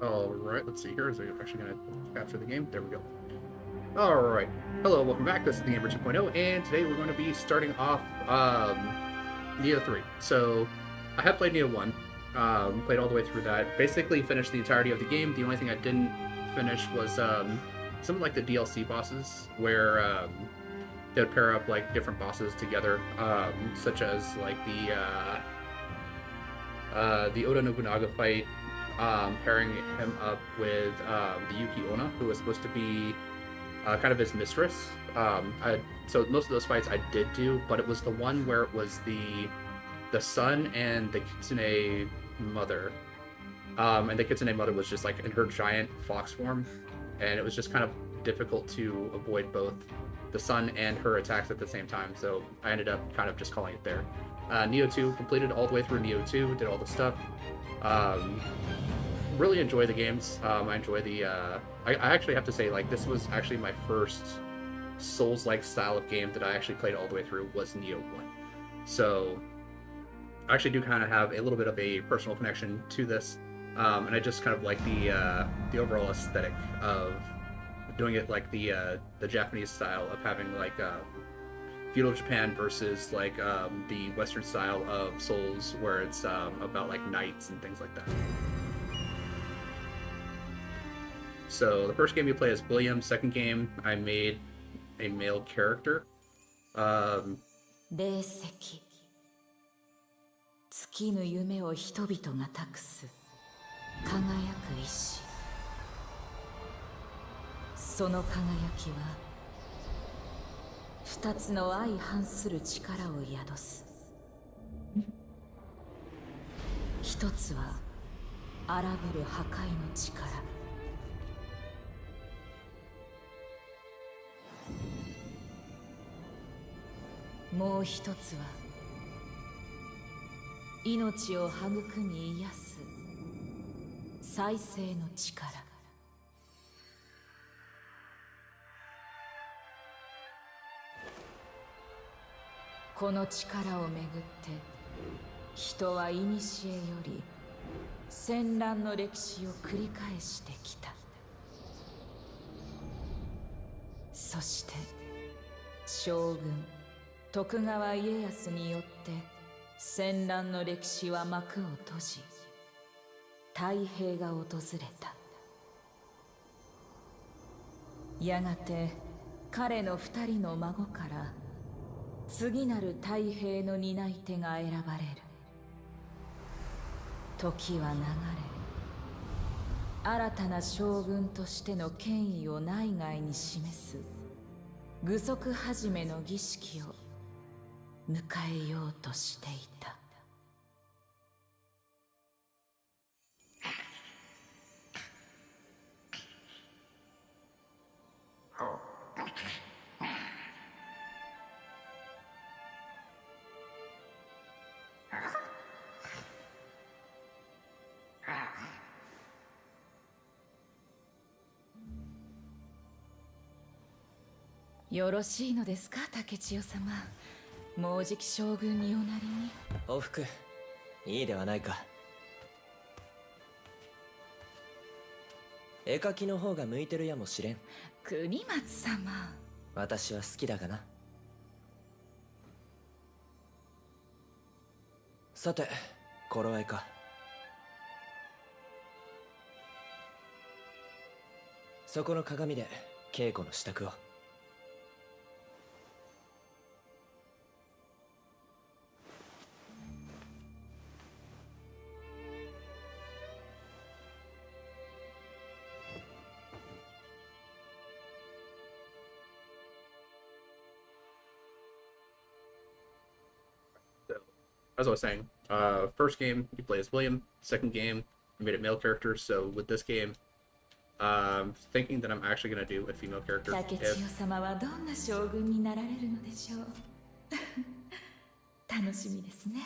Alright, let's see here. Is it actually going to capture the game? There we go. Alright. Hello, welcome back. This is the Amber 2.0, and today we're going to be starting off Nioh 3. So, I have played Nioh 1, played all the way through that. Basically finished the entirety of the game. The only thing I didn't finish was some of like the DLC bosses, where they would pair up like different bosses together, such as like the Oda Nobunaga fight, pairing him up with the Yuki Onna, who was supposed to be kind of his mistress. So most of those fights I did do, but it was the one where it was the son and the Kitsune mother, and the Kitsune mother was just like in her giant fox form, and it was just kind of difficult to avoid both the son and her attacks at the same time. So I ended up kind of just calling it there. Nioh 2 completed all the way through Nioh 2, did all the stuff. Um, really enjoy the games. I enjoy the. I actually have to say, like, this was actually my first Souls-like style of game that I actually played all the way through was Nioh 1. So I actually do kind of have a little bit of a personal connection to this, and I just kind of like the overall aesthetic of doing it like the Japanese style of having like feudal Japan versus like the Western style of Souls, where it's about like knights and things like that. So the first game you play as William. Second game, I made a male character. Um, 霊石尽きぬ夢を人々が託す輝く石その輝きは二つの相反する力を宿す一つは荒ぶる破壊の力もう一つは命を育み癒す再生の力この力をめぐって人は古より戦乱の歴史を繰り返してきたそして将軍徳川家康によって戦乱の歴史は幕を閉じ太平が訪れたやがて彼の二人の孫から次なる太平の担い手が選ばれる時は流れ新たな将軍としての権威を内外に示す具足始めの儀式を迎えようとしていたよろしいのですか竹千代様もうじき将軍におなりにおふくいいではないか絵描きの方が向いてるやもしれん国松様私は好きだがなさて頃合いかそこの鏡で稽古の支度をso, as I was saying, first game you play as William. Second game, I made a male character. So with this game, thinking that I'm actually gonna do a female character. 竹千代様はどんな将軍になられるのでしょう楽しみですね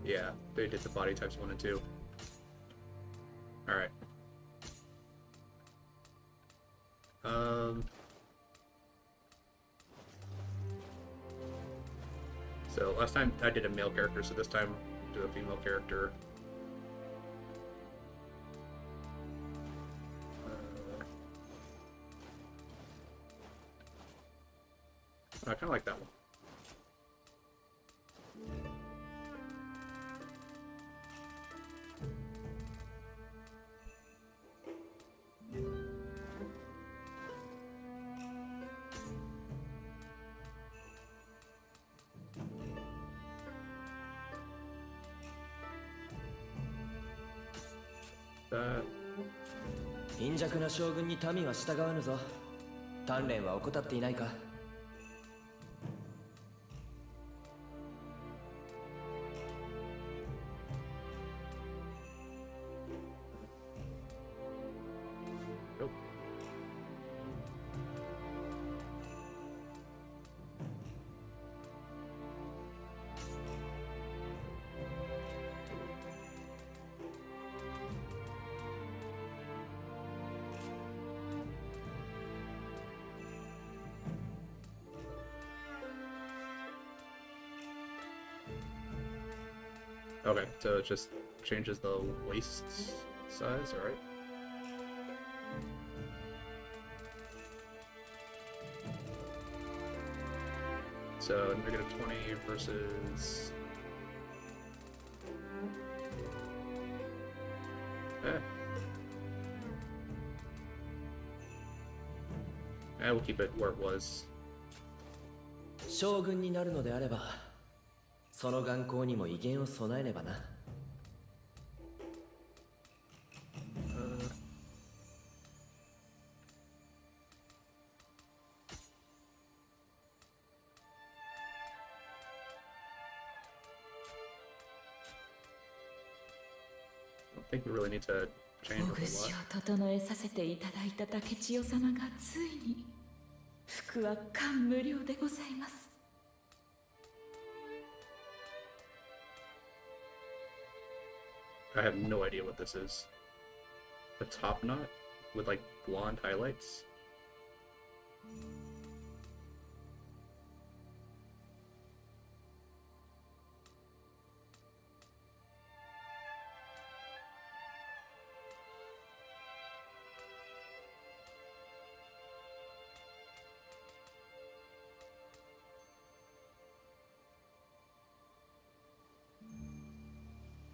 Yeah, they did the body types 1 and 2. All right. So last time I did a male character, so this time do a female character. I kind of like that one. That. 貧弱な将軍に民は従わぬぞ。鍛錬は怠っていないか。Nope. Okay, so it just changes the waist size, alright. So -20 versus... we'll keep it where it was. 将軍になるのであれば、その眼光にも威厳を備えねばな。I think we really need to change a おぐし lot. を整えさせていただいた竹千代様がついに服は感無量でございます。I have no idea what this is. A top knot with like blonde highlights.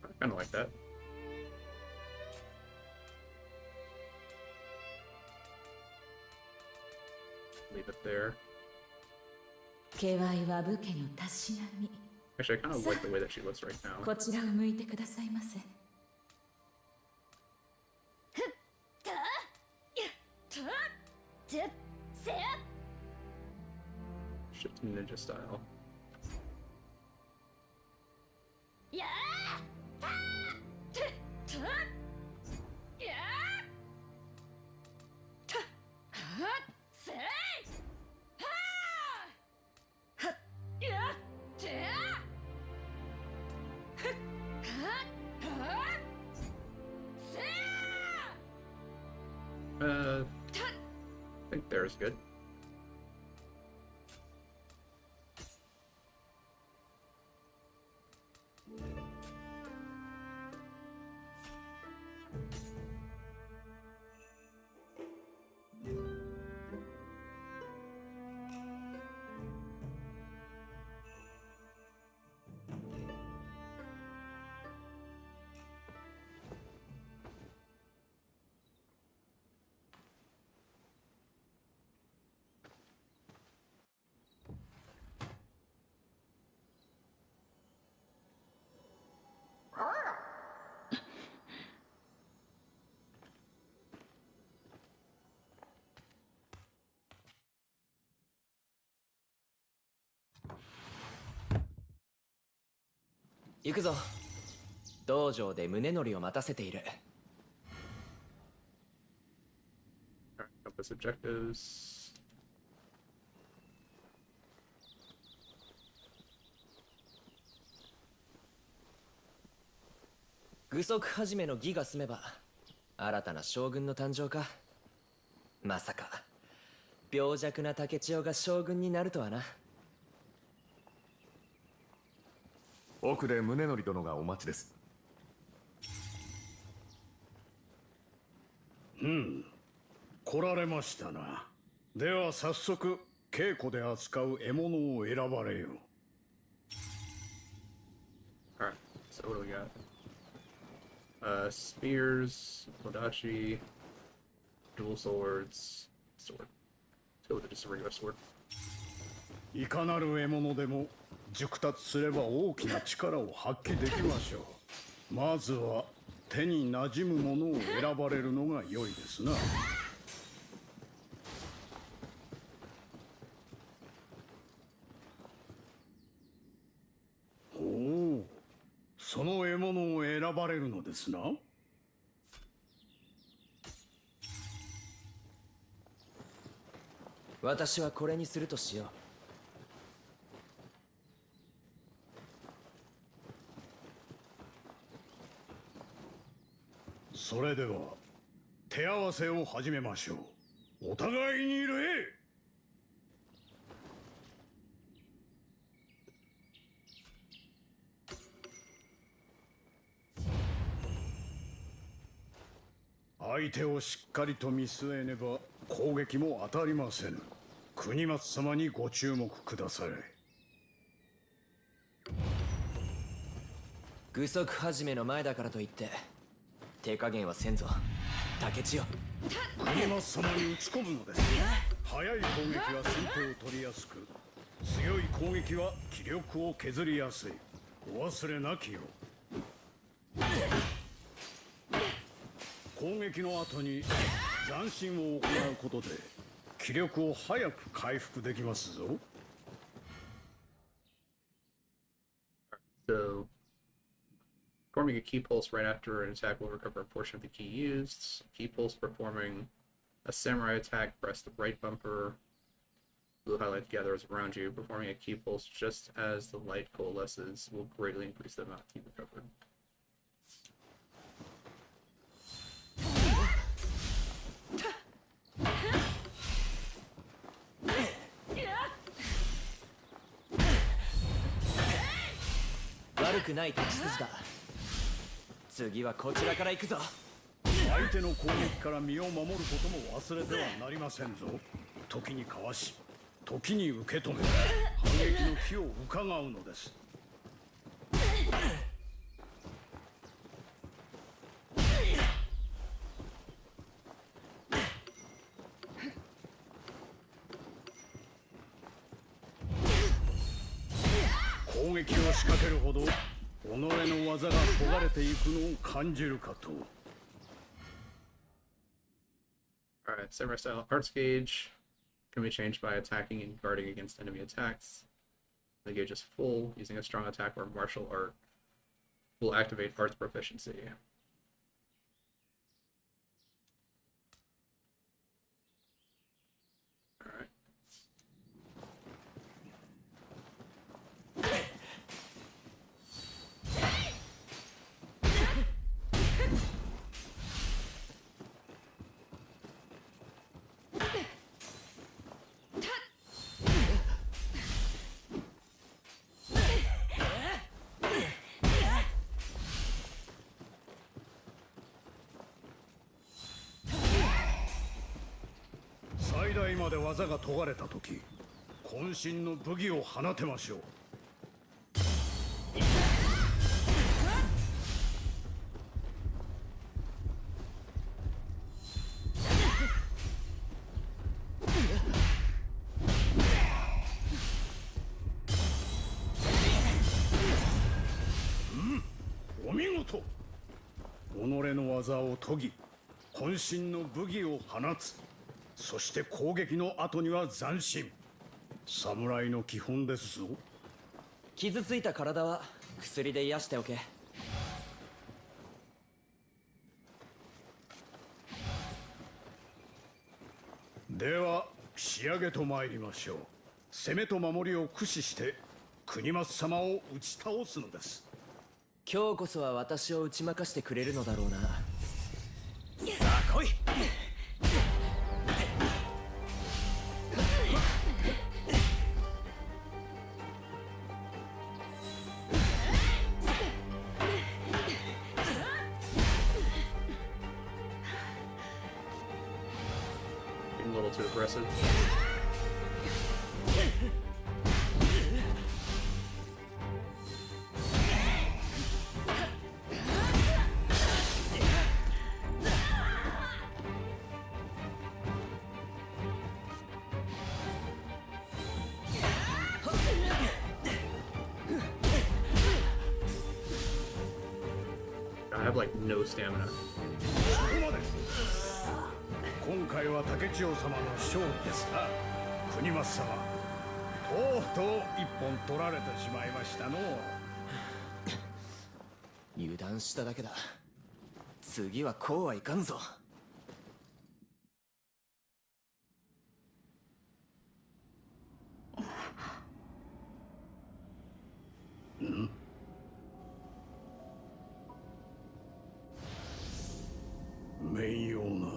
I kind of like that. Leave it there. 気合は武家のたしなみ。 Actually, I kind of like the way that she looks right now. こちらを向いてくださいませ。 Shift ninja style. I think there's good. "行くぞ。道場で宗則を待たせている。Alright, compass objectives. 具足始めの儀が済めば新たな将軍の誕生か。まさか病弱な竹千代が将軍になるとはな。奥で宗則殿がお待ちです。来られましたな。では早速稽古で扱う獲物を選ばれよ。 Alright, so what do we got? Spears, Kodachi, dual swords, sword. Let's go with just a regular sword. いかなる獲物でも熟達すれば大きな力を発揮できましょう。まずは手に馴染むものを選ばれるのが良いですな。おお、その獲物を選ばれるのですな。私はこれにするとしよう。それでは手合わせを始めましょう。お互いに礼。相手をしっかりと見据えねば攻撃も当たりません。国松様にご注目くだされ。具足始めの前だからといって手加減はせんぞ、竹千代。国松様に打ち込むのです。早い攻撃は先手を取りやすく、強い攻撃は気力を削りやすい。お忘れなきよう。攻撃の後に斬新を行うことで気力を早く回復できますぞ。So, performing a key pulse right after an attack will recover a portion of the key used. Key pulse performing a samurai attack, press the right bumper. Blue highlight gathers around you. Performing a key pulse just as the light coalesces will greatly increase the amount of key recovered.悪くない立ち筋だ。次はこちらから行くぞ。相手の攻撃から身を守ることも忘れてはなりませんぞ。時にかわし、時に受け止め、反撃の機を伺うのです。攻撃を仕掛けるほど己の技が研がれていくのを感じるかと。Alright, Samurai style arts gauge can be changed by attacking and guarding against enemy attacks. The gauge is full. Using a strong attack or martial art will activate arts proficiency. Alright.最大まで技が研がれた時、渾身の武技を放てましょう。お見事。己の技を研ぎ、渾身の武技を放つ。そして攻撃の後には斬新。侍の基本ですぞ。傷ついた体は薬で癒しておけ。では仕上げと参りましょう。攻めと守りを駆使して国松様を打ち倒すのです。今日こそは私を打ち負かしてくれるのだろうな。さあ来い。Getting a little too aggressive. I have like no stamina. ここまで。今回は竹千代様の勝利ですな。国松様、とうとう一本取られてしまいましたの。油断しただけだ。次はこうはいかんぞ。面用な。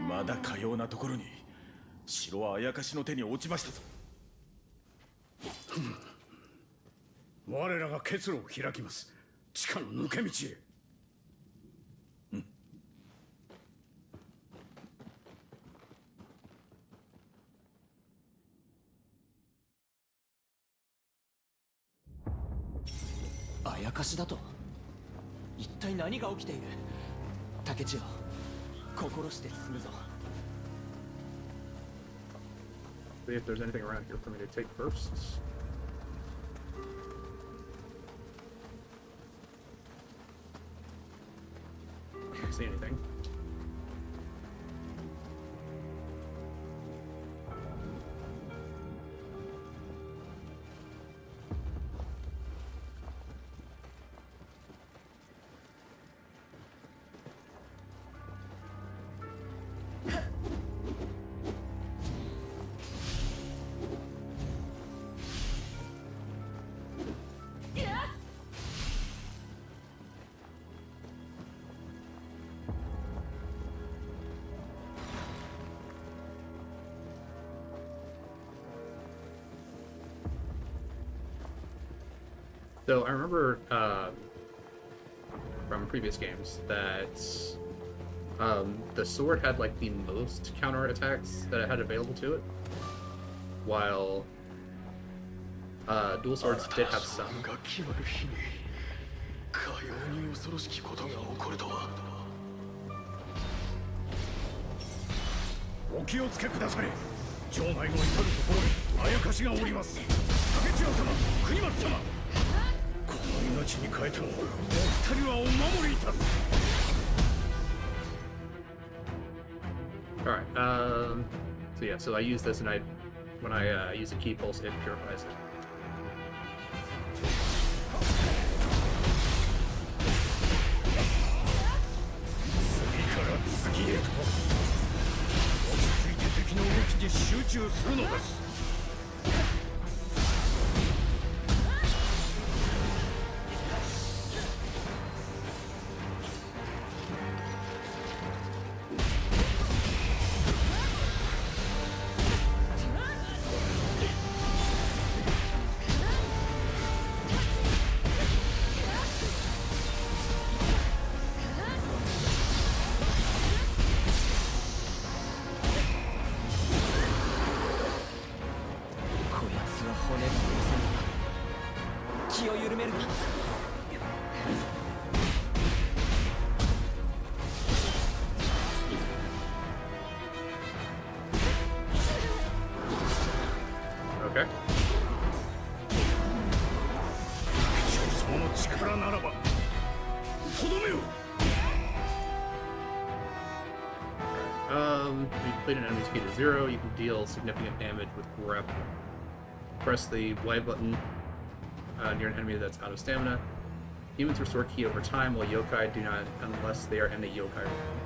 まだかようなところに城はあやかしの手に落ちましたぞ。我らが結露を開きます。地下の抜け道へ。あやかしだと？一体何が起きている？竹千代、心して進むぞ。 See if there's anything around here for me to take first. I don't see anything. So I remember from previous games that the sword had like the most counter attacks that it had available to it, while dual swords did have some. お気をつけくだされ。城内の至る所にあやかしがおります。竹千代様、国松様、この命に変えてもお二人はお守りいたす。All right. So yeah. So I use this, and when I use a key pulse, it purifies it. 次から次へと落ち着いて敵の動きに集中するのです。 気を緩めるな。Okay. 力ならばとどめよ。 When you complete an enemy's key to 0, you can deal significant damage with grapple. Press the Y button near an enemy that's out of stamina. Humans restore ki over time, while yokai do not unless they are in a yokai realm.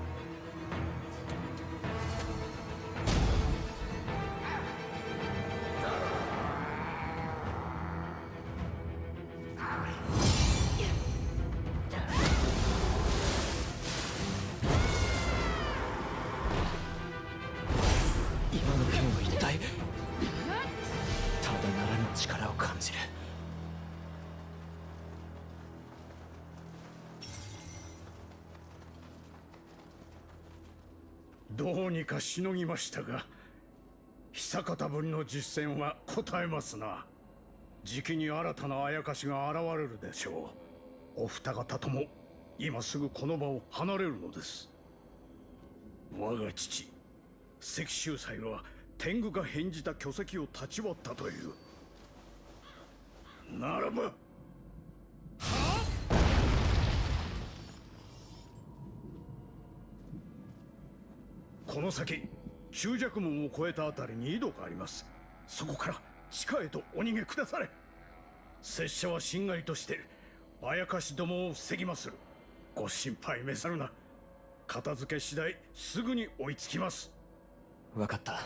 どうにかしのぎましたが、久方ぶりの実戦は答えますな。じきに新たなあやかしが現れるでしょう。お二方とも今すぐこの場を離れるのです。我が父石秀才は天狗が返じた巨石を立ち割ったという。ならばこの先中弱門を越えたあたりに井戸があります。そこから地下へとお逃げくだされ。拙者はしんがりとしてあやかしどもを防ぎまする。ご心配召さるな。片付け次第すぐに追いつきます。分かった。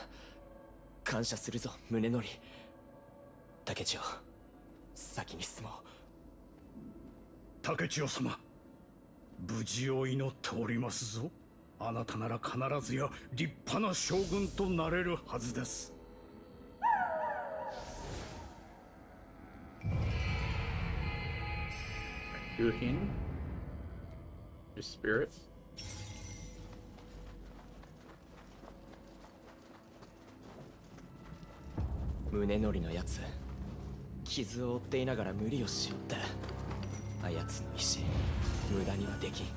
感謝するぞ宗則。竹千代、先に進もう。竹千代様、無事を祈っておりますぞ。あなたなら必ずや立派な将軍となれるはずです。Yuhin, your spirit. 宗則のやつ、傷を負っていながら無理をしよって。あやつの意志、無駄にはできん。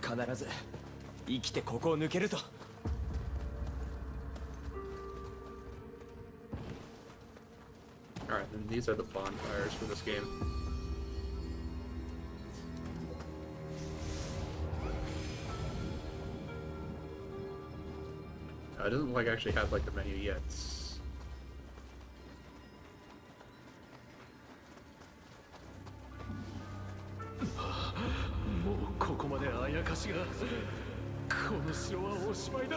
必ず生きてここを抜けるぞ。Alright, then these are the bonfires for this game. It doesn't look like I actually have like the menu yet. もうここまであやかしが。この城はおしまいだ。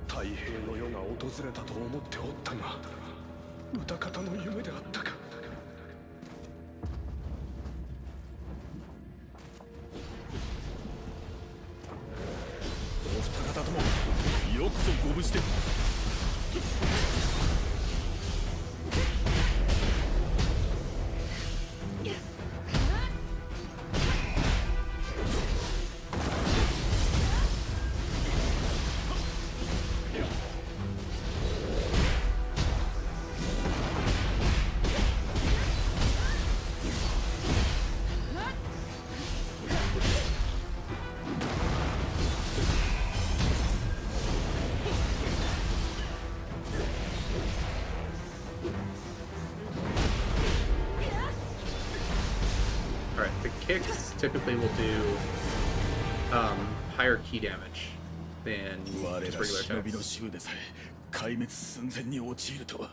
太平の世が訪れたと思っておったが、歌方の夢であったか。お二方ともよくぞご無事で。Kicks typically will do higher key damage than 我 just ら regular 忍びの attacks. 衆でさえ壊滅寸前に陥るとは。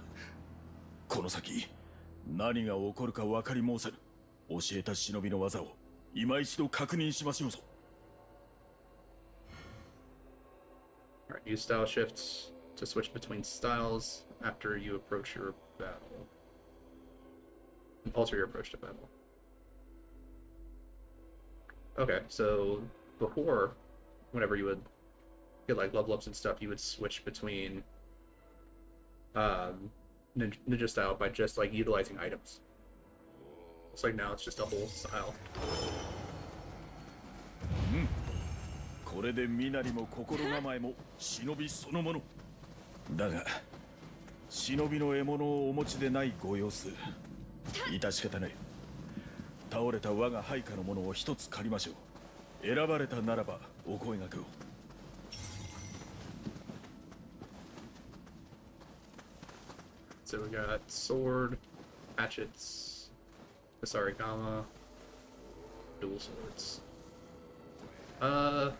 この先何が起こるか分かり申せぬ。教えた忍びの技を今一度確認しましょうぞ。Alright, use style shifts to switch between styles after you approach your battle. Alter your approach to battle. Okay, so before, whenever you would get like level ups and stuff, you would switch between ninja style by just like utilizing items. It's like now it's just a whole style. これで身なりも心構えも忍びそのものだが、忍びの獲物をお持ちでないご様子、致し方ない。倒れた我が配下のものを一つ借りましょう。選ばれたならばお声掛けを。So we got sword, hatchets, Kasarigama, dual swords. I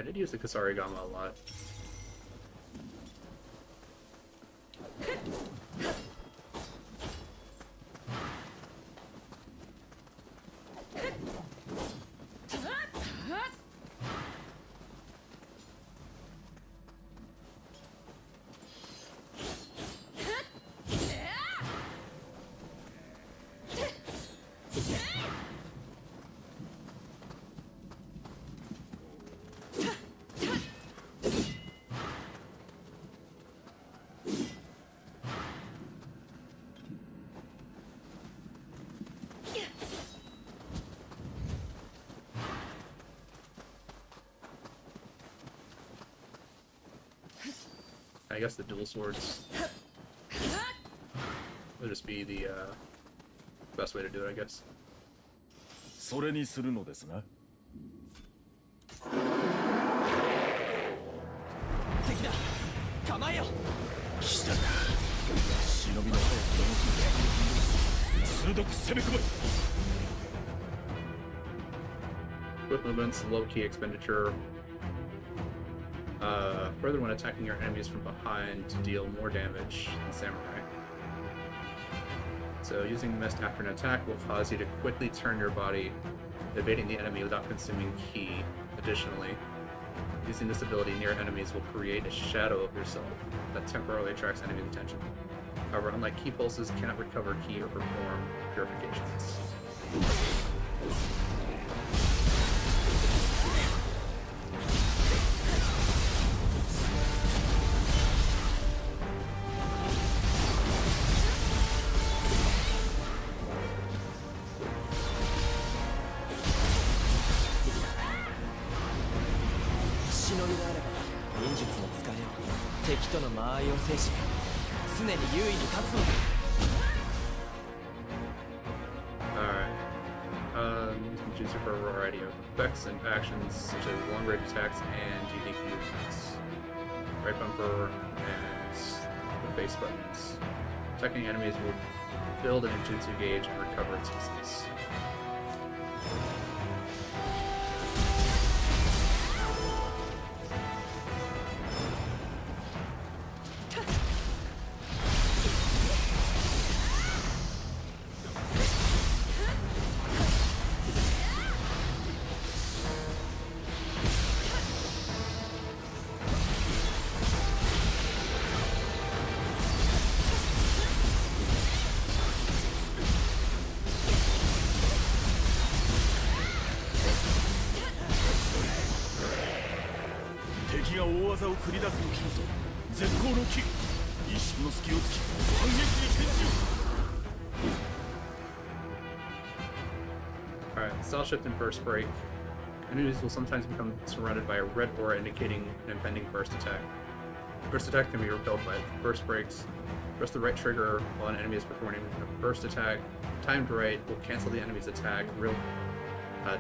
did use the Kasarigama a lot. I guess the dual swords would just be the best way to do it, I guess. それにするのですな。敵だ。構えよ。来たか。忍びの早く動き鋭く攻め込め。 Quick movements, low key expenditure. Further when attacking your enemies from behind to deal more damage than Samurai. So using Mist after an attack will cause you to quickly turn your body, evading the enemy without consuming ki. Additionally, using this ability near enemies will create a shadow of yourself that temporarily attracts enemies' attention. However, unlike ki pulses, cannot recover ki or perform purifications. Choose for a variety of effects and actions such as long range attacks and unique movements. Right bumper and the face buttons. Attacking enemies will build an jutsu gauge and recover its uses. Alright, style shift and burst break. Enemies will sometimes become surrounded by a red aura indicating an impending burst attack. Burst attack can be repelled by burst breaks. Press the right trigger while an enemy is performing a burst attack. Timed right will cancel the enemy's attack,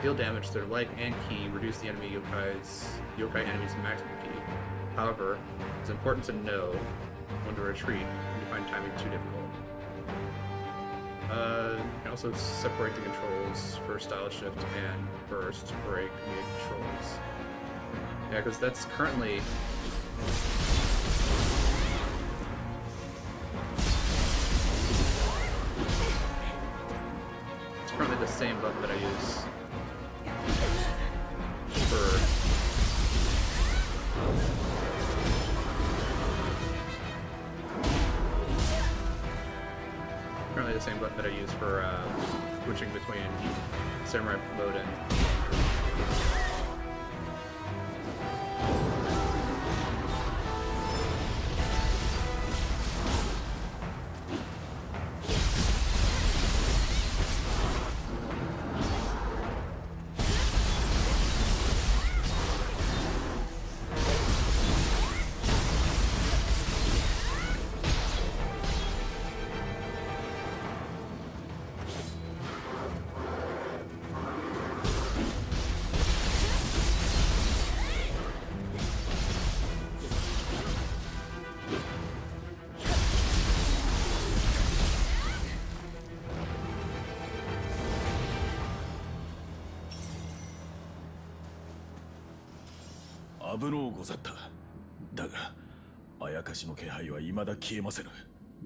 deal damage to their life and ki, reduce the enemy yokai enemy's maximum ki. However, it's important to know when to retreat when you find timing too difficult. You can also separate the controls for style shift and burst break mid controls. Yeah, because that's currently the same button that I use for currently the same button that I use for switching between samurai mode and 危のうござった。だがあやかしの気配は未だ消えませぬ。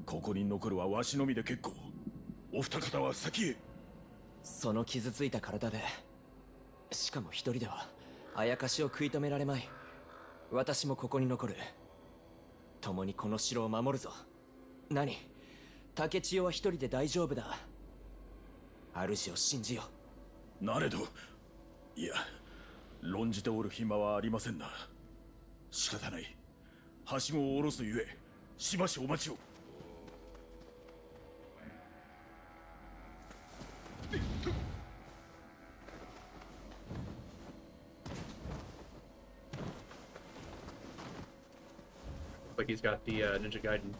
ここに残るはわしのみで結構。お二方は先へ。その傷ついた体で、しかも一人ではあやかしを食い止められまい。私もここに残る。共にこの城を守るぞ。何、竹千代は一人で大丈夫だ。主を信じよう。なれど、いや、論じておる暇はありませんな。仕方ない。はしごを下ろすゆえ、しばしお待ちを。Like he's got the Ninja Gaiden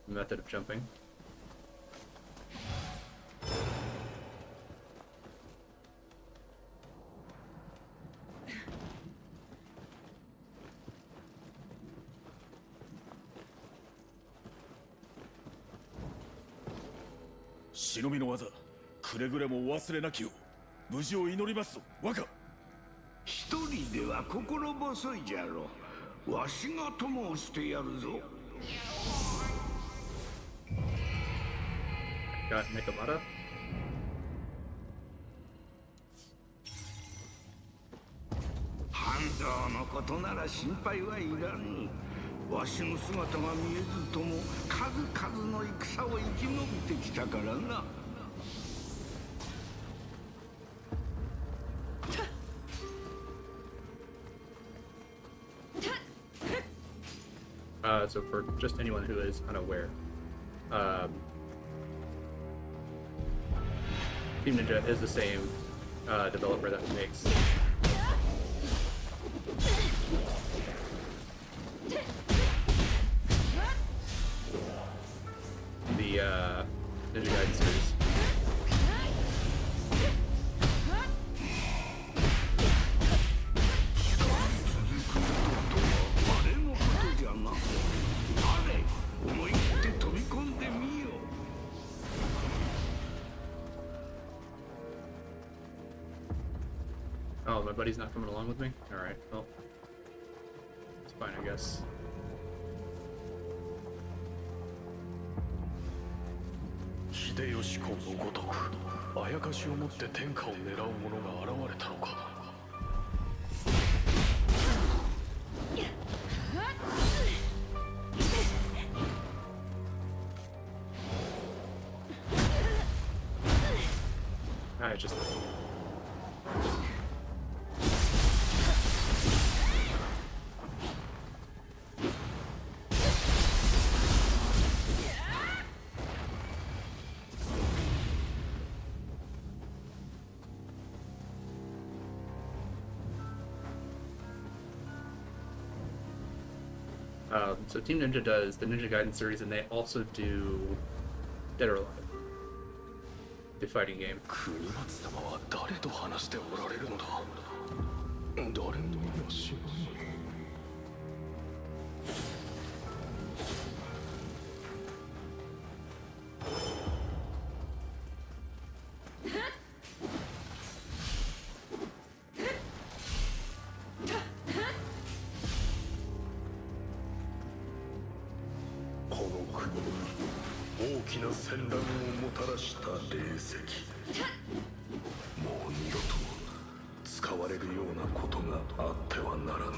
method of jumping. 忍びの技、くれぐれもお忘れなきよう。無事を祈りますぞ、若。一人では心細いじゃろう。わしが友をしてやるぞ。Got Nikomata. 半蔵のことなら心配はいらぬ。わしの姿が見えずとも数々の戦を生き延びてきたからな。So for just anyone who is unaware, Team Ninja is the same developer that makes the Ninja Gaiden series. 思い切って飛び込んでみよう。Oh, my buddy's not coming along with me? Alright, well. It's fine, I guess. 秀吉公のごとくあやかしをもって天下を狙う者が現れたのか。I just so Team Ninja does the Ninja Gaiden series, and they also do Dead or Alive, the fighting game. 国松様は誰と話しておられるのだ。誰もいやしない。この国に大きな戦乱をもたらした霊石、もう二度と使われるようなことがあってはならぬ。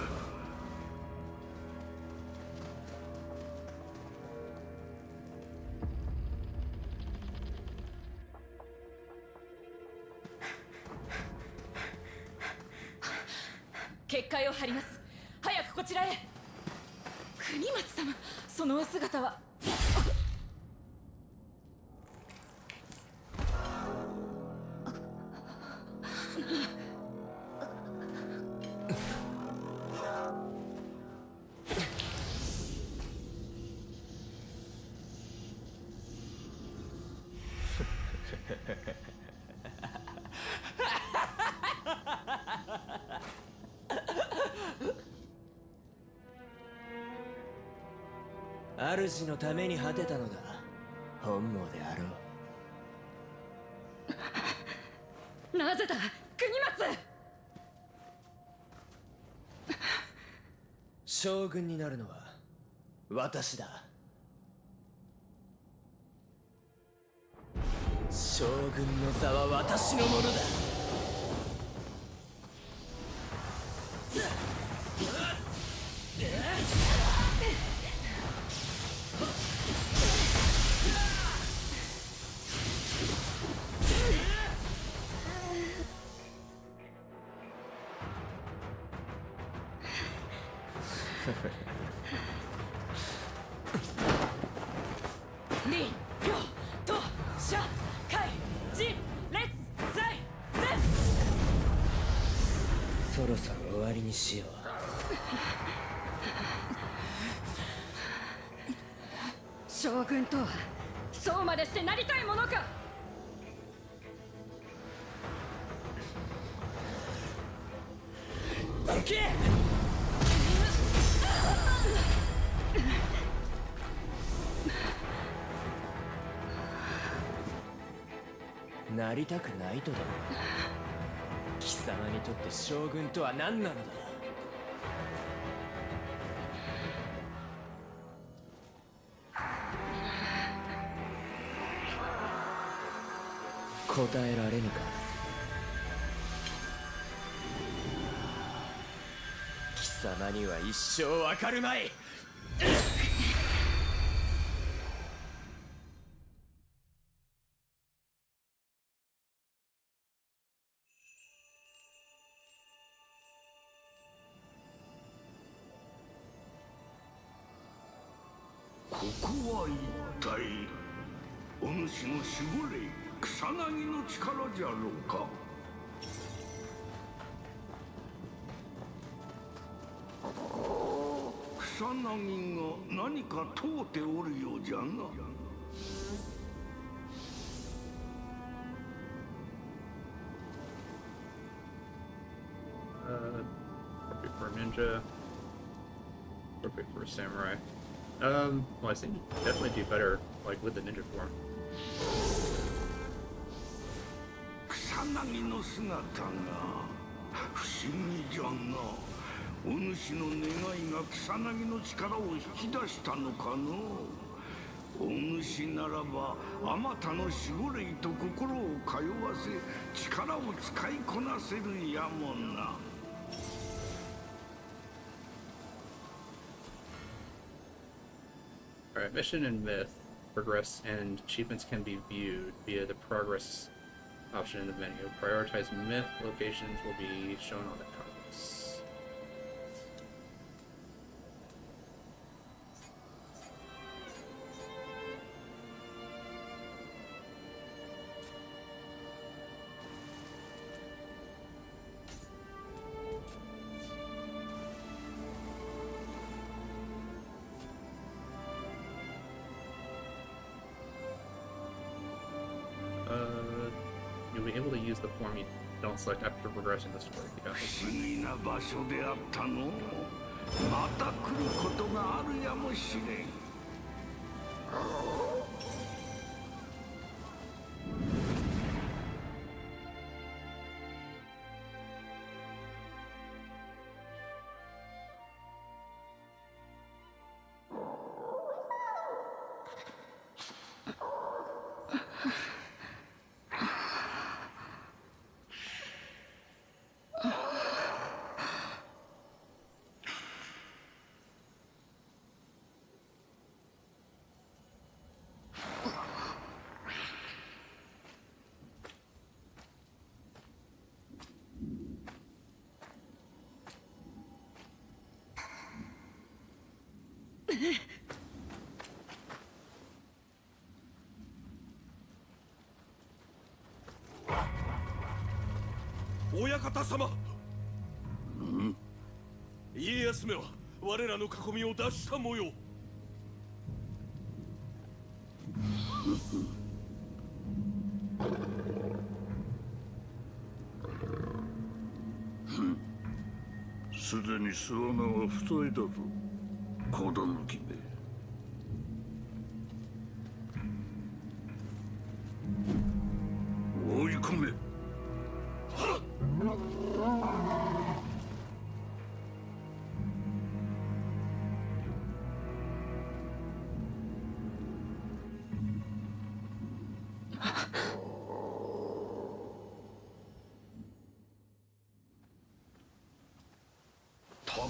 結界を張ります。早くこちらへ。国松様、そのお姿は。主のために果てたのだ。本望であろう。なぜだ、国松。将軍になるのは私だ。将軍の座は私のものだ。に、ぴょ、と、しゃ、かい、じ、れつ、ざい、ぜ。そろそろ終わりにしよう。将軍とはそうまでしてなりたいものか。行け。なりたくないとでも。貴様にとって将軍とは何なのだ。答えられぬか。貴様には一生わかるまい。ここは一体お主の守護霊草薙の力じゃろうか。草薙が何か問うておるようじゃな。Perfect for a ninja. Perfect for a samurai. Well, I think definitely do better, like, with the ninja form. 草薙の姿が不思議じゃな。お主の願いが草薙の力を引き出したのかの。お主ならばあまたの守護霊と心を通わせ力を使いこなせるやもんな。Alright, mission and myth progress and achievements can be viewed via the progress option in the menu. Prioritize myth locations will be shown on the compass. You'll be able to use the form you don't select after progressing the story. 不思議な場所であったの。また来ることがあるやもしれん。親方様。家康めは我らの囲みを脱した模様。すでに巣穴は塞いだぞ、子供決め。追い込め。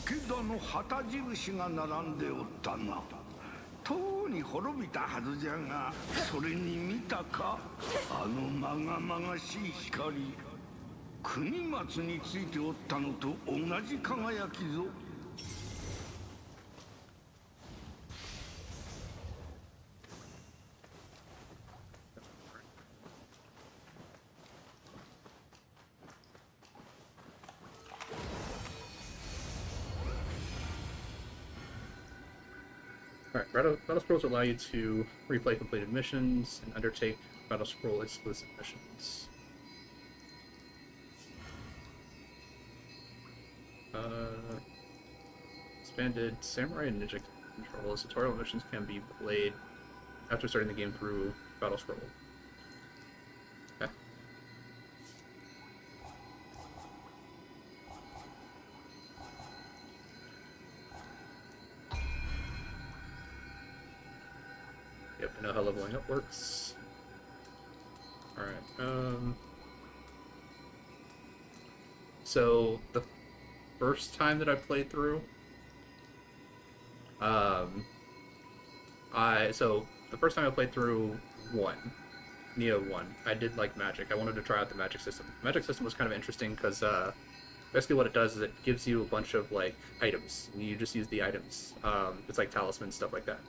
田の旗印が並んでおったな。とうに滅びたはずじゃが、それに見たか、あのまがまがしい光。国松についておったのと同じ輝きぞ。Alright, battle scrolls allow you to replay completed missions and undertake battle scroll exclusive missions. Expanded Samurai and Ninja controls. Tutorial missions can be played after starting the game through battle scroll. Okay. Yep, I know how leveling up works. Alright, so the first time that I played through, the first time I played through Nioh 1, I did like magic. I wanted to try out the magic system. The magic system was kind of interesting because, basically what it does is it gives you a bunch of, like, items, and you just use the items. It's like talismans, stuff like that.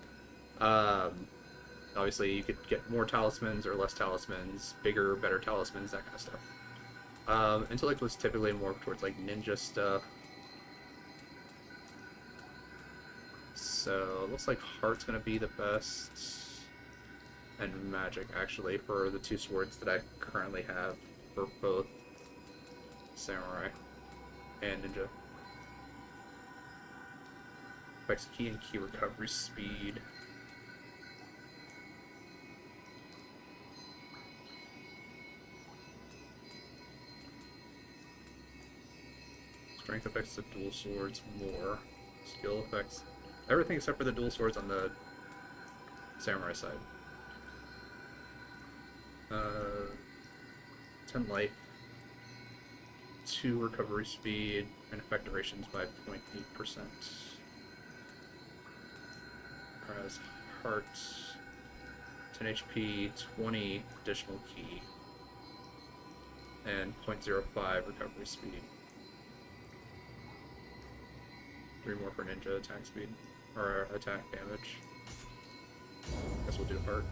Obviously, you could get more talismans or less talismans, bigger, better talismans, that kind of stuff. Intellect was typically more towards, like, ninja stuff. So, it looks like Heart's gonna be the best. And Magic, actually, for the two swords that I currently have for both Samurai and Ninja. Affects key and key recovery speed. Strength affects the dual swords more. Skill affects everything except for the dual swords on the Samurai side. 10 life, 2 recovery speed, and effect durations by 0.8%. Whereas Heart, 10 HP, 20 additional key, and 0.05 recovery speed. 3 more for ninja attack speed, or attack damage. Guess we'll do Heart.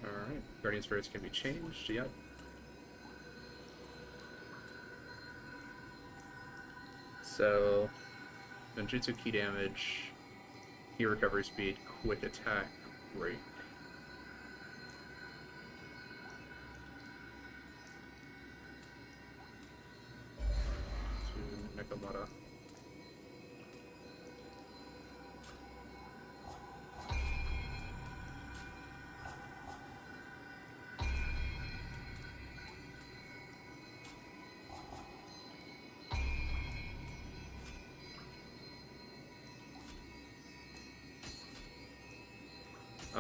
Alright, Guardian Spirits can be changed, yep. So, Ninjutsu key damage, key recovery speed, quick attack rate. To Nekomata.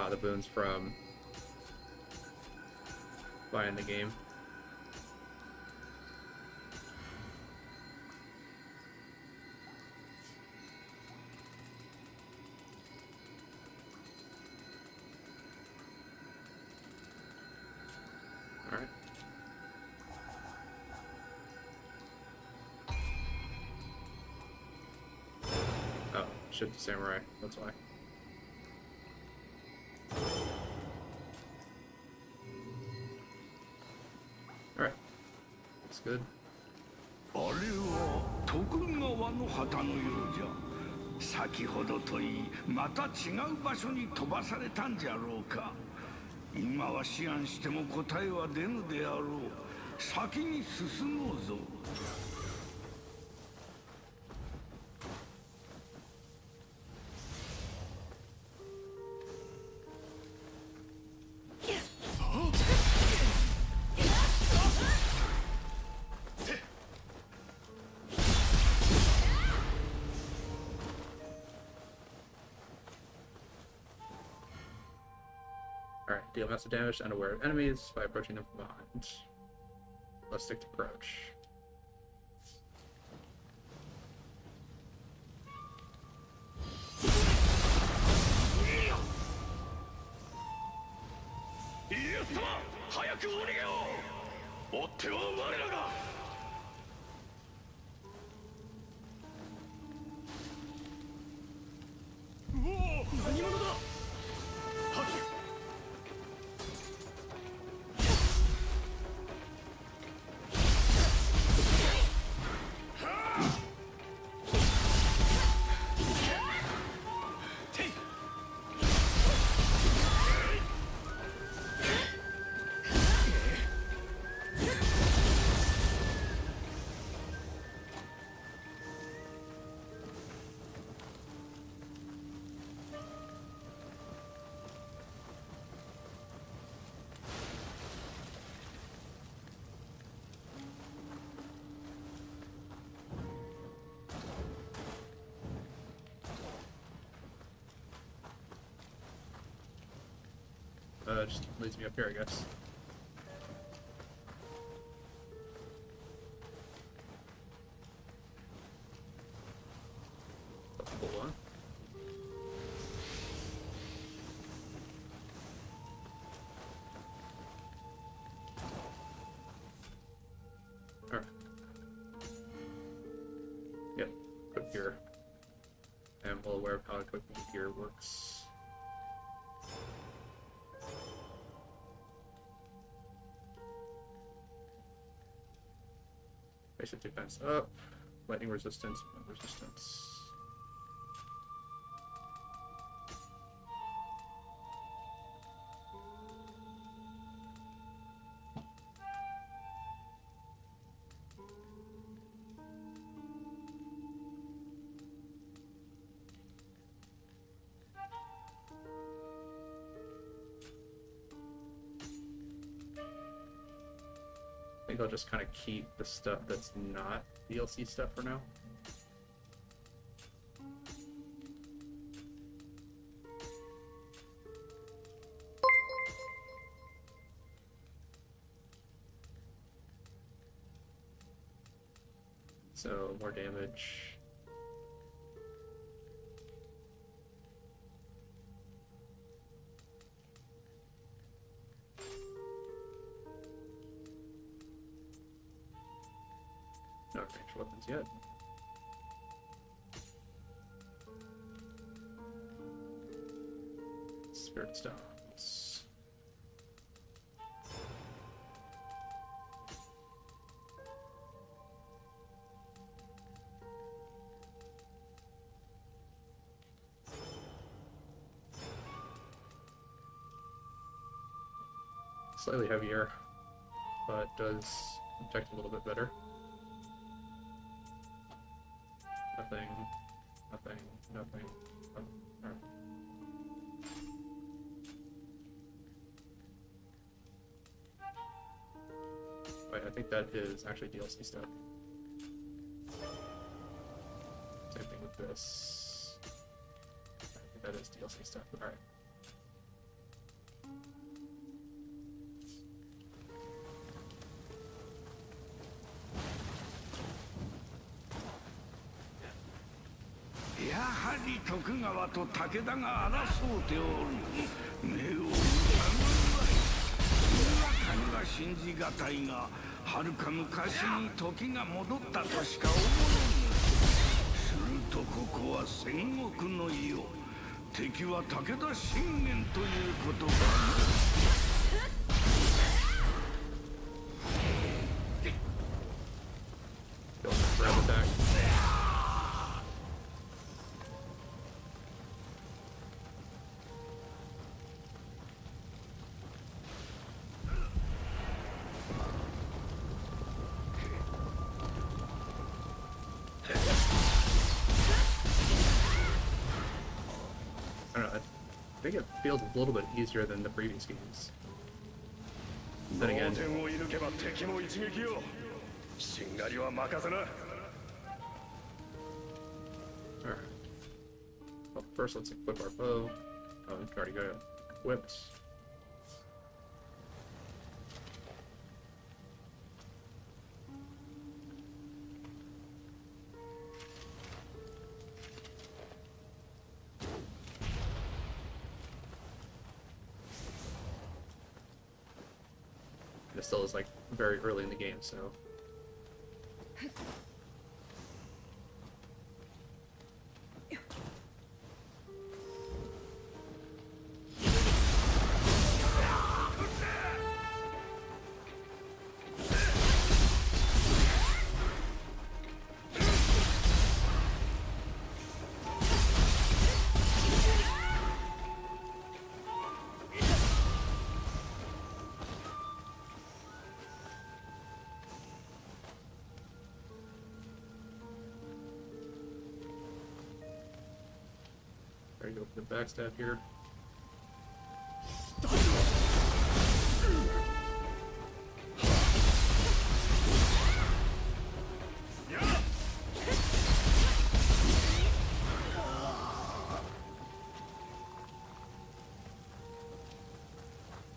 The boons from buying the game. All right. Oh, shit, the samurai. That's why. Alright. That's good. あれは徳川の旗のようじゃ。先ほどといい、また違う場所に飛ばされたんじゃろうか。今は思案しても答えは出ぬであろう。先に進もうぞ。deal massive damage to unaware enemies by approaching them from behind. Left stick to approach. Just leads me up here, I guess. Hold on. Alright. Yep, quick gear. I'm well aware of how equipping gear works. Basic defense up, lightning resistance, wind resistance. I think I'll just kind of keep the stuff that's not DLC stuff for now. So, more damage. No ranged weapons yet. Spirit stones. Slightly heavier, but does protect a little bit better. Nothing, nothing, nothing. Oh, alright. Wait, I think that is actually DLC stuff. Same thing with this. I think that is DLC stuff. Alright.やはり徳川と武田が争うておる。目を疑うわい。にわかには信じがたいが、はるか昔に時が戻ったとしか思えぬ。するとここは戦国の世。敵は武田信玄ということだな。Grab attack. I don't know, I think it feels a little bit easier than the previous games. Then again, 点を射抜けば敵も一撃よ。しんがりは任せな。 alright. Well, first let's equip our bow. Oh, we already got it equipped. it still is like very early in the game, so. There you go for the backstab here.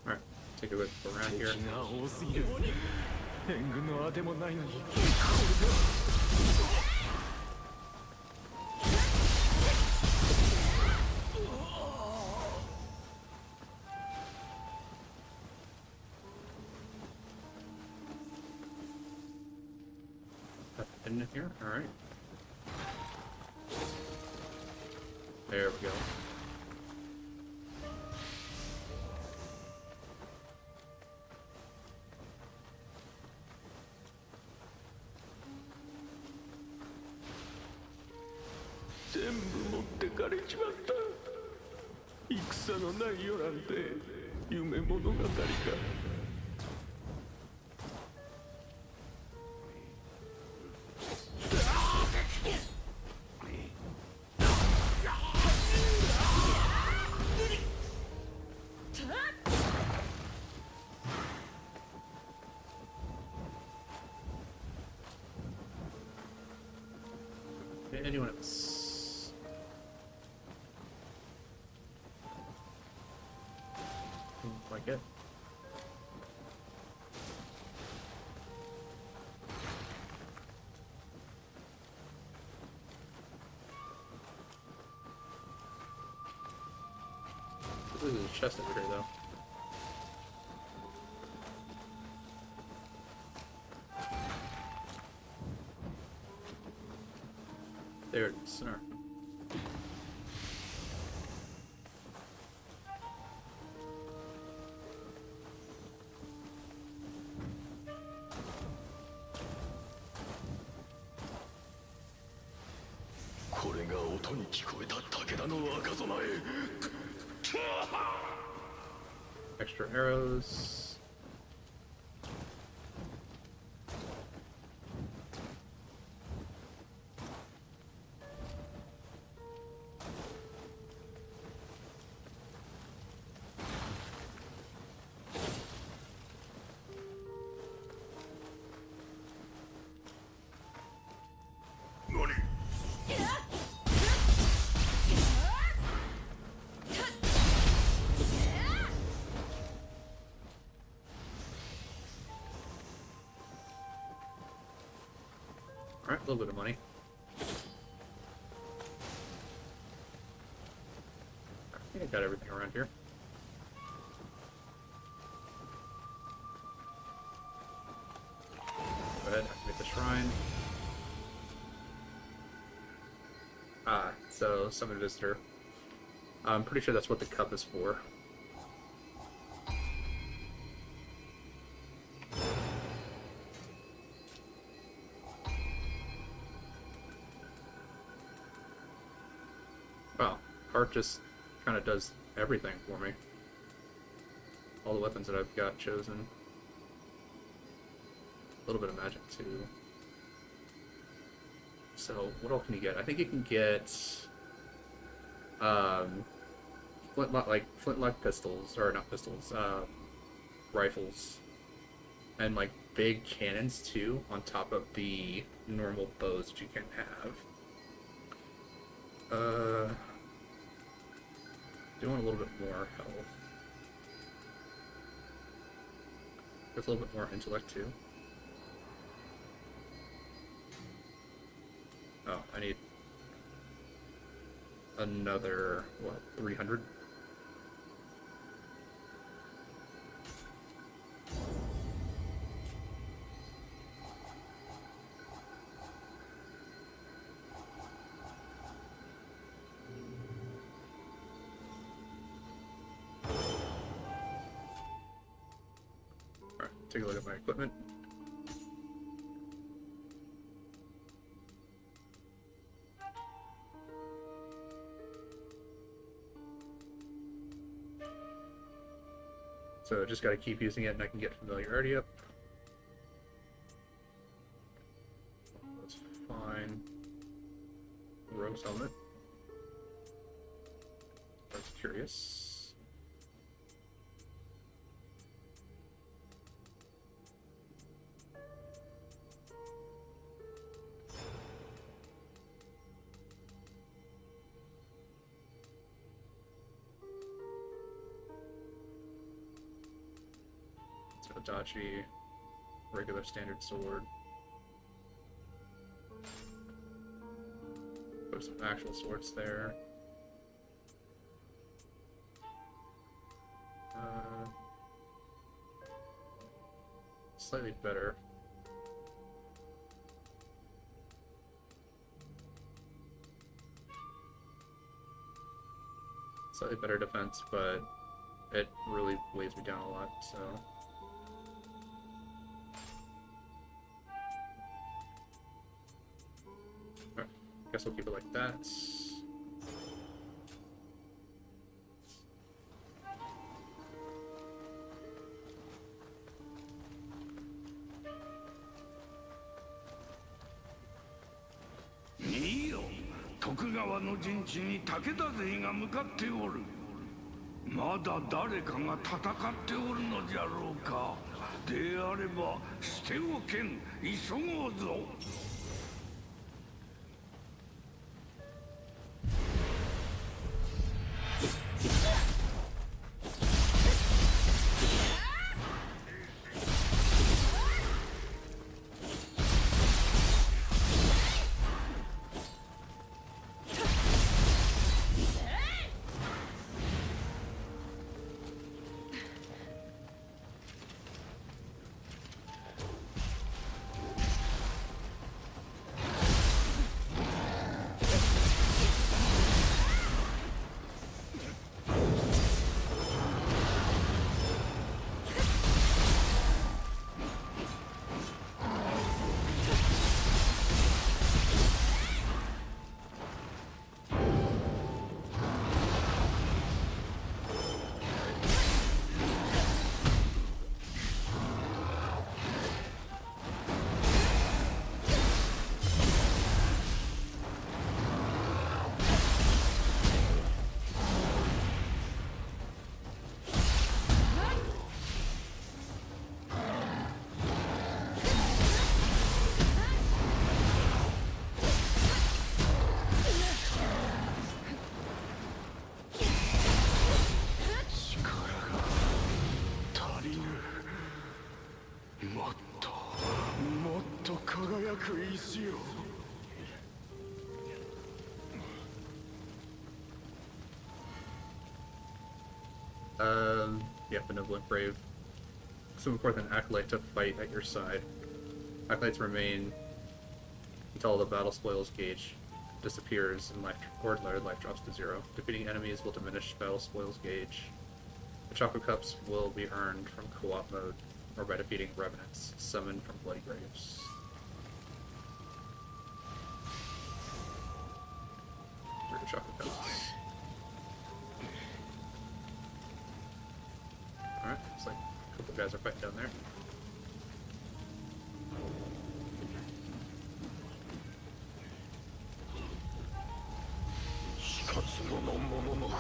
Alright, take a look around here. 敵が多すぎる。援軍のあてもないのに。 In here, alright. There we go. Anyone else? Like it. There's a chest over here, though. There it is. All right. Extra arrows. Alright, a little bit of money. I think I got everything around here. Go ahead, activate the shrine. Ah, so summon visitor. I'm pretty sure that's what the cup is for. Wow, Heart just kind of does everything for me. All the weapons that I've got chosen. A little bit of magic too. So, what else can you get? I think you can get flintlock pistols, or not pistols, rifles, and like big cannons too, on top of the normal bows that you can have. Do want a little bit more health. There's a little bit more intellect too. Oh, I need another, what, 300? take a look at my equipment. So just got to keep using it and I can get familiarity up. That's fine. Rogue's helmet. That's curious. Adachi, regular standard sword. Put some actual swords there. Slightly better. Slightly better defense, but it really weighs me down a lot, so. Guess we'll keep it like that. Nioh、徳川の陣地に武田勢が向かっておる。まだ誰かが戦っておるのじゃろうか。であれば捨ておけん、急ごうぞ。Yeah, Benevolent Brave. Summon forth an Acolyte to fight at your side. Acolytes remain until the battle spoils gauge disappears and life drops to 0. Defeating enemies will diminish battle spoils gauge. The Chocolate Cups will be earned from co-op mode or by defeating revenants summoned from Bloody Graves. Three Chocolate Cups. Alright, looks like a couple guys are fighting down there. 勝つ者の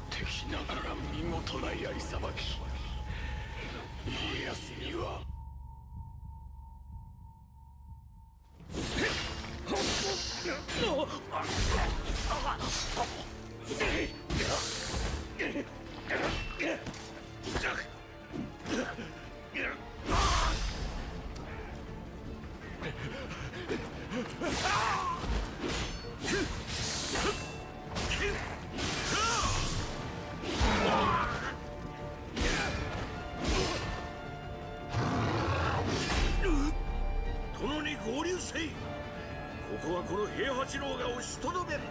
敵ながら見事な槍さばき。家康には殿に合流せい。ここはこの平八郎が押しとどめる。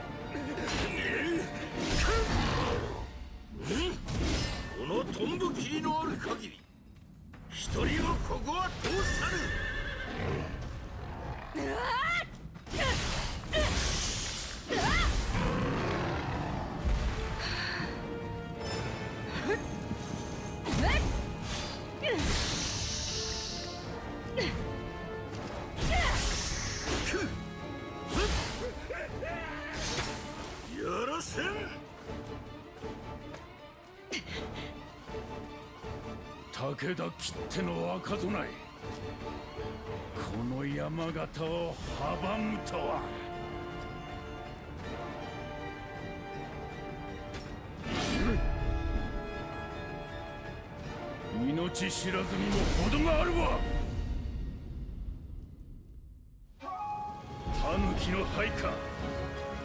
このトンブ切りのある限り一人もここは通さぬ。やらせん。武田きっての赤備え、この山形を阻むとは。命知らずにも程があるわ。狸の配下、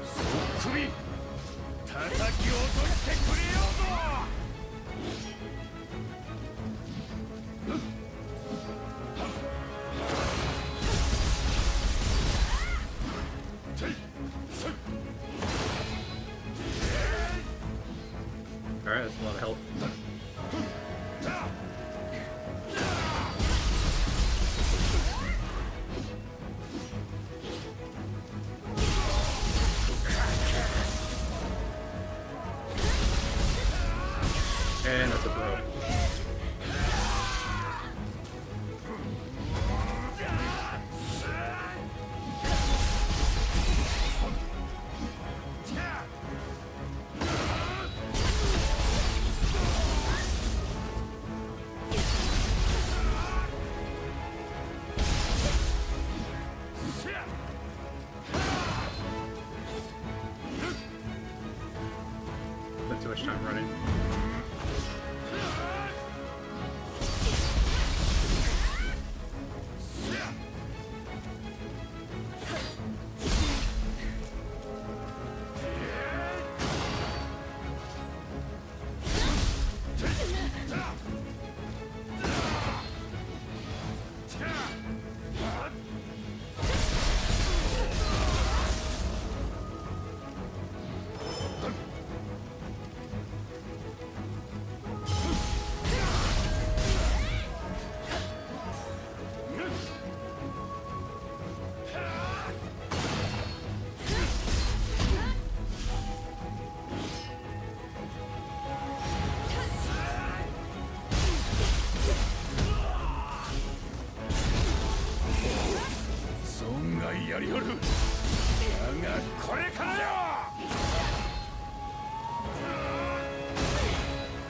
そっくり叩き落としてくれようぞ。Alright, that's a lot of help. And that's a throw. Spent too much time running.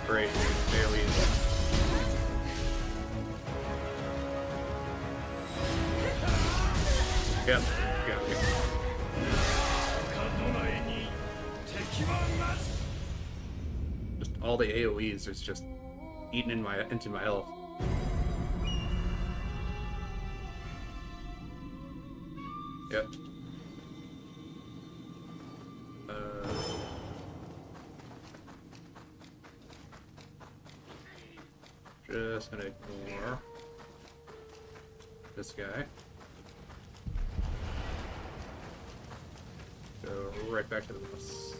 Great, barely. Yep, got it. Just all the AoEs is just eating into my health. Yep. Just gonna ignore this guy. Go right back to the bus.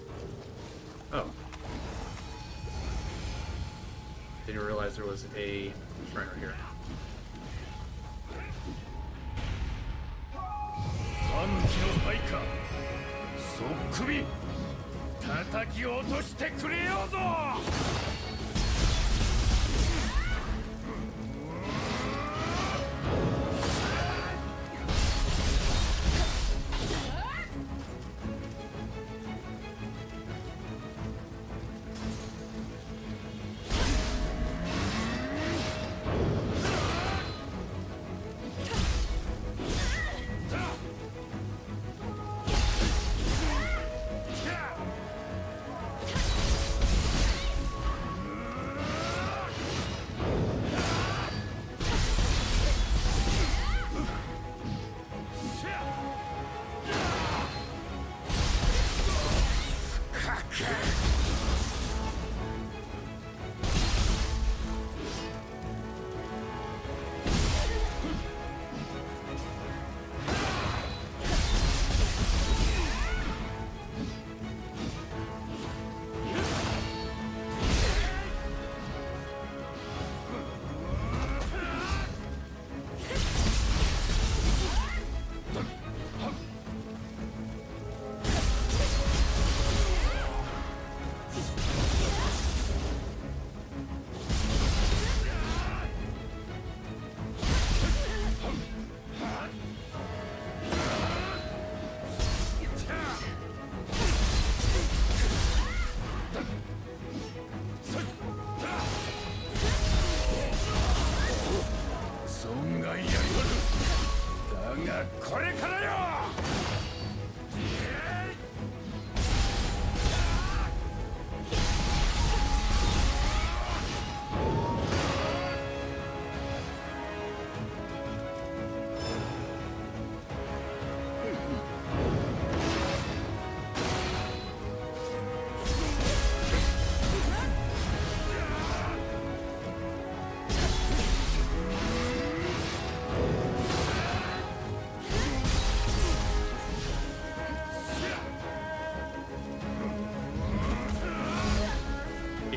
Oh. Didn't realize there was a shrine right here. 短期の配下、そっくり叩き落としてくれようぞ。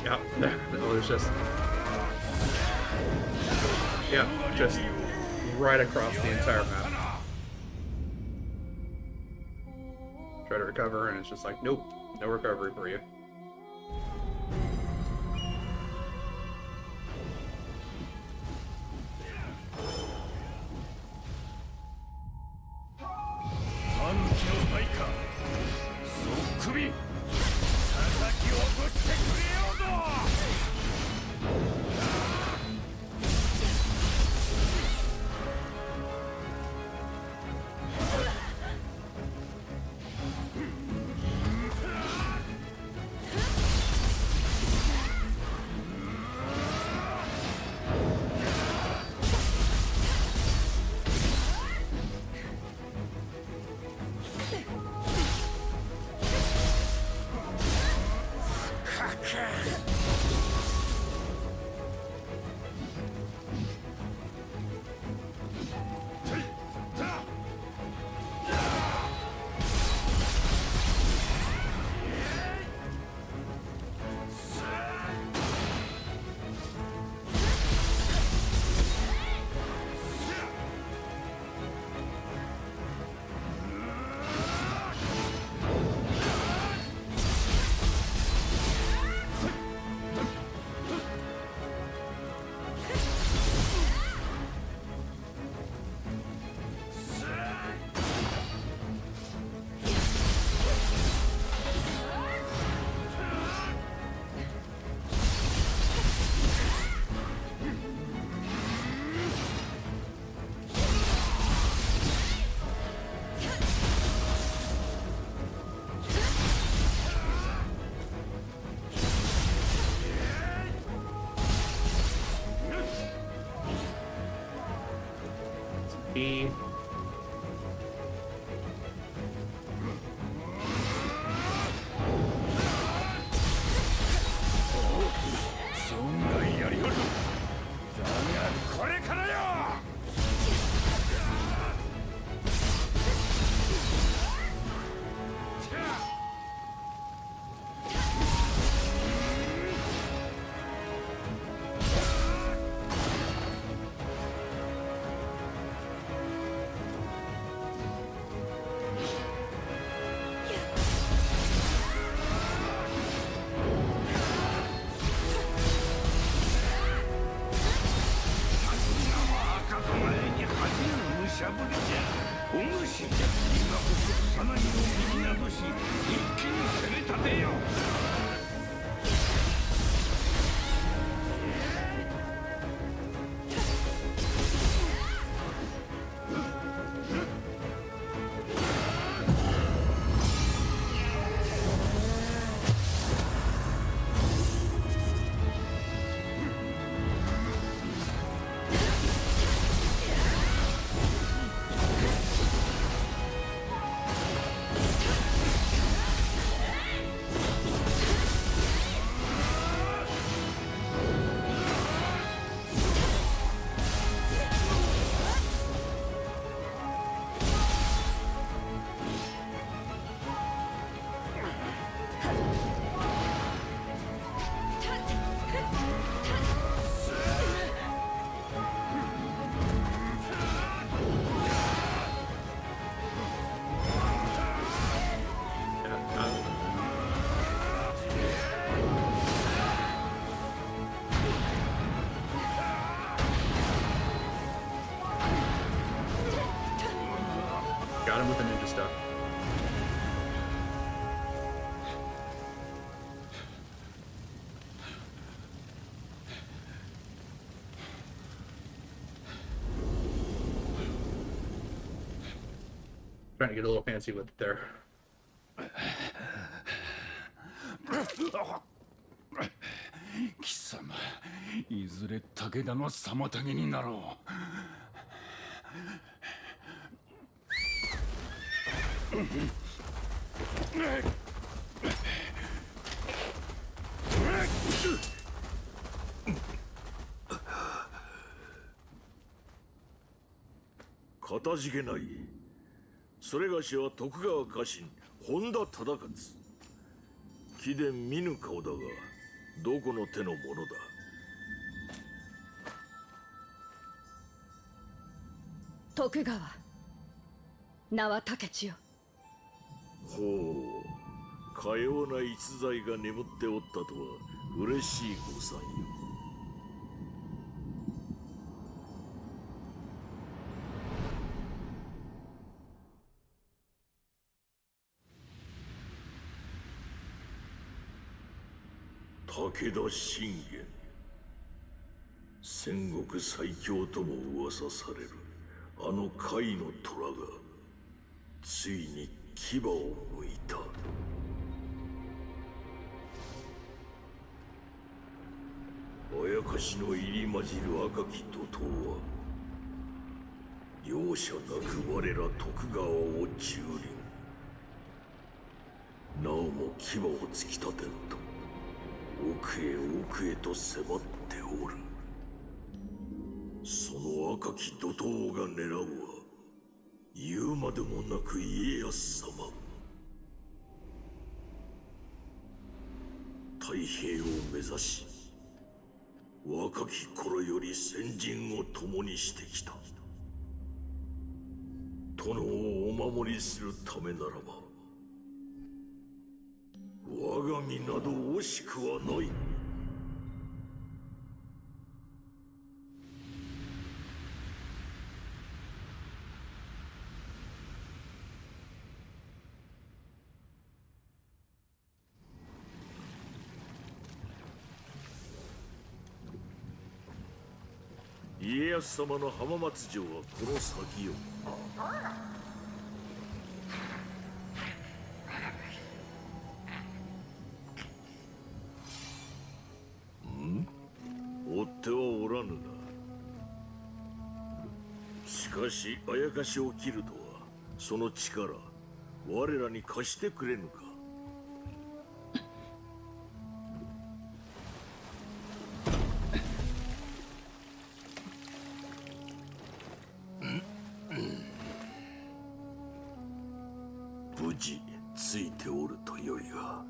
Yeah, no, there's just just right across the entire map. Try to recover, and it's just like, nope, no recovery for you. B. Got him with the ninja stuff. Trying to get a little fancy with it there. 貴様、いずれ武田の妨げになろう。かたじけない。それがしは徳川家臣本田忠勝。貴殿見ぬ顔だがどこの手のものだ？徳川名は竹千代。ほう、かような逸材が眠っておったとは嬉しいごさんよ。武田信玄、戦国最強とも噂されるあの甲斐の虎がついに牙を剥いた。あやかしの入り混じる赤き怒涛は容赦なく我ら徳川を蹂躙。なおも牙を突き立てんと奥へ奥へと迫っておる。その赤き怒涛が狙うは言うまでもなく家康様。太平を目指し若き頃より先陣を共にしてきた殿をお守りするためならば我が身など惜しくはない。家康様の浜松城はこの先よ。追ってはおらぬな。しかしあやかしを切るとはその力我らに貸してくれぬか。無事ついておるとよいが。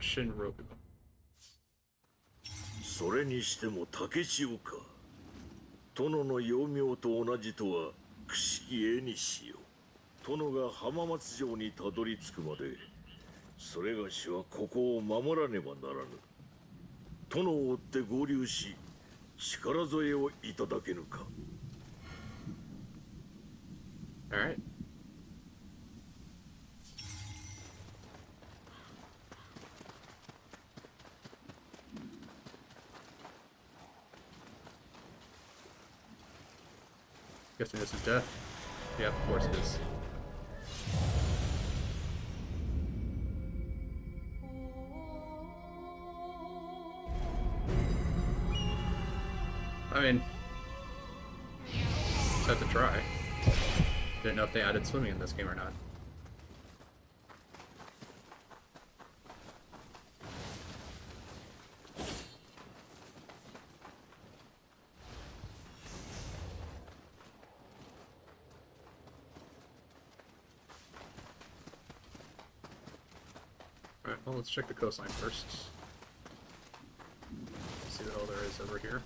Shinroku. それにしても竹千代か。殿の幼名と同じとはくしき絵にしよう。殿が浜松城にたどり着くまでそれがしはここを守らねばならぬ。殿を追って合流し力添えをいただけぬか。 Alright. Guessing this is death. Yeah, of course it is. I mean, just have to try. Didn't know if they added swimming in this game or not. Alright, well, let's check the coastline first. See what all there is over here.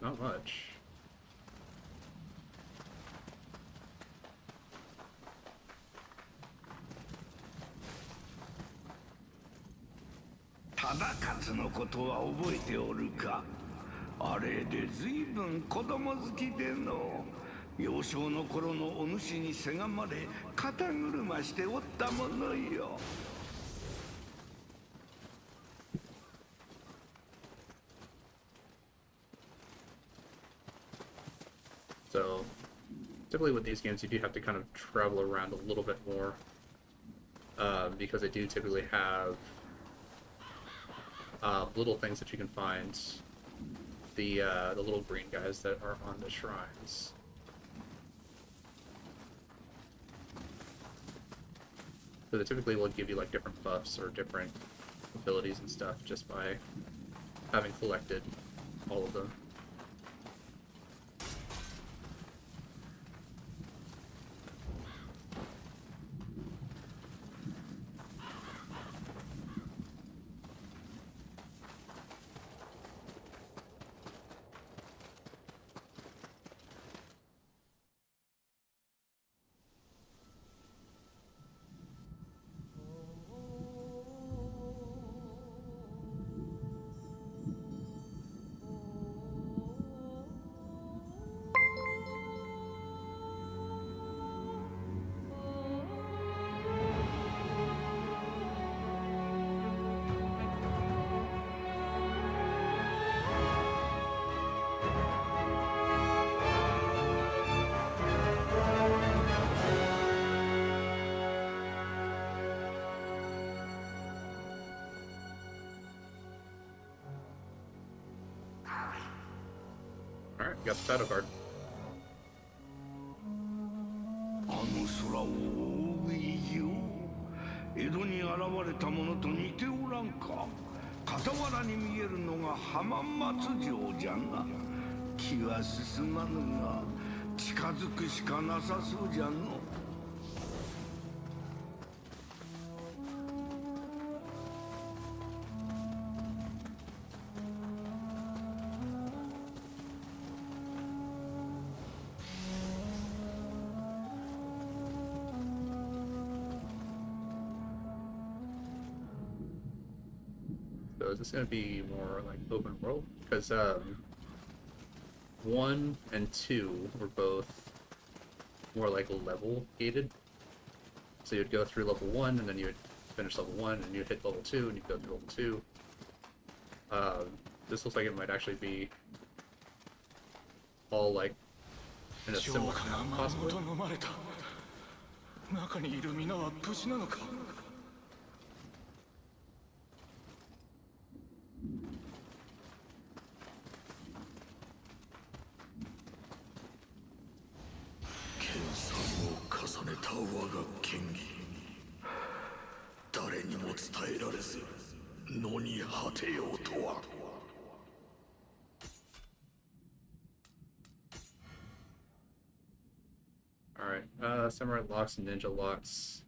Not much. Tadakatsuのことは覚えておるか。あれで随分子供好きでの。幼少の頃のお主にせがまれ肩車しておったものよ。So typically with these games, you do have to kind of travel around a little bit more, because they do typically have little things that you can find. The little green guys that are on the shrines. So they typically will give you like different buffs or different abilities and stuff just by having collected all of them. Alright, you got the title card. あの空を覆う異様、江戸に現れたものと似ておらんか。傍らに見えるのが浜松城じゃが、気は進まぬが近づくしかなさそうじゃの。So is this going to be more like open world? Because 1 and 2 were both more like level gated. So you'd go through level 1 and then you would finish level 1 and you'd hit level 2 and you'd go through level 2. This looks like it might actually be all like in a similar path, possibly. 中にいる皆は無事なのか。研鑽を重ねた我が剣技、誰にも伝えられず野に果てようとは。Alright, samurai locks and ninja locks.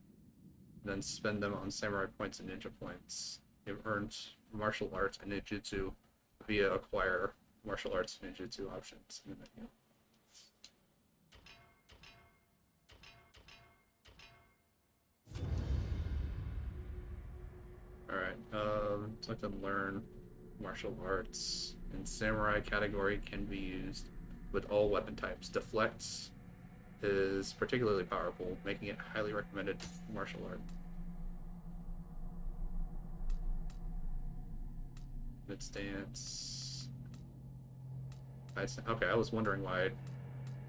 Then spend them on samurai points and ninja points. You've earned martial arts and ninjutsu via acquire martial arts and ninjutsu options in the menu. Alright, so I can learn martial arts. And samurai category can be used with all weapon types. Deflects is particularly powerful, making it highly recommended martial art. Mid stance. Okay, I was wondering why it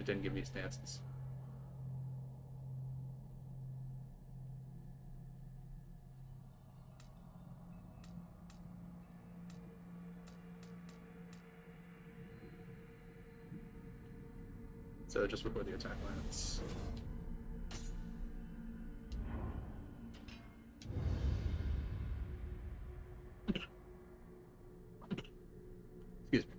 didn't give me stances. So just before the attack lands. Excuse me.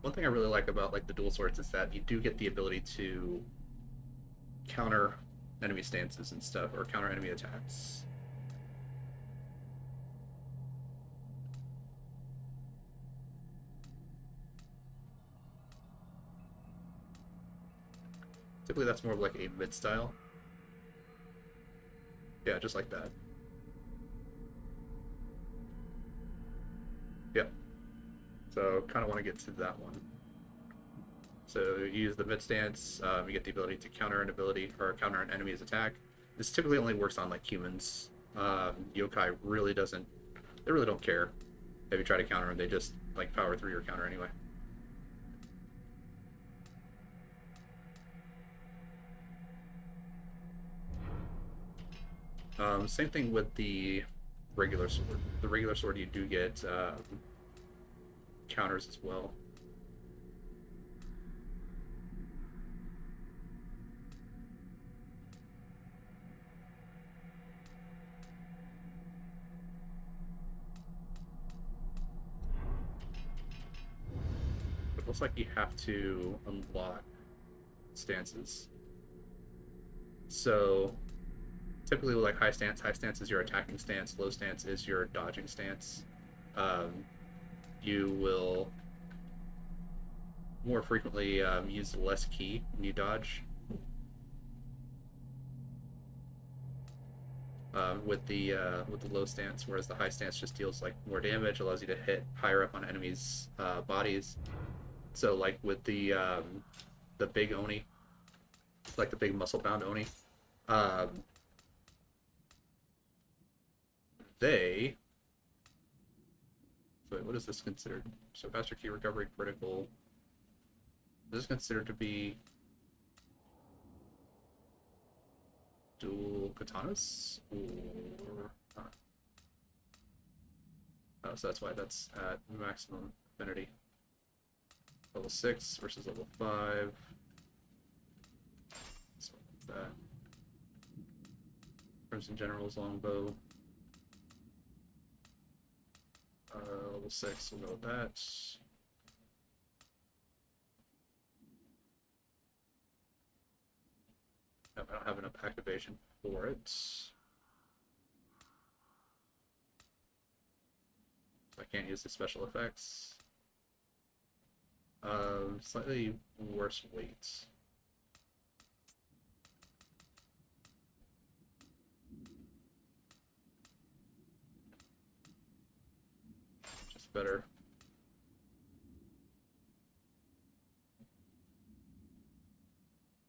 One thing I really like about like the dual swords is that you do get the ability to counter enemy stances and stuff, or counter enemy attacks. Typically that's more of like a mid-style. Yeah, just like that. Yep. So kind of want to get to that one. So you use the mid stance, you get the ability to counter an ability or counter an enemy's attack, this typically only works on like humans. Yokai really doesn't. They really don't care if you try to counter them. They just like power through your counter anyway. Same thing with the regular sword. The regular sword you do get counters as well. It looks like you have to unlock stances. So typically with like high stance is your attacking stance, low stance is your dodging stance. You will more frequently use less ki when you dodge. With the low stance, whereas the high stance just deals like more damage, allows you to hit higher up on enemies' bodies. So like with the big Oni, like the big muscle-bound Oni, they. So wait, what is this considered? So faster key recovery, critical. This is considered to be dual katanas, or oh, so that's why that's at maximum affinity. Level 6 versus level 5. So that. Crimson General's longbow. Level 6, we'll go with that. Nope, I don't have enough activation for it. So I can't use the special effects. Slightly worse weight. Just better.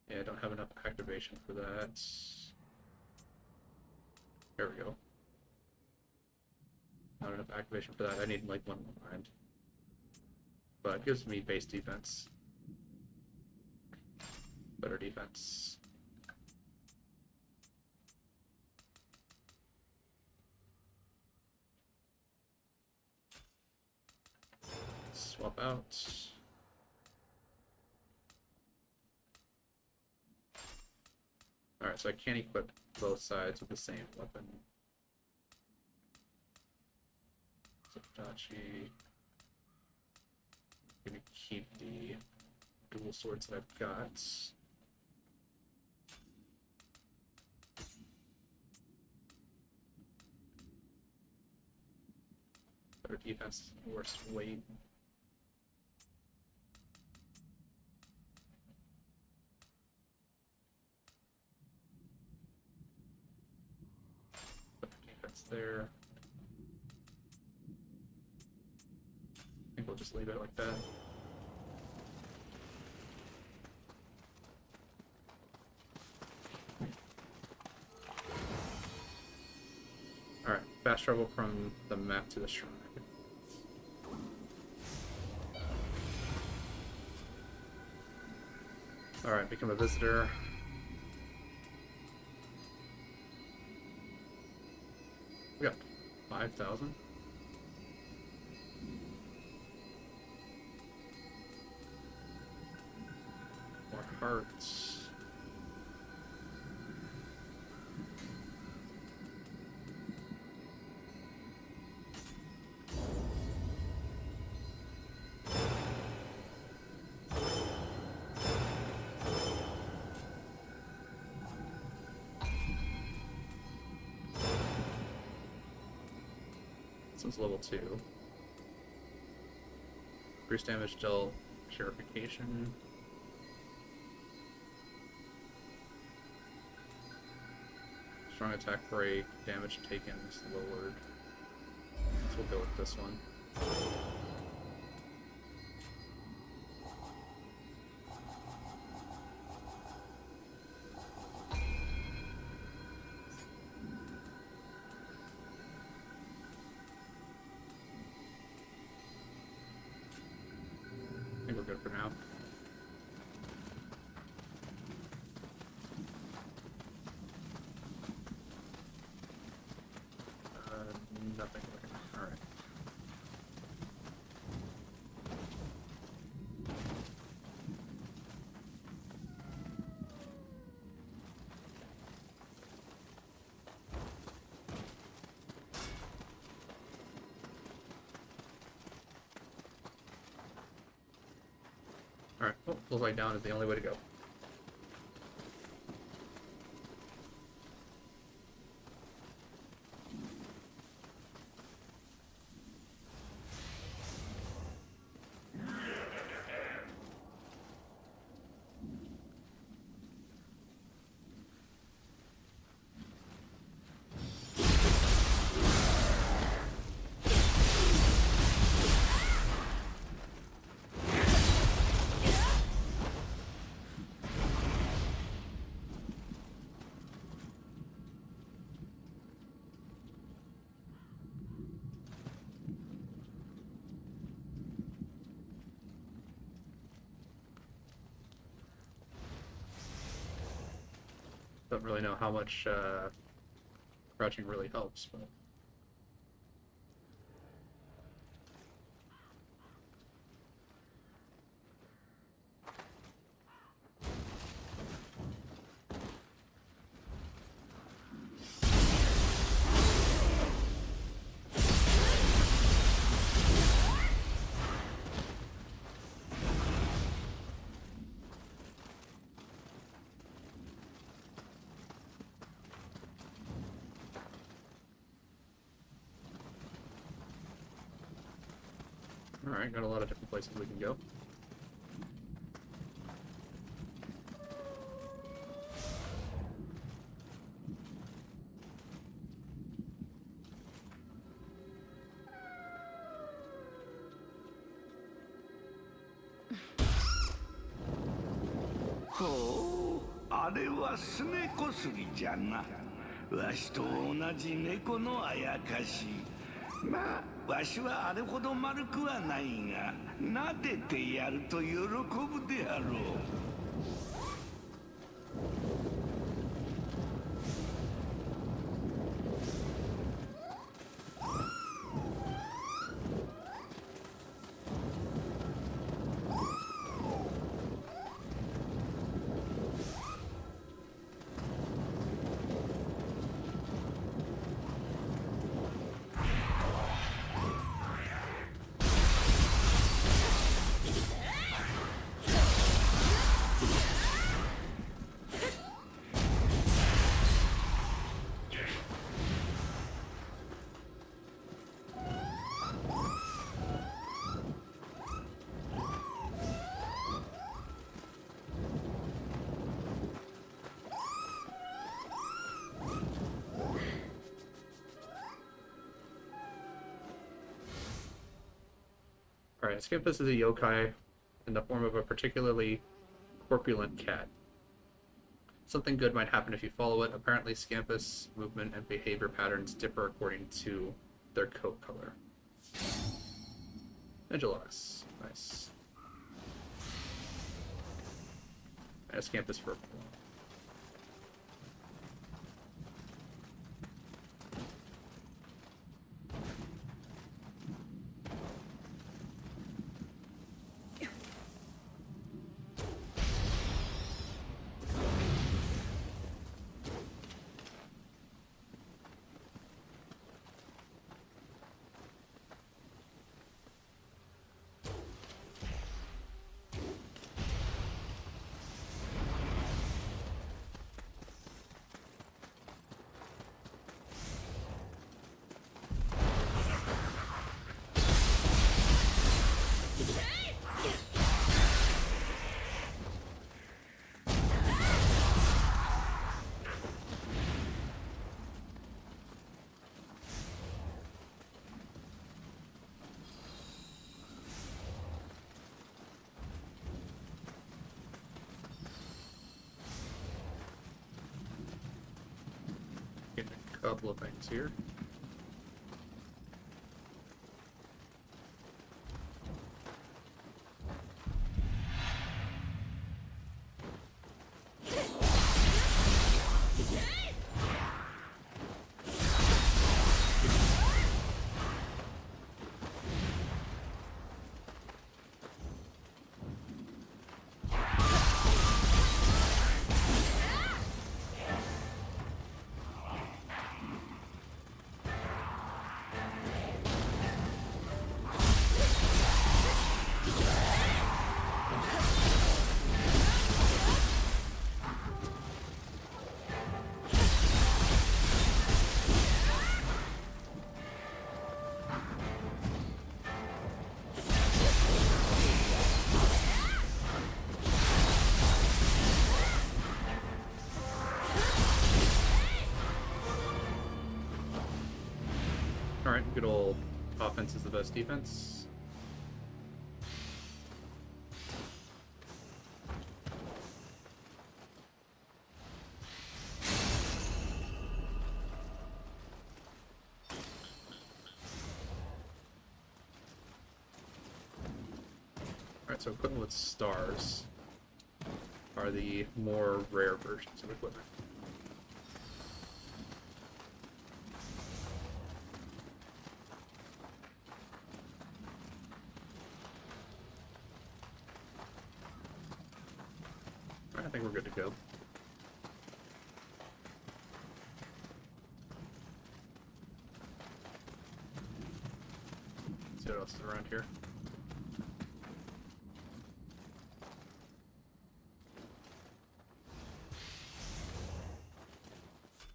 Yeah, I don't have enough activation for that. There we go. Not enough activation for that. I need like one more mind. But it gives me base defense. Better defense. Swap out. Alright, so I can't equip both sides with the same weapon. Dachi. I'm gonna keep the dual swords that I've got. Better defense, worse weight. Better defense there. I think we'll just leave it like that. Alright, fast travel from the map to the shrine. Alright, become a visitor. We got 5,000. More hearts. This one's level 2. Increased damage, dull, purification. Strong attack break, damage taken is lowered. So we'll go with this one. Alright, well, Soulslike down is the only way to go. Don't really know how much crouching really helps, but alright, got a lot of different places we can go.ほう、あれはスネこすりじゃな。わしと同じ猫のあやかし。まあ、わしはあれほど丸くはないが、撫でてやると喜ぶであろう。Alright, Scampus is a yokai in the form of a particularly corpulent cat. Something good might happen if you follow it. Apparently, Scampus' movement and behavior patterns differ according to their coat color. Angelos. Nice. And a Scampus purple. Getting a couple of things here. Alright, good old offense is the best defense. Alright, so equipment with stars are the more rare versions of equipment. I think we're good to go. Let's see what else is around here.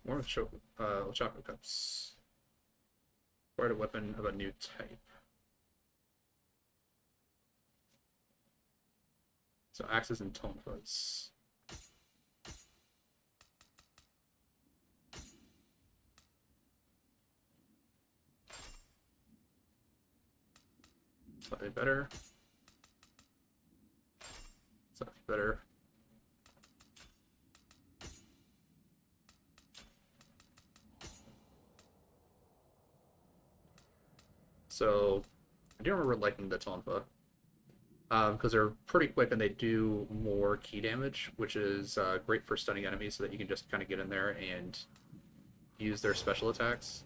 More chocolate cups. Acquired a weapon of a new type. So axes and tonfas. Slightly better. Slightly better. So I do remember liking the tonfa. Because they're pretty quick and they do more key damage, which is great for stunning enemies so that you can just kind of get in there and use their special attacks.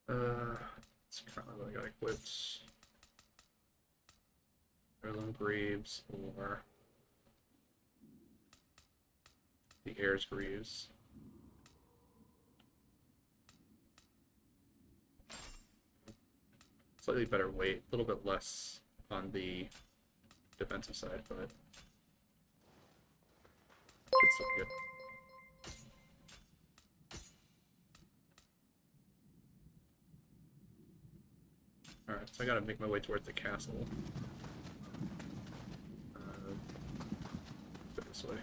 That's currently what I got equipped. Heirloom Greaves or the Heirs Greaves. Slightly better weight, a little bit less on the defensive side, but should still be good. Alright, so I gotta make my way towards the castle. Go this way.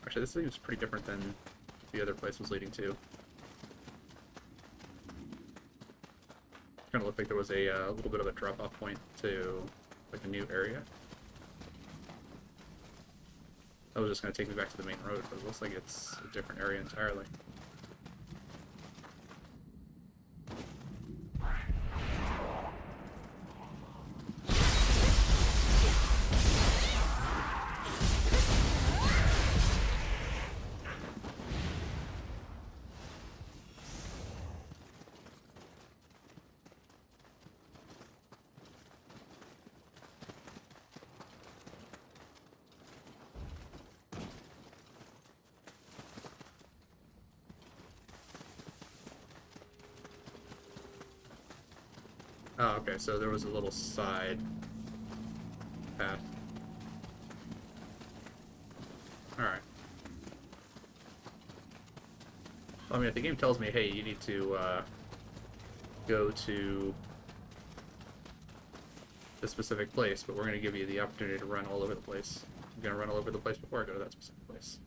Actually, this seems pretty different than the other place was leading to. Kind of looked like there was a little bit of a drop-off point to like a new area. That was just going to take me back to the main road, but it looks like it's a different area entirely. Oh, okay, so there was a little side path. Alright. I mean, if the game tells me, hey, you need to go to this specific place, but we're going to give you the opportunity to run all over the place. I'm going to run all over the place before I go to that specific place.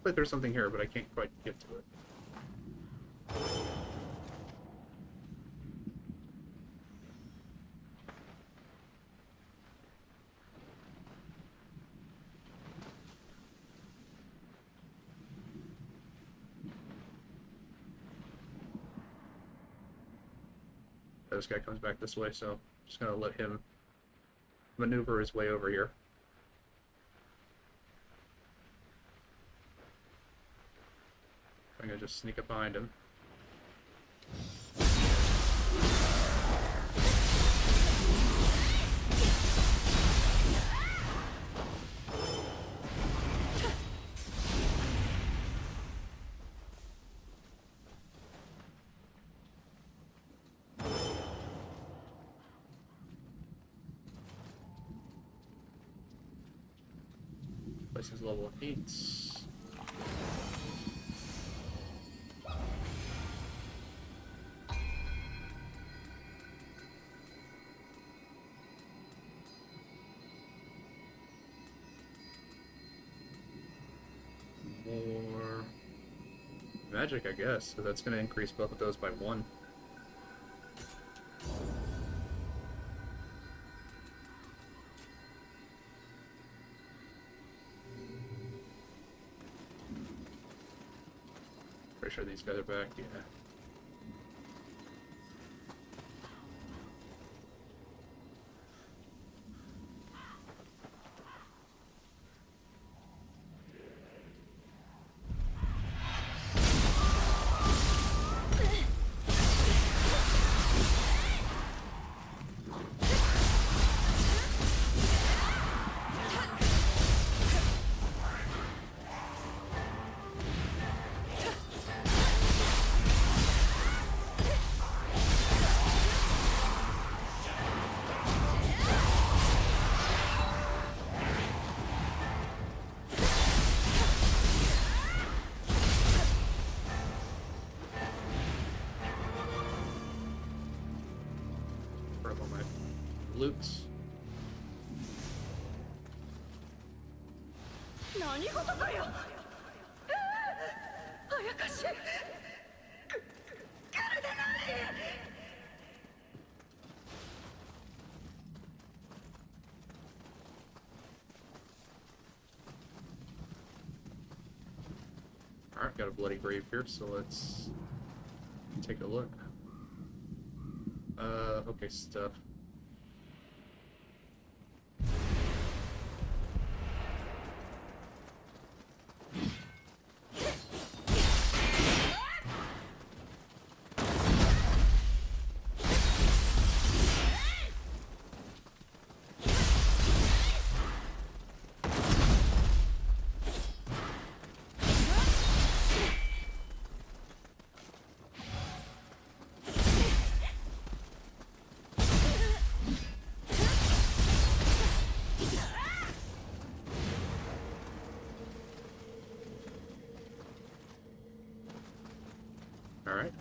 like there's something here, but I can't quite get to it. This guy comes back this way, so I'm just gonna let him maneuver his way over here. I'm gonna just sneak up behind him. Place is level 8. More magic, I guess, so that's going to increase both of those by 1. Pretty sure these guys are back, yeah. Loots. 何事かよ。あやかし。体なれ。Alright, got a bloody grave here, so let's take a look. Okay, stuff. Alright.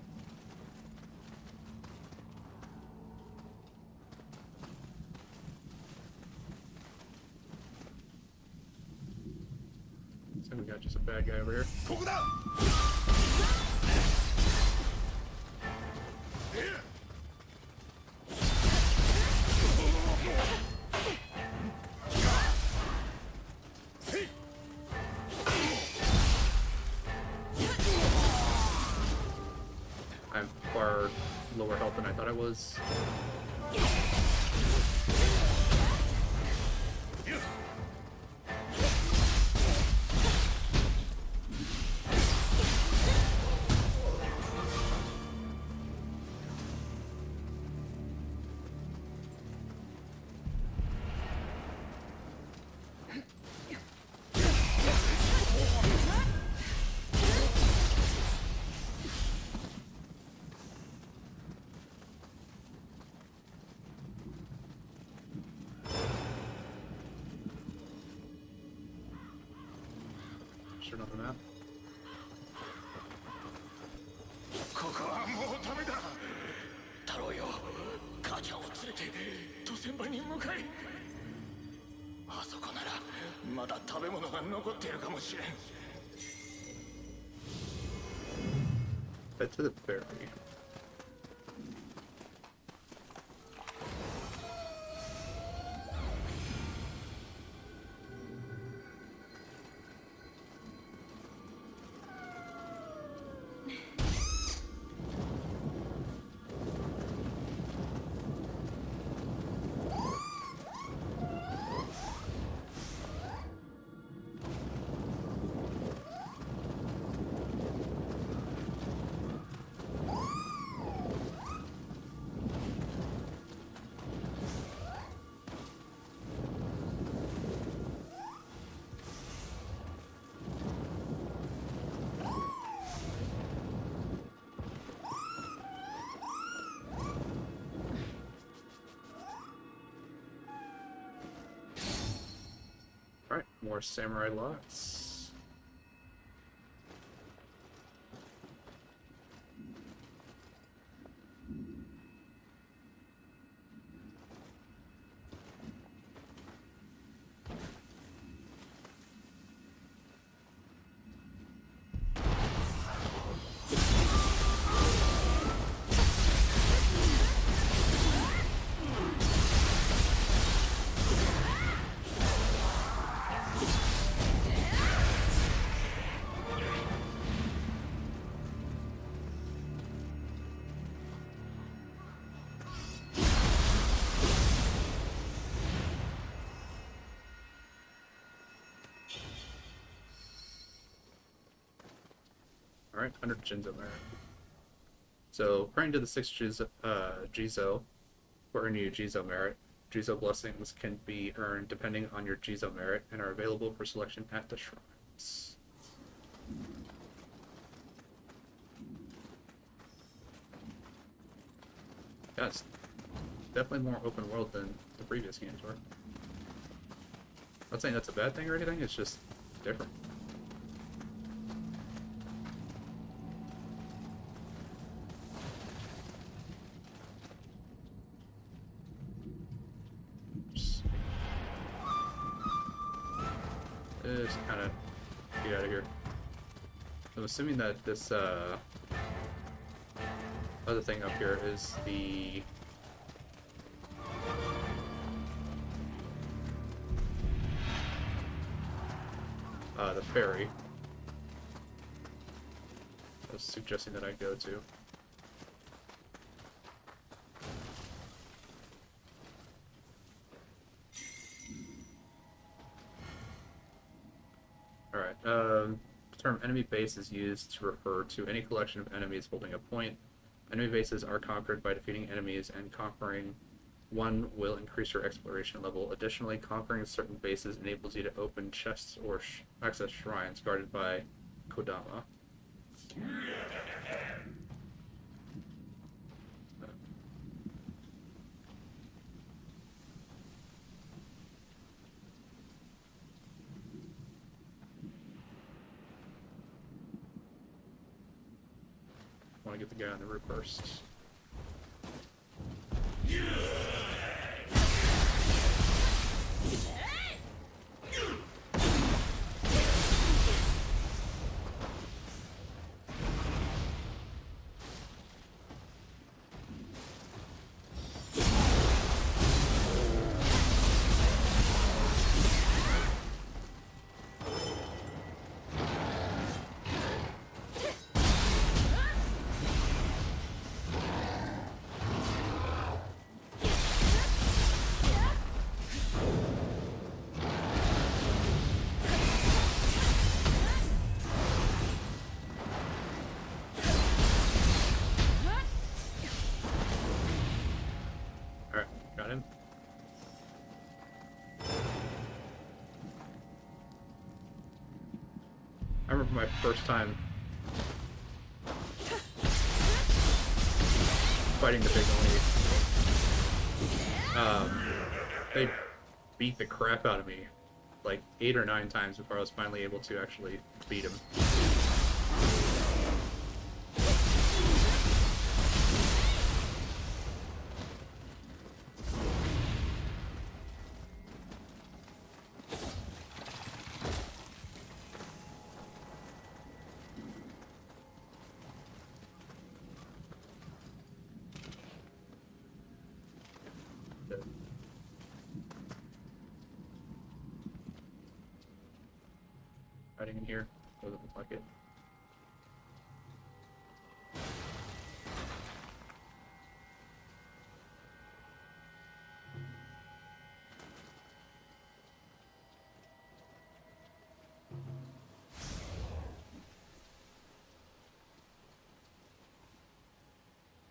So we got just a bad guy over here. I'm far lower health than I thought I was. Sure nothing out. ここはもうダメだ。太郎よ、母ちゃんを連れて渡船場に向かい。あそこならまだ食べ物が残っているかもしれん。Head to the ferry. Alright, more samurai lots. Alright, 100 Jinzo merit. So, praying to the 6th Jizo will earn you Jizo merit. Jizo blessings can be earned depending on your Jizo merit and are available for selection at the shrines. Yeah, it's definitely more open world than the previous games were. Not saying that's a bad thing or anything, it's just different. Just kind of get out of here. I'm assuming that this other thing up here is the ferry. I was suggesting that I go to. Alright, the term enemy base is used to refer to any collection of enemies holding a point. Enemy bases are conquered by defeating enemies, and conquering one will increase your exploration level. Additionally, conquering certain bases enables you to open chests or access shrines guarded by Kodama. I want to get the guy on the roof first. Got him. I remember my first time fighting the big Oni. They beat the crap out of me like 8 or 9 times before I was finally able to actually beat him. Good. Hiding in here. Doesn't look like it.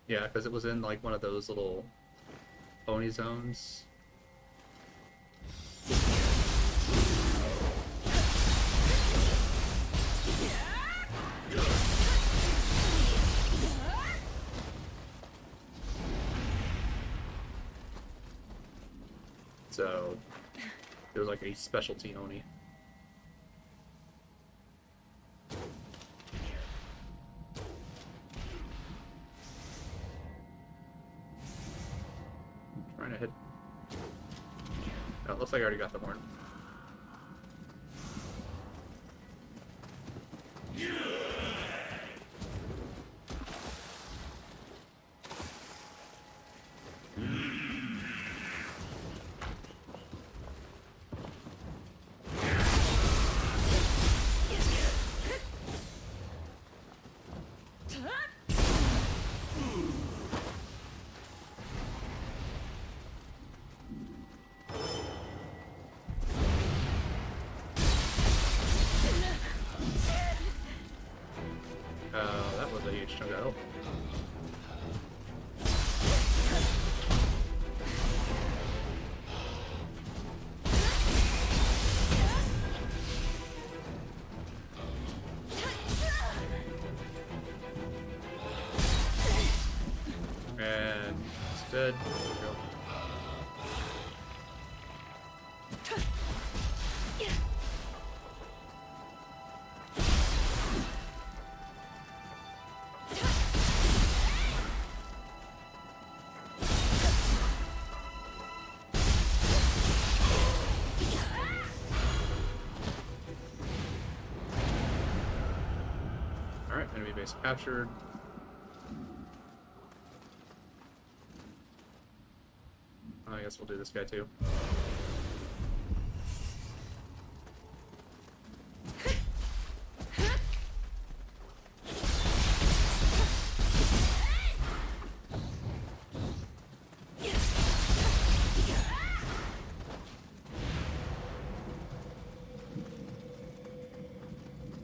Yeah, because it was in like one of those little Oni zones. So it was like a specialty Oni. Trying to hit. Oh, it looks like I already got the horn. That was a huge chunk of health. And it's dead. There we go. Alright, enemy base captured. I guess we'll do this guy too.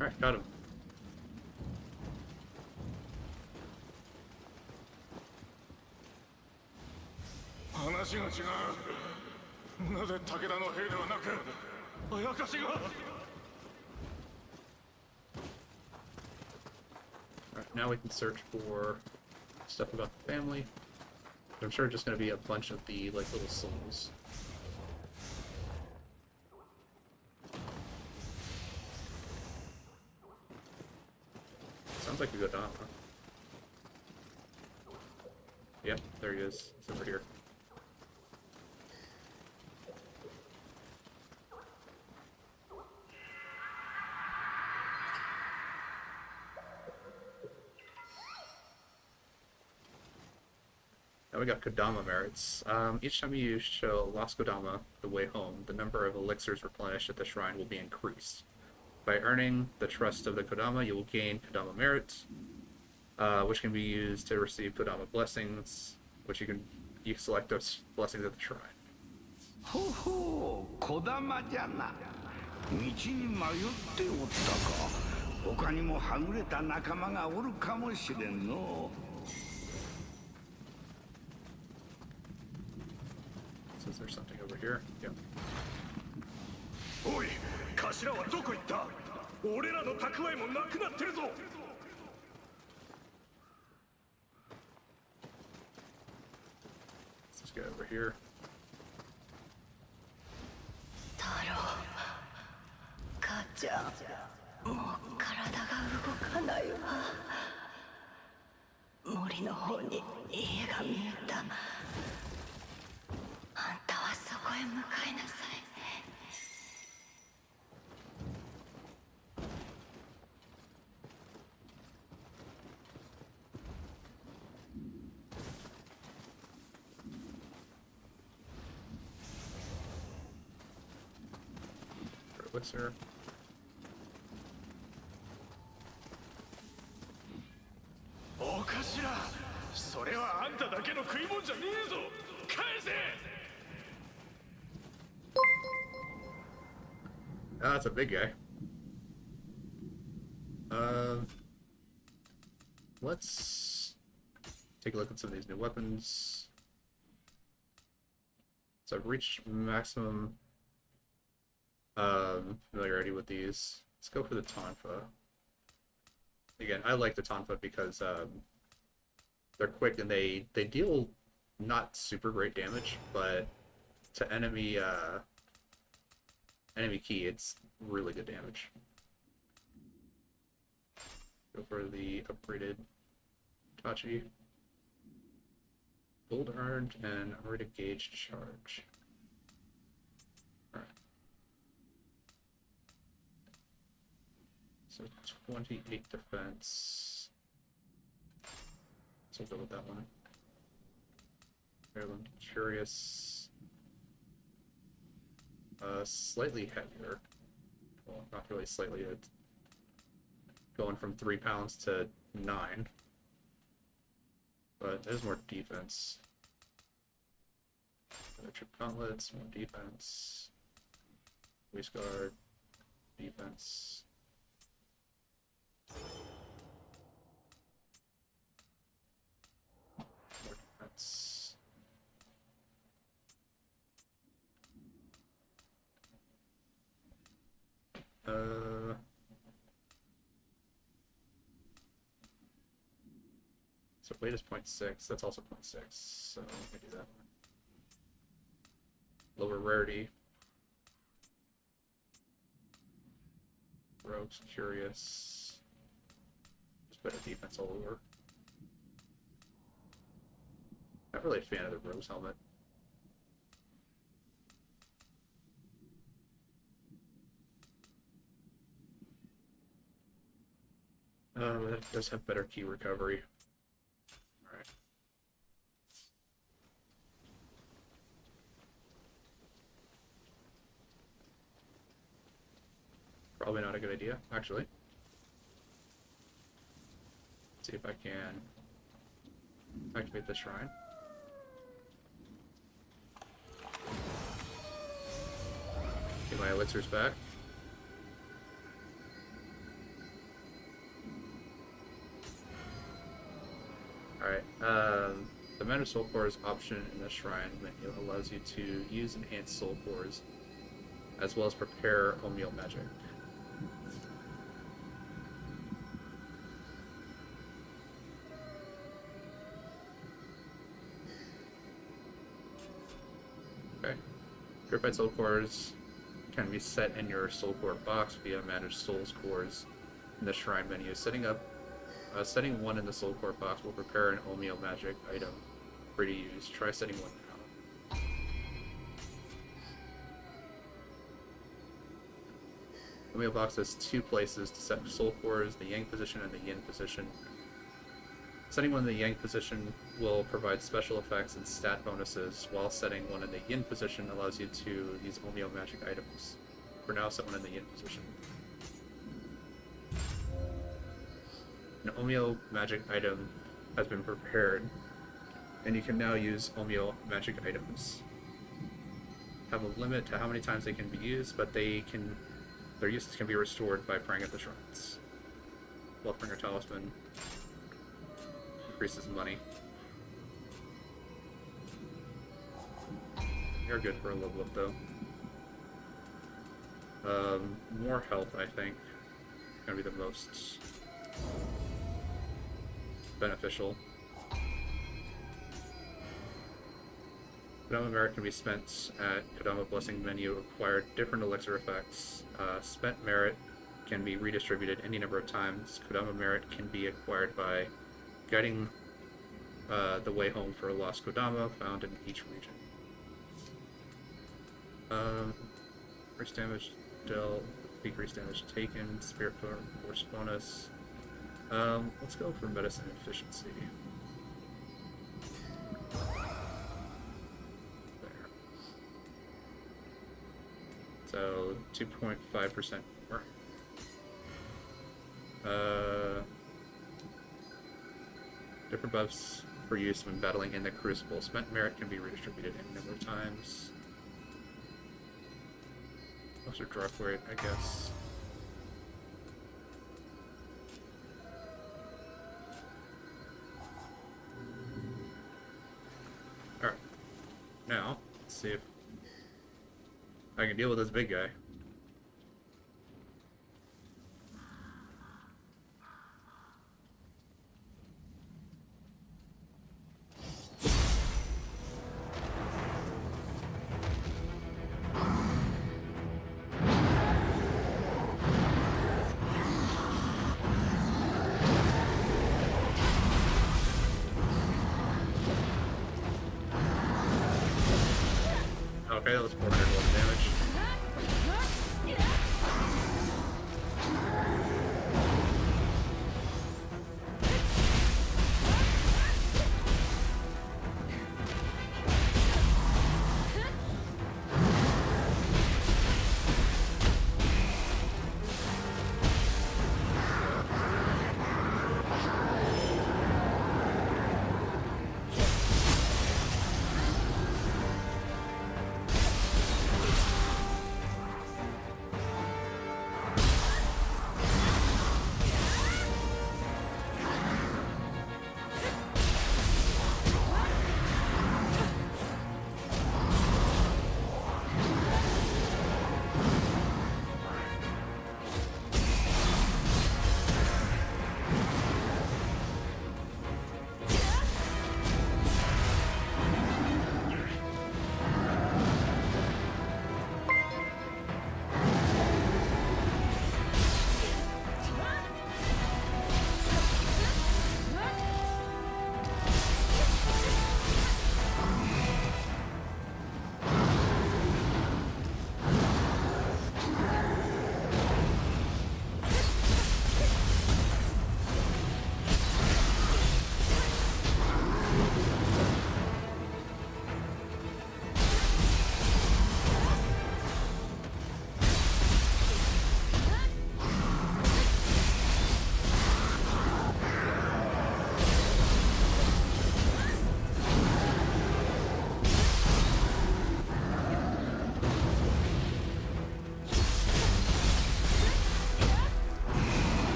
Alright, got him. Alright, now we can search for stuff about the family. I'm sure it's just going to be a bunch of the like little souls. Sounds like we go down, huh? Yep, there he is. He's over here. Now we got Kodama merits. Each time you show Lost Kodama the way home, the number of elixirs replenished at the shrine will be increased. By earning the trust of the Kodama, you will gain Kodama merits, which can be used to receive Kodama blessings, which you select those blessings at the shrine. ほほう、こだまじゃな。道に迷っておったか。他にもはぐれた仲間がおるかもしれんの。So is there something over here? Yep. おい、頭はどこ行った？俺らの蓄えもなくなってるぞ。Let's just get over here. 太郎、母ちゃん、もう体が動かないわ。森の方に家が見えた。あんたはそこへ向かいなさい。elixir. Ah, that's a big guy. Let's take a look at some of these new weapons. So I've reached maximum familiarity with these. Let's go for the Tonfa. Again, I like the Tonfa because they're quick and they deal not super great damage, but to enemy key, it's really good damage. Go for the upgraded Tachi. Gold earned and already gauge charge. Alright. So 28 defense. So we'll go with that one. Maryland Curious. Slightly heavier. Well, not really slightly. It's going from 3 pounds to 9. But there's more defense. Electric gauntlets, more defense. Waist guard, defense. More defense. So weight is 0.6, that's also 0.6, so we can do that. Lower rarity. Rogue's Curious. Just better defense all over. Not really a fan of the Rogue's helmet. It does have better key recovery. Alright. Probably not a good idea, actually. Let's see if I can activate the shrine. Get my elixirs back. Alright, the Mana Soul Cores option in the shrine menu allows you to use enhanced soul cores as well as prepare Omeo magic. Okay. Purified soul cores can be set in your soul core box via manage souls cores in the shrine menu. Setting one in the soul core box will prepare an Omeo magic item for you to use. Try setting one now. Omeo box has 2 places to set soul cores, the yang position and the yin position. Setting one in the yang position will provide special effects and stat bonuses, while setting one in the yin position allows you to use Omeo magic items. For now, set one in the yin position. An Omeo magic item has been prepared, and you can now use Omeo magic items. Have a limit to how many times they can be used, but their uses can be restored by praying at the shrines. Wealthbringer Talisman increases money. You're good for a level up though. More health, I think, is gonna be the most beneficial. Kodama merit can be spent at Kodama Blessing menu, acquired different elixir effects. Spent merit can be redistributed any number of times. Kodama merit can be acquired by guiding the way home for a lost Kodama found in each region. Increased damage dealt, decreased damage taken, spirit force bonus. Let's go for medicine efficiency. There. So 2.5% more. Different buffs for use when battling in the Crucible. Spent merit can be redistributed any number of times. Also drop rate, I guess. Alright. Now, let's see if I can deal with this big guy. Okay, that was 401 damage.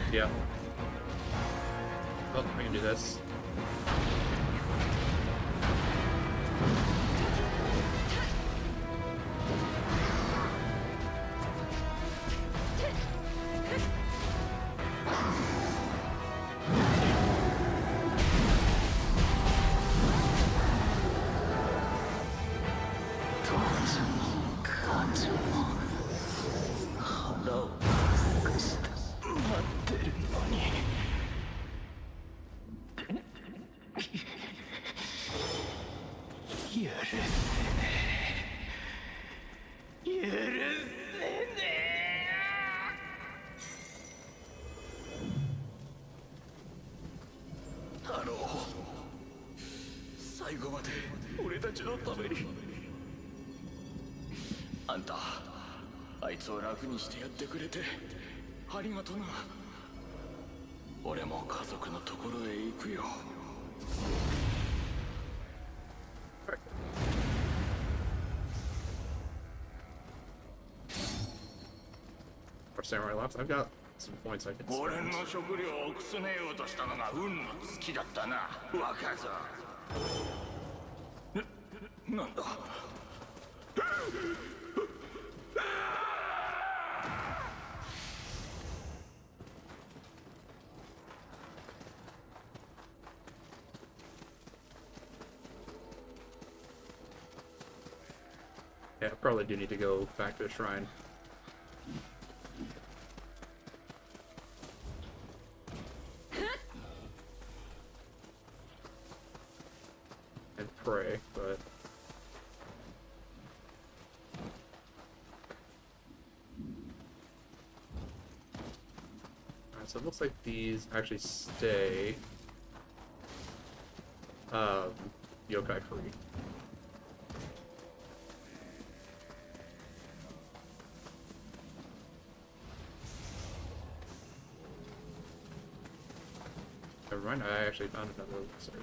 Yeah. Oh, I can do this.最後まで俺たちのために。あんた、あいつを楽にしてやってくれてありがとな。俺も家族のところへ行くよ。Or samurai locks. I've got some points I can 俺 spend. の食料をくすねようとしたのが運の尽きだったな、若造。なんだ。Yeah, I probably do need to go back to the shrine. And pray, but... Alright, so it looks like these actually stay yokai free. Never mind, I actually found another elixir.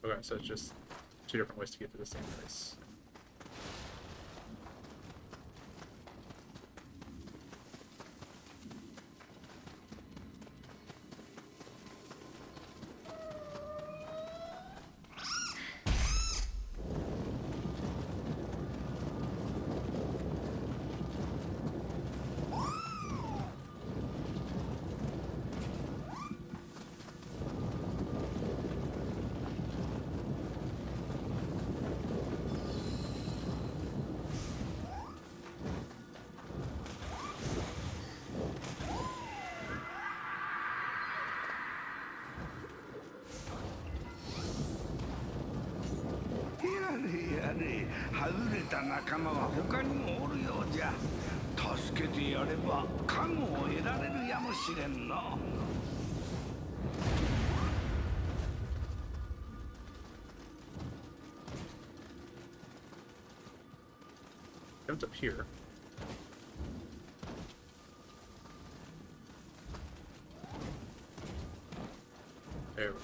Okay, so it's just two different ways to get to the same place.やれ外れた仲間は他にもおるようじゃ。助けてやれば加護を得られるやもしれんの。Comes up here. There we go.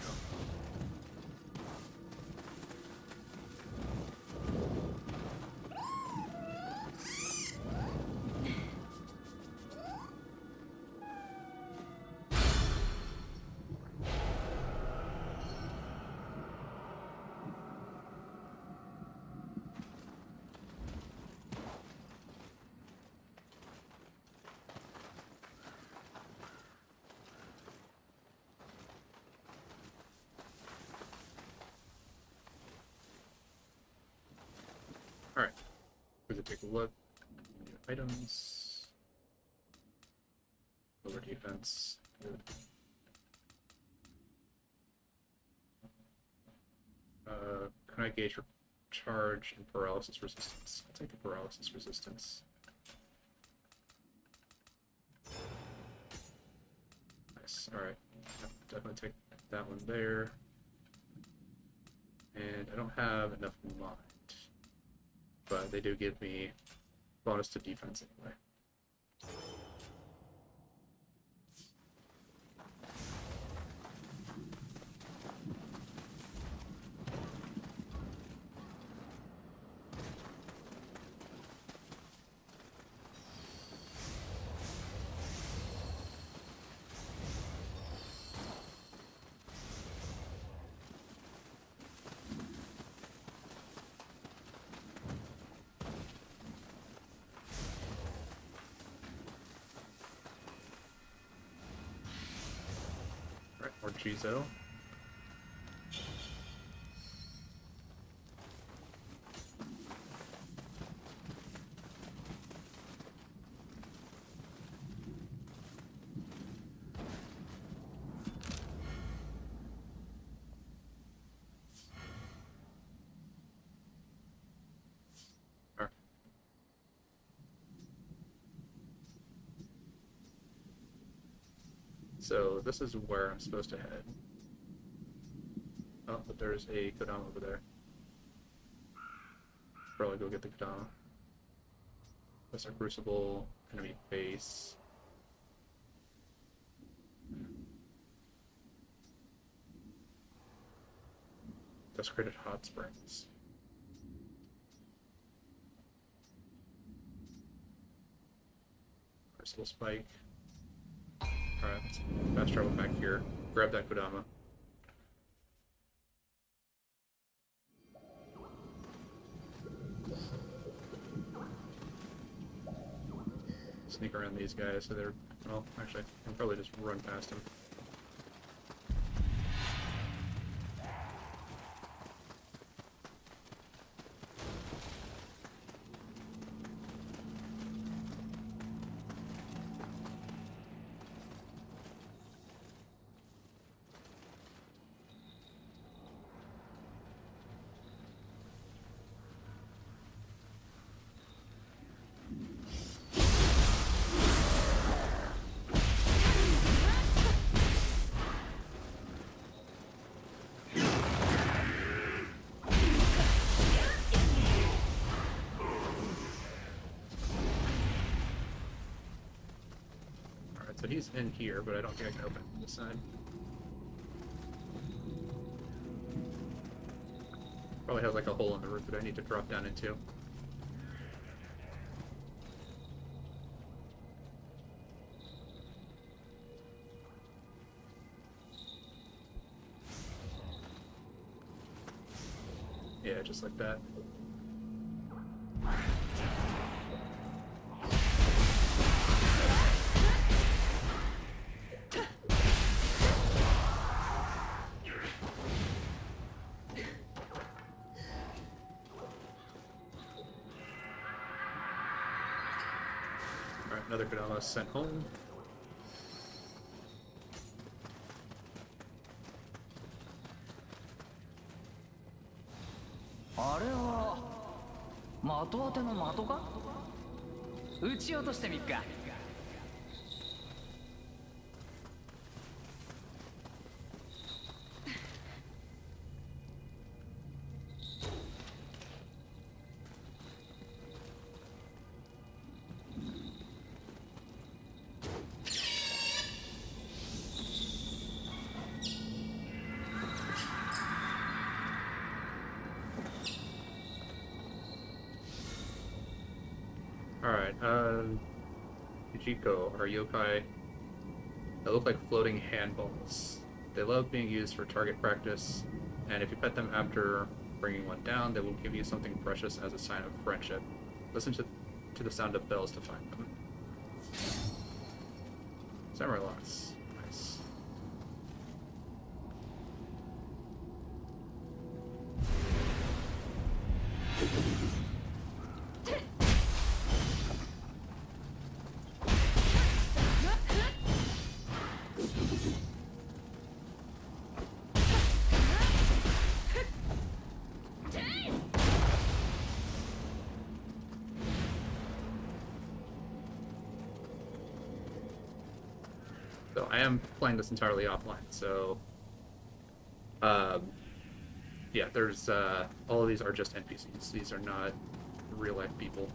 Alright, we're gonna take a look. New items. Lower defense. Good. Can I gauge for charge and paralysis resistance? I'll take the paralysis resistance. Nice, alright. Definitely take that one there. And I don't have enough mind. But they do give me bonus to defense anyway. Alright, more Chizo. Alright. So this is where I'm supposed to head. Oh, but there's a Kodama over there. Probably go get the Kodama. Western Crucible, enemy base. Desecrated Hot Springs. Crystal Spike. Alright, let's fast travel back here. Grab that Kodama. Sneak around these guys so they're... Well, actually, I can probably just run past them. So he's in here, but I don't think I can open it from this side. Probably has like a hole in the roof that I need to drop down into. Yeah, just like that. Alright, another Kodama sent home.あれは的当ての的か？撃ち落としてみっか。Alright, Fujiko are yokai that look like floating handballs. They love being used for target practice, and if you pet them after bringing one down, they will give you something precious as a sign of friendship. Listen to the sound of bells to find them. Samurai locks. Nice. So I am playing this entirely offline, so yeah, there's all of these are just NPCs. These are not real life people.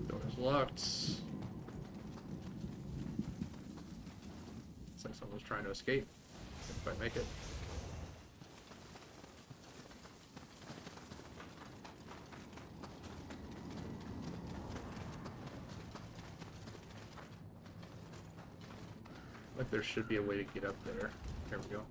Door's locked. Looks like someone's trying to escape. If I make it. Like there should be a way to get up there. There we go.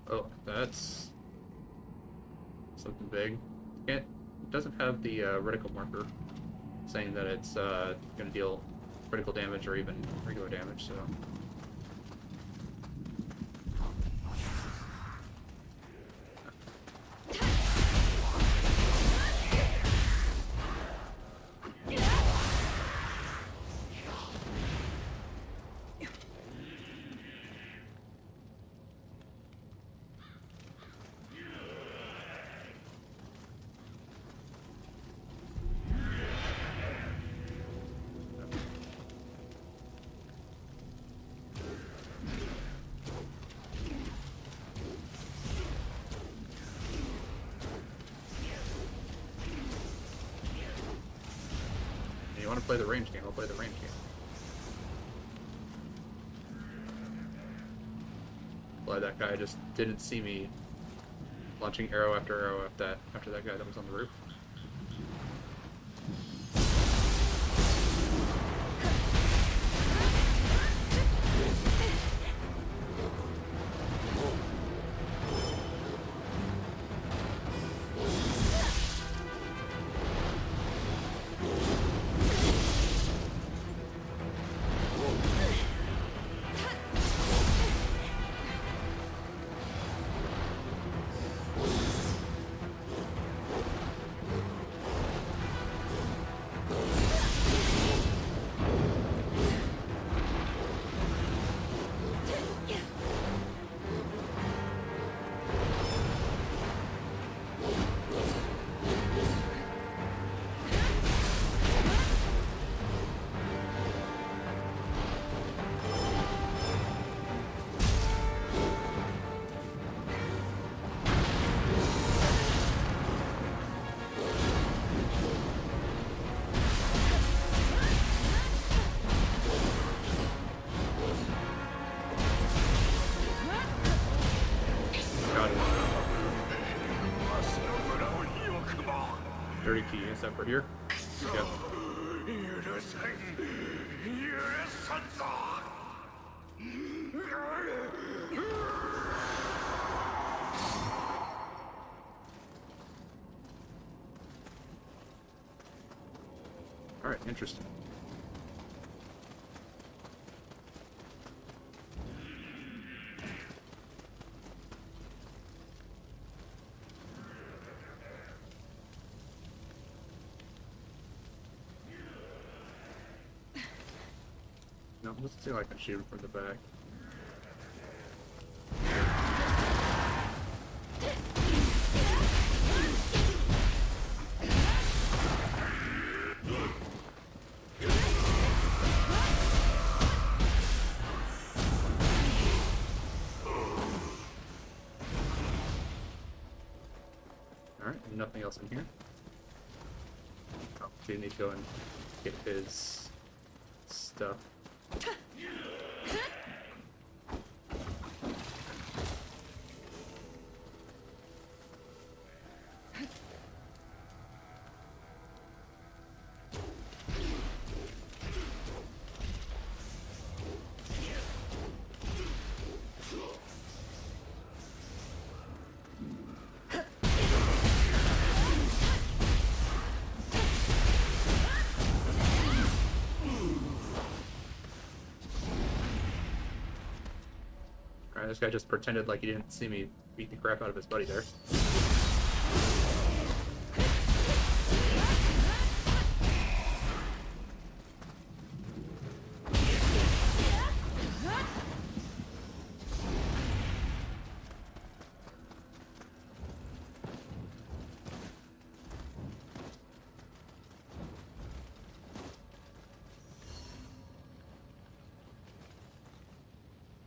Oh, that's something big. Can't. It doesn't have the reticle marker saying that it's going to deal critical damage or even regular damage, so... You want to play the range game? I'll play the range game. Glad that guy just didn't see me launching arrow after arrow after that guy that was on the roof. Dirty key, is that for here? Yep. Alright, interesting. No, it doesn't seem like I can shoot him from the back. Alright, nothing else in here. Oh, so you need to go and get his stuff. Alright, this guy just pretended like he didn't see me beat the crap out of his buddy there.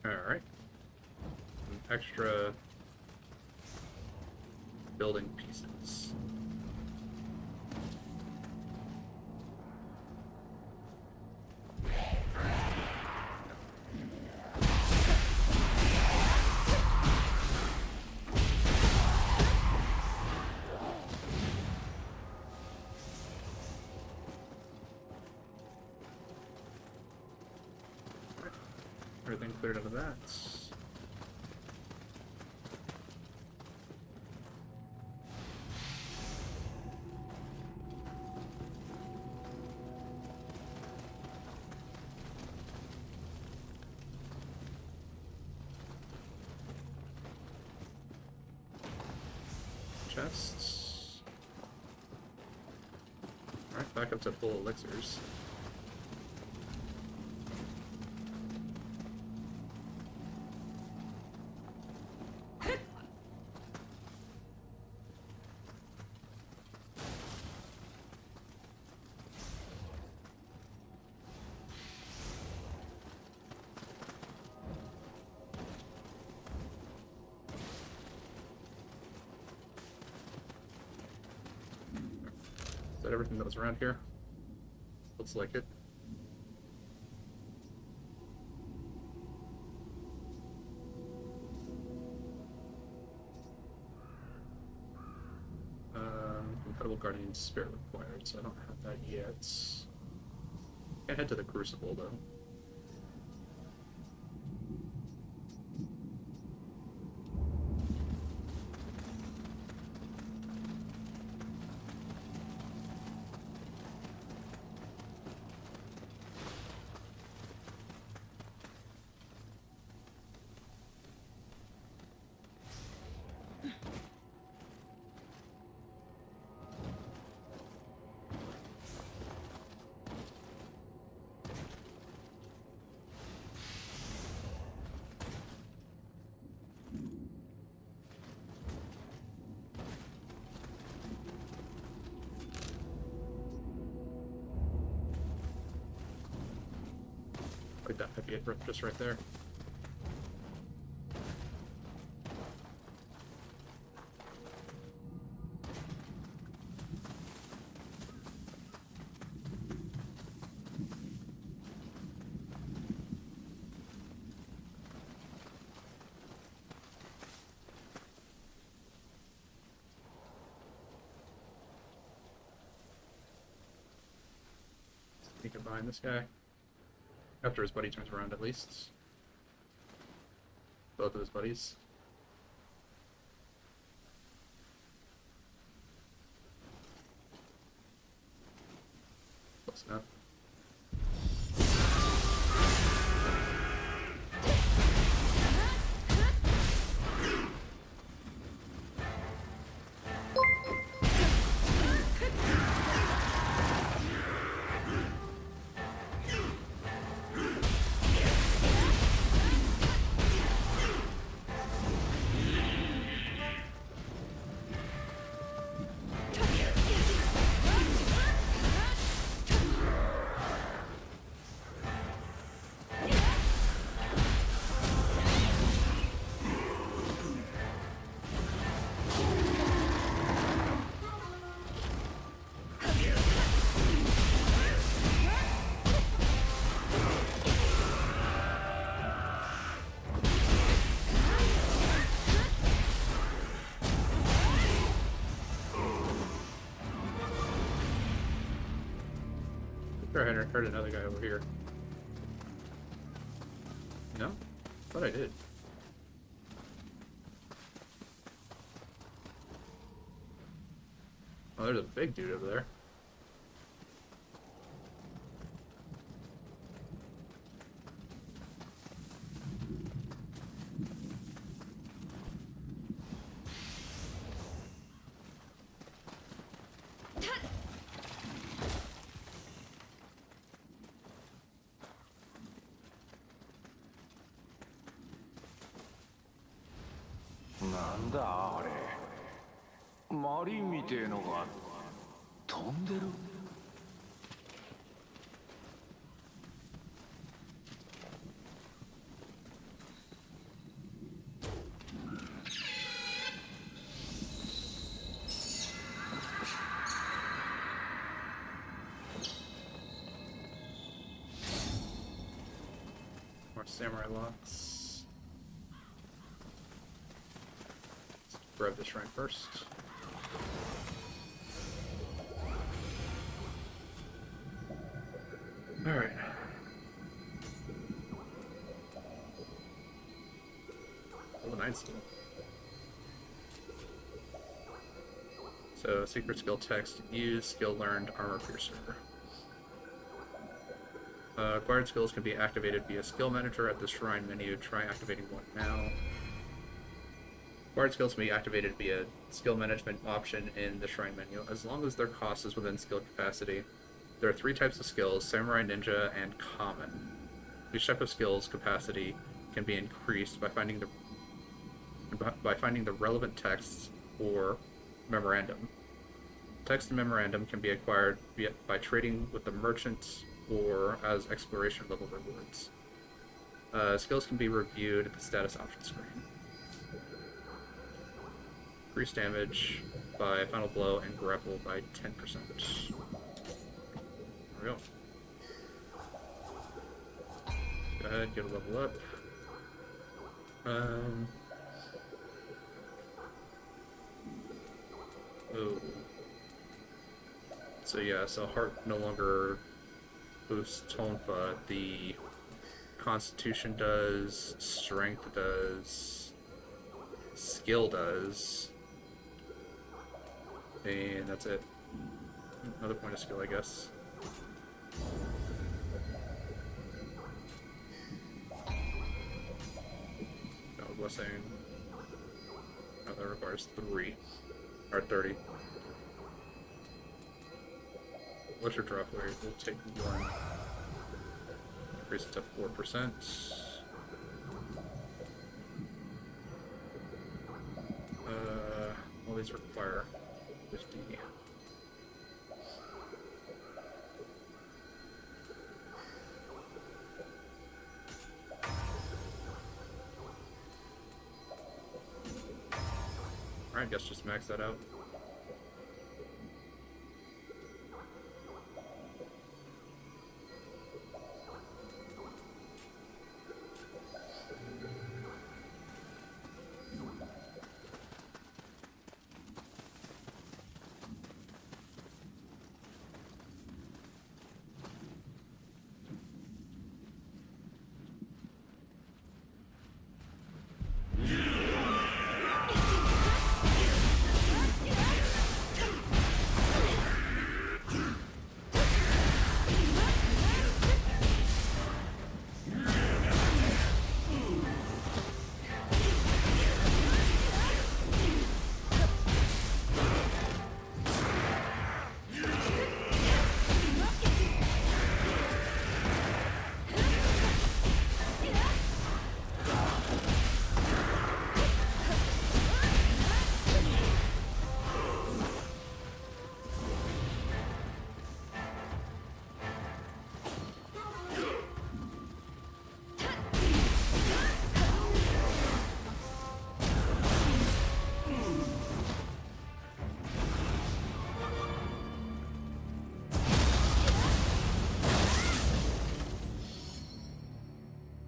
Alright. Extra building pieces. Everything cleared out of that. Chests. Alright, back up to full elixirs. Is that everything that was around here? Looks like it. Incredible Guardian Spirit required, so I don't have that yet. Can't head to the Crucible, though. Like that heavy hit just right there. He can bind this guy. After his buddy turns around, at least. Both of his buddies. Close enough. Sure, I heard another guy over here. No? Thought I did. Oh, there's a big dude over there.なんだあれ。マリンみてえのが飛んでる。More samurai locks. Let's grab the shrine first. Alright. Level 9 skill. So, secret skill text, use, skill learned, armor piercer. Acquired skills can be activated via skill manager at the shrine menu. Try activating one now. Acquired skills can be activated via skill management option in the shrine menu, as long as their cost is within skill capacity. There are 3 types of skills, Samurai, Ninja, and Common. Each type of skill's capacity can be increased by finding the relevant texts or memorandum. Text and memorandum can be acquired by trading with the merchant or as exploration level rewards. Skills can be reviewed at the status option screen. Increase damage by final blow and grapple by 10%. There we go. get a level up. Oh. So yeah, so heart no longer boosts Tonfa. The Constitution does, Strength does, Skill does, and that's it. Another point of skill, I guess. No, blessing. No, that requires 3 or 30. What's your drop rate? We'll take 1. Increase it to 4%. All these require 50. Alright, guess just max that out.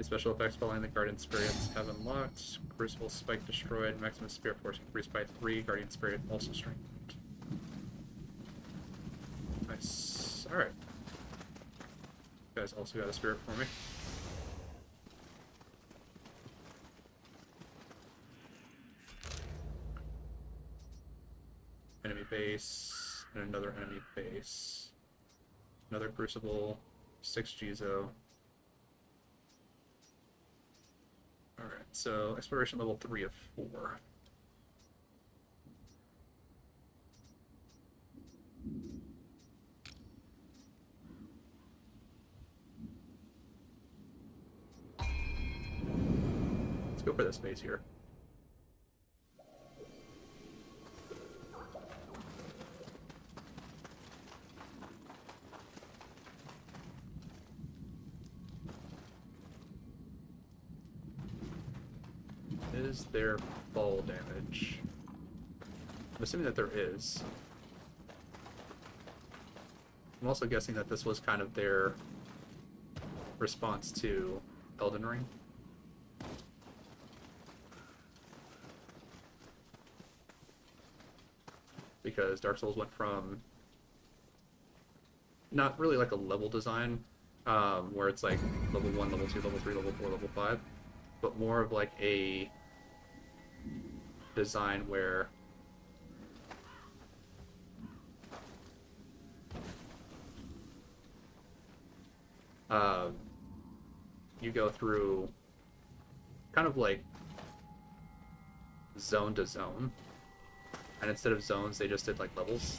Special effects following the Guardian Spirits have unlocked. Crucible Spike destroyed. Maximum Spirit Force increased by 3. Guardian Spirit also strengthened. Nice. Alright. You guys also got a spirit for me. Enemy base. And another enemy base. Another Crucible. 6 Jizo. Alright, so exploration level 3 of 4. Let's go for this base here. Is there fall damage? I'm assuming that there is. I'm also guessing that this was kind of their response to Elden Ring. Because Dark Souls went from not really like a level design, where it's like level 1, level 2, level 3, level 4, level 5, but more of like a design where you go through kind of like zone to zone, and instead of zones they just did like levels.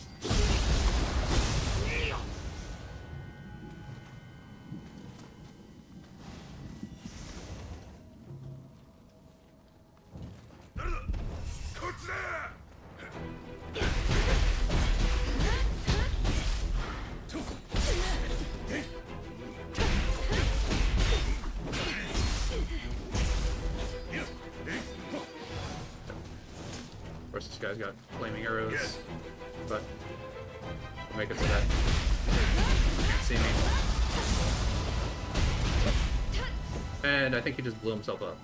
Of course, this guy's got flaming arrows, but we'll make it so that you can't see me. And I think he just blew himself up.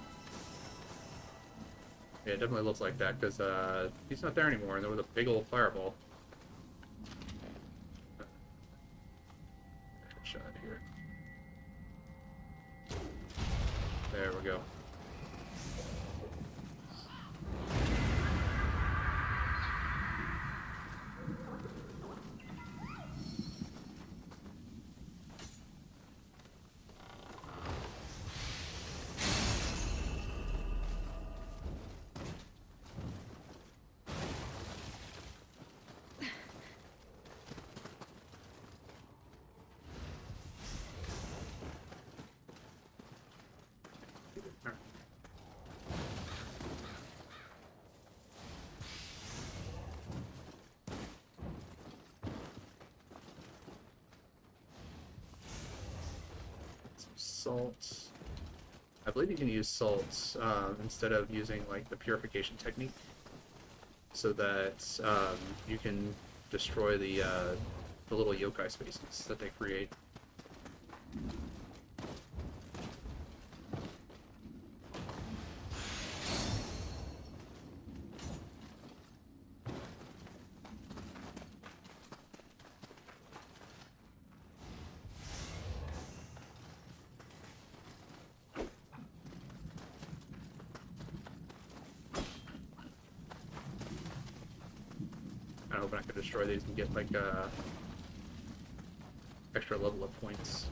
Yeah, it definitely looks like that, because he's not there anymore, and there was a big old fireball. Shot here. There we go. Salt. I believe you can use salt instead of using like the purification technique, so that you can destroy the little yokai spaces that they create. I'm hoping I can destroy these and get like extra level of points.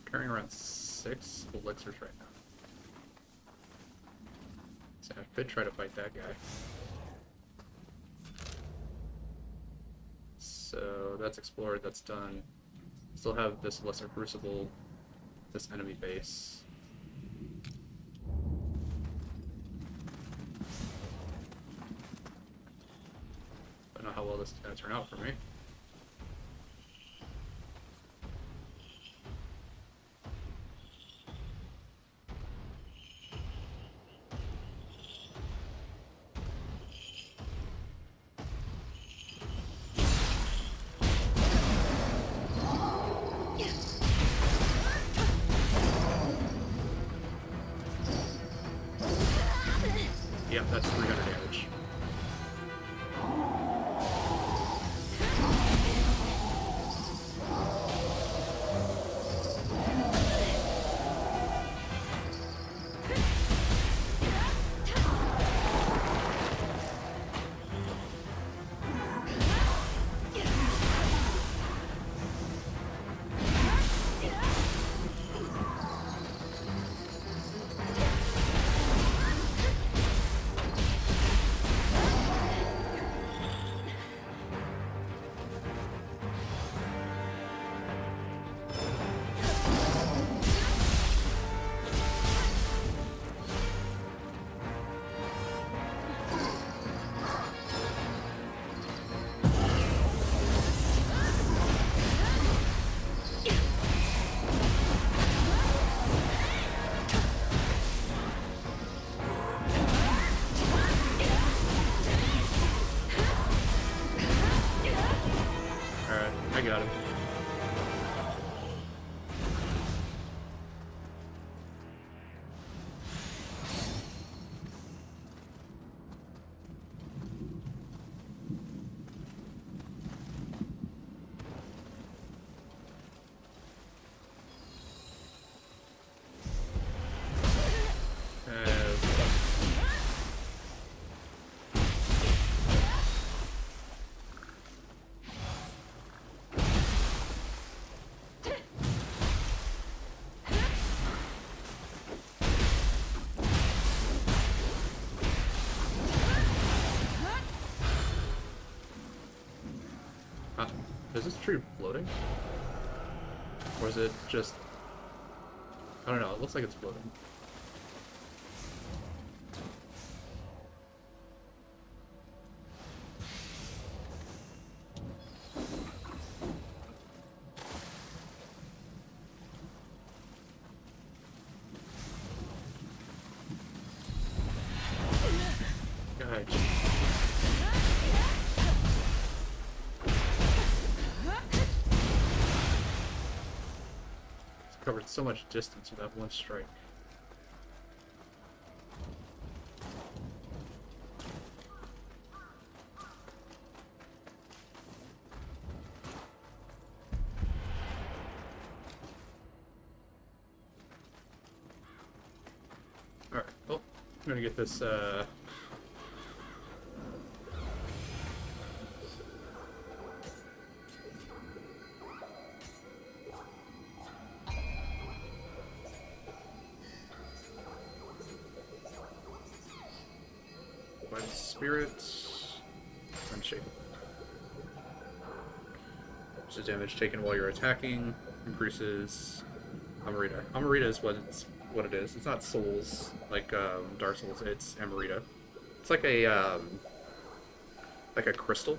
Carrying around 6 elixirs right now. So I could try to fight that guy. So that's explored, that's done. Still have this lesser crucible, this enemy base. I don't know how well this is going to turn out for me. Yeah, that's 300 damage. I got him. Is this tree floating? Or is it just... I don't know. It looks like it's floating. God, it's covered so much distance with that one strike. Alright, well, I'm gonna get this, by the spirit, Unshaken. So damage taken while you're attacking increases Amarita. Amarita is what it is. It's not souls like Dark Souls. It's Amarita. It's like a crystal.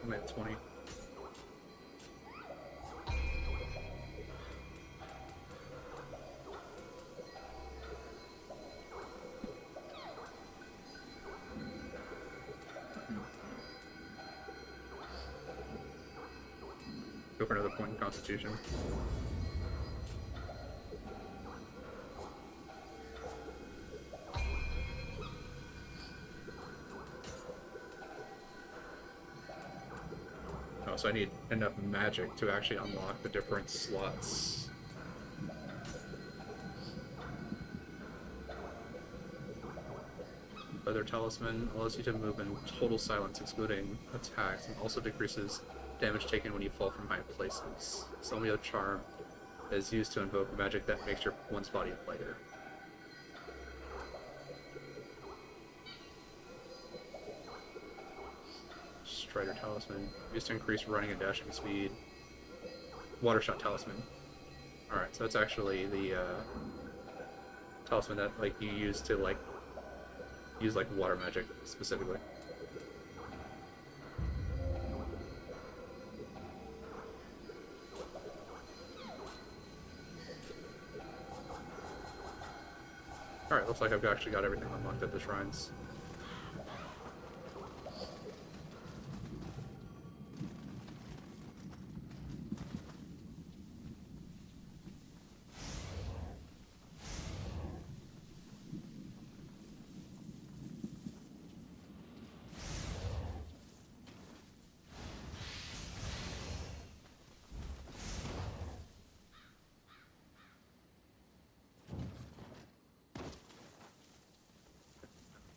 I'm at 20. Go for another point in Constitution. Oh, so I need enough magic to actually unlock the different slots. Leather Talisman allows you to move in total silence, excluding attacks, and also decreases damage taken when you fall from high places. Someo Charm is used to invoke magic that makes your one's body lighter. Strider Talisman used to increase running and dashing speed. Watershot Talisman. Alright, so that's actually the talisman that you use to use water magic specifically. Alright, looks like I've actually got everything unlocked at the shrines.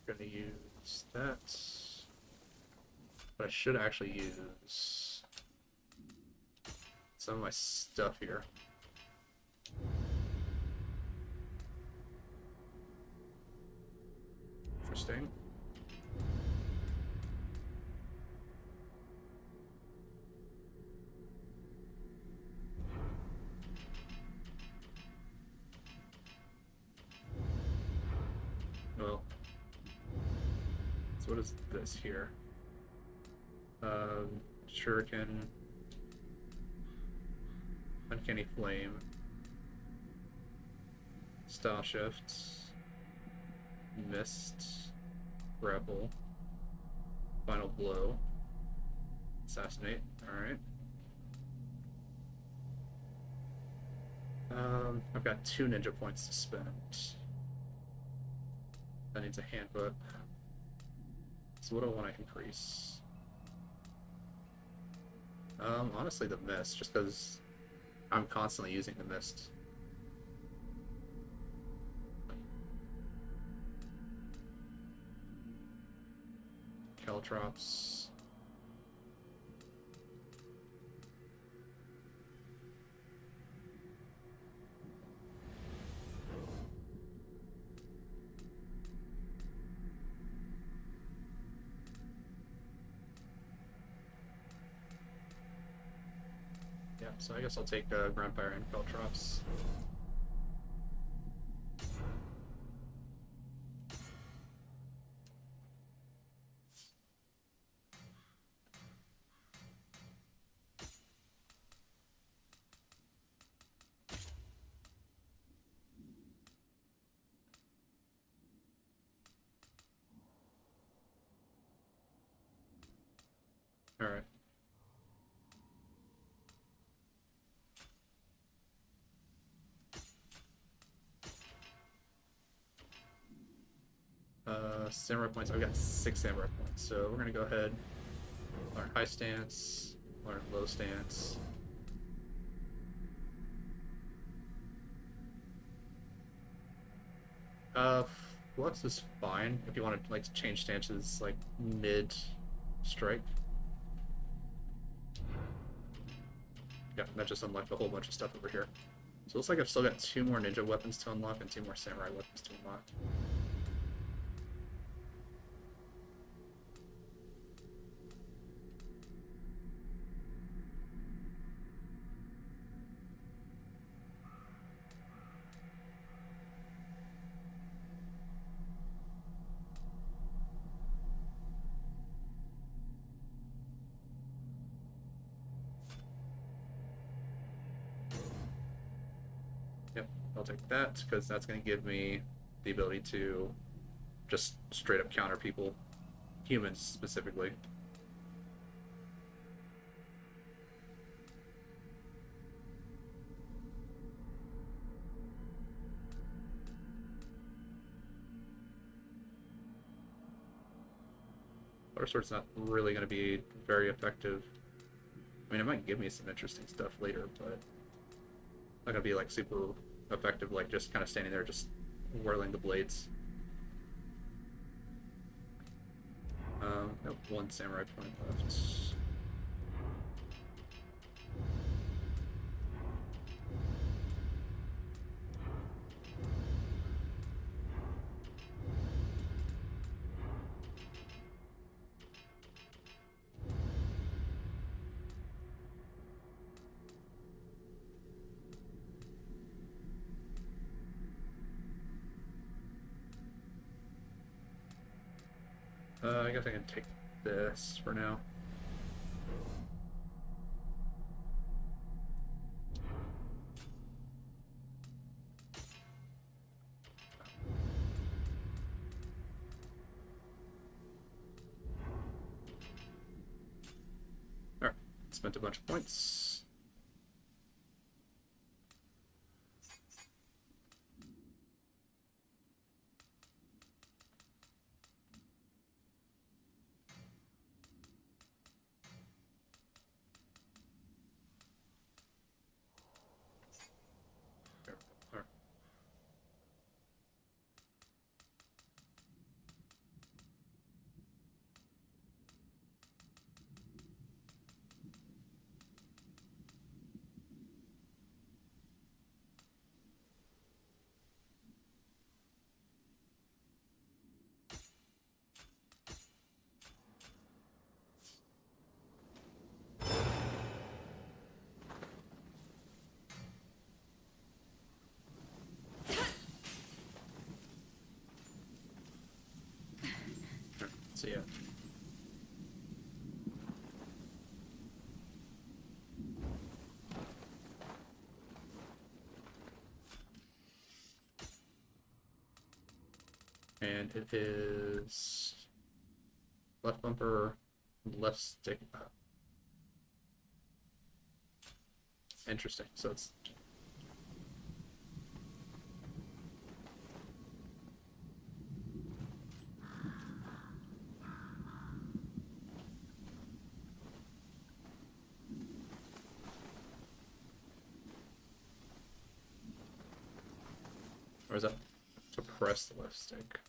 Gonna use that, but I should actually use some of my stuff here. Interesting. Well, so what is this here? Shuriken, Uncanny Flame, Style Shift, Mist, Grapple, Final Blow, Assassinate. Alright. I've got 2 ninja points to spend. That needs a handbook. So what do I want to increase? Honestly the mist, just because I'm constantly using the mist. Caltrops. so I guess I'll take Grandfire and Caltrops. Alright. Samurai points. I've got 6 samurai points, so we're gonna go ahead, learn high stance, learn low stance. Flux is fine if you want to like change stances like mid strike. Yeah, that just unlocked a whole bunch of stuff over here. So it looks like I've still got 2 more ninja weapons to unlock and 2 more samurai weapons to unlock. Yep, I'll take that because that's going to give me the ability to just straight up counter people, humans specifically. Water Sword's not really going to be very effective. I mean, it might give me some interesting stuff later, but not going to be like super effective, like just kind of standing there, just whirling the blades. Nope, 1 samurai point left. I guess I can take this for now. Alright, spent a bunch of points. So yeah. And it is left bumper, left stick up. Interesting. So it's or is that to press the left stick?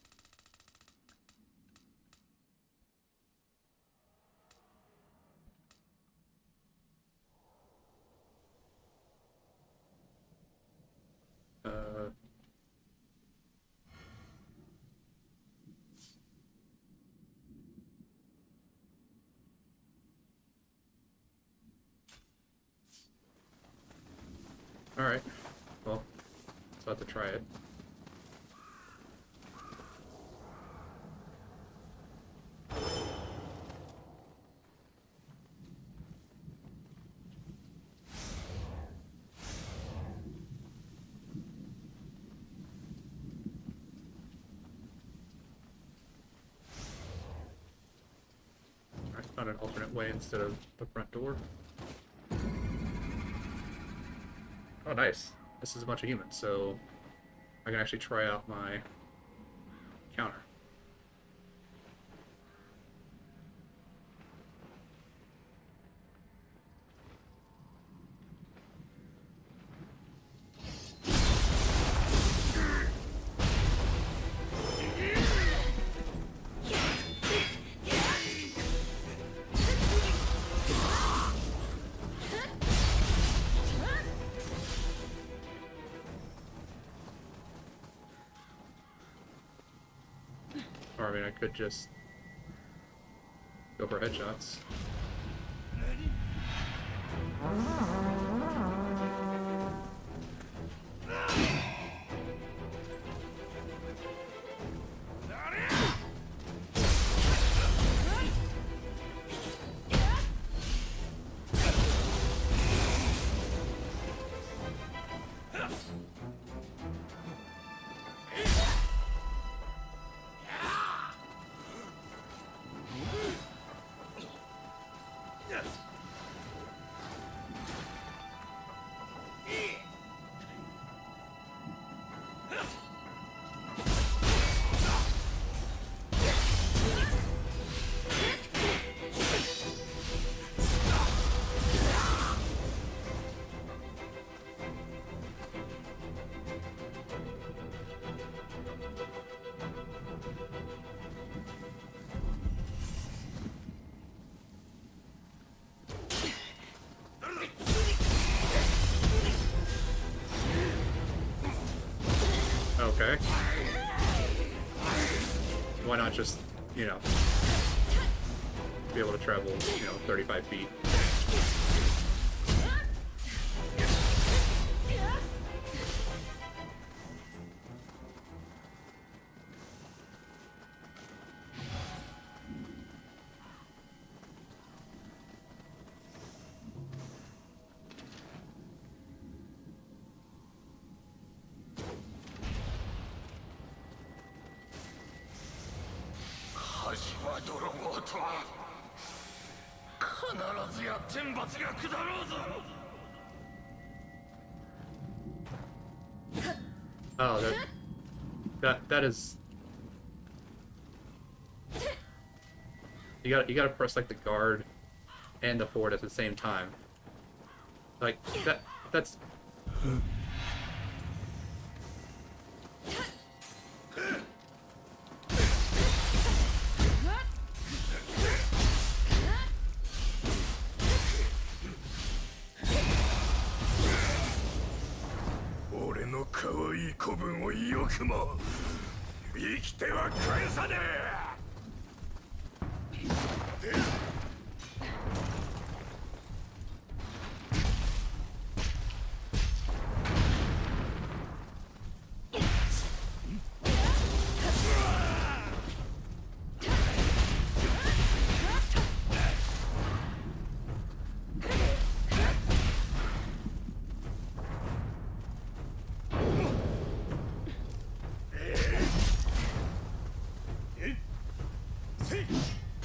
Alright. Well, let's have to try it. Alright, found an alternate way instead of the front door. Oh, nice. This is a bunch of humans, so I can actually try out my counter. Or, I mean, I could just go for headshots. Okay. Why not just, you know, be able to travel, 35 feet? Oh, that is. You gotta press like the guard and the forward at the same time. Like that's.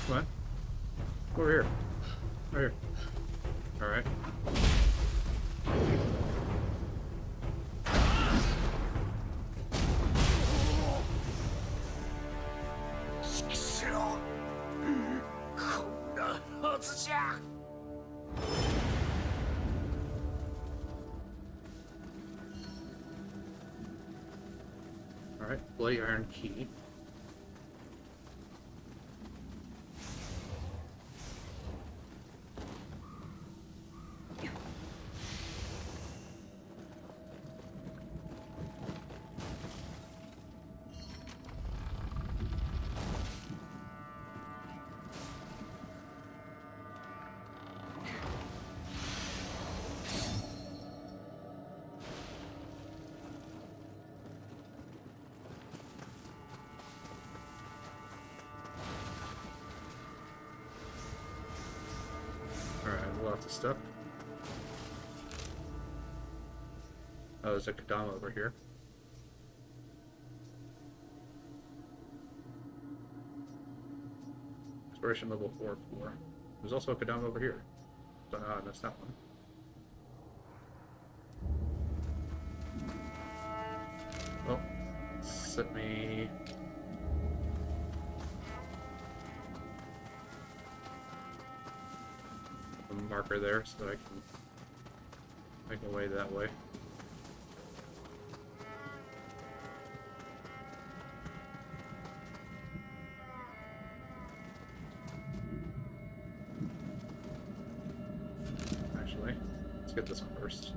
What? Over here. Over here. Alright. Alright, bloody iron key. lots of stuff. Oh, there's a Kodama over here. Exploration level 4. There's also a Kodama over here. So, that's that one. Well, set me. A marker there so that I can make my way that way. Actually, let's get this one first.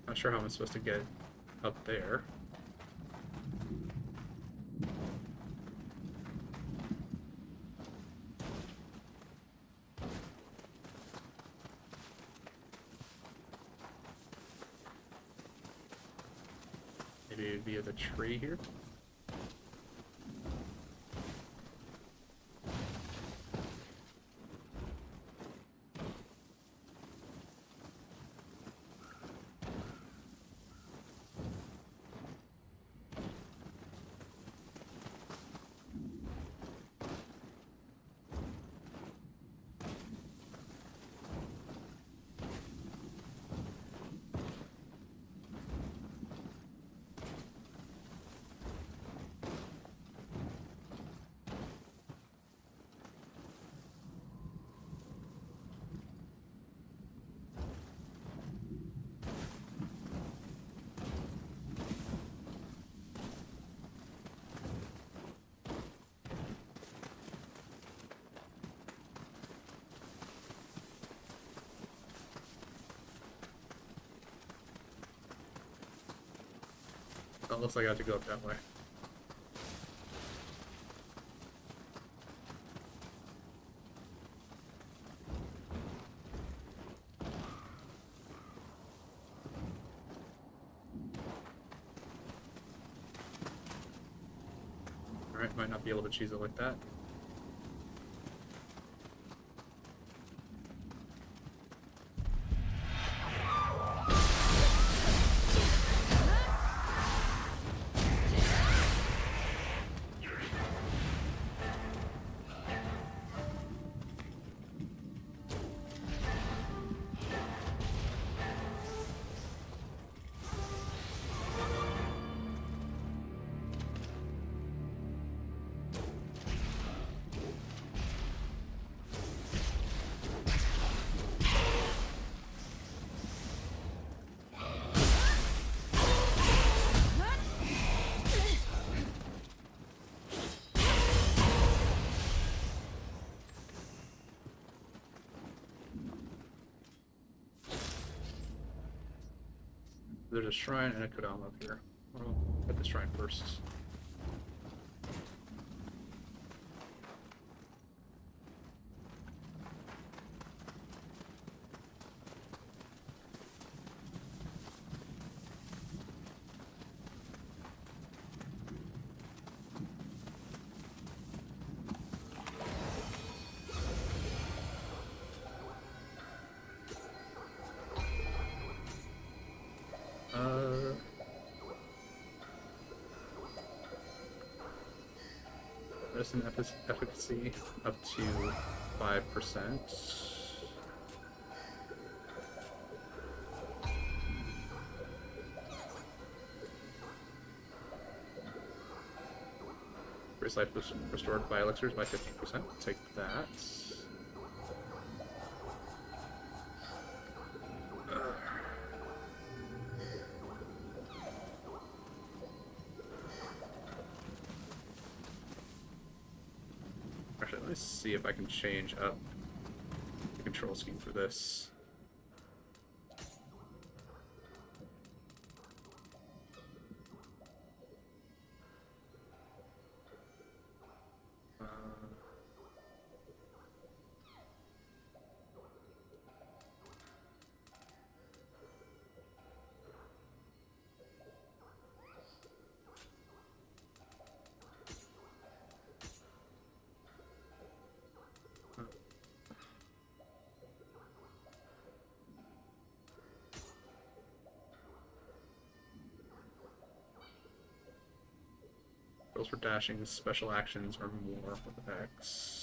Not sure how I'm supposed to get up there. Maybe via the tree here. Oh, it looks like I have to go up that way. Alright, might not be able to choose it like that. There's a shrine and a Kodama up here. I'll hit the shrine first. Medicine efficacy up to 5%. Race life was restored by elixirs by 15%. Take that. Let's see if I can change up the control scheme for this. Goes for dashing, special actions, or more with X.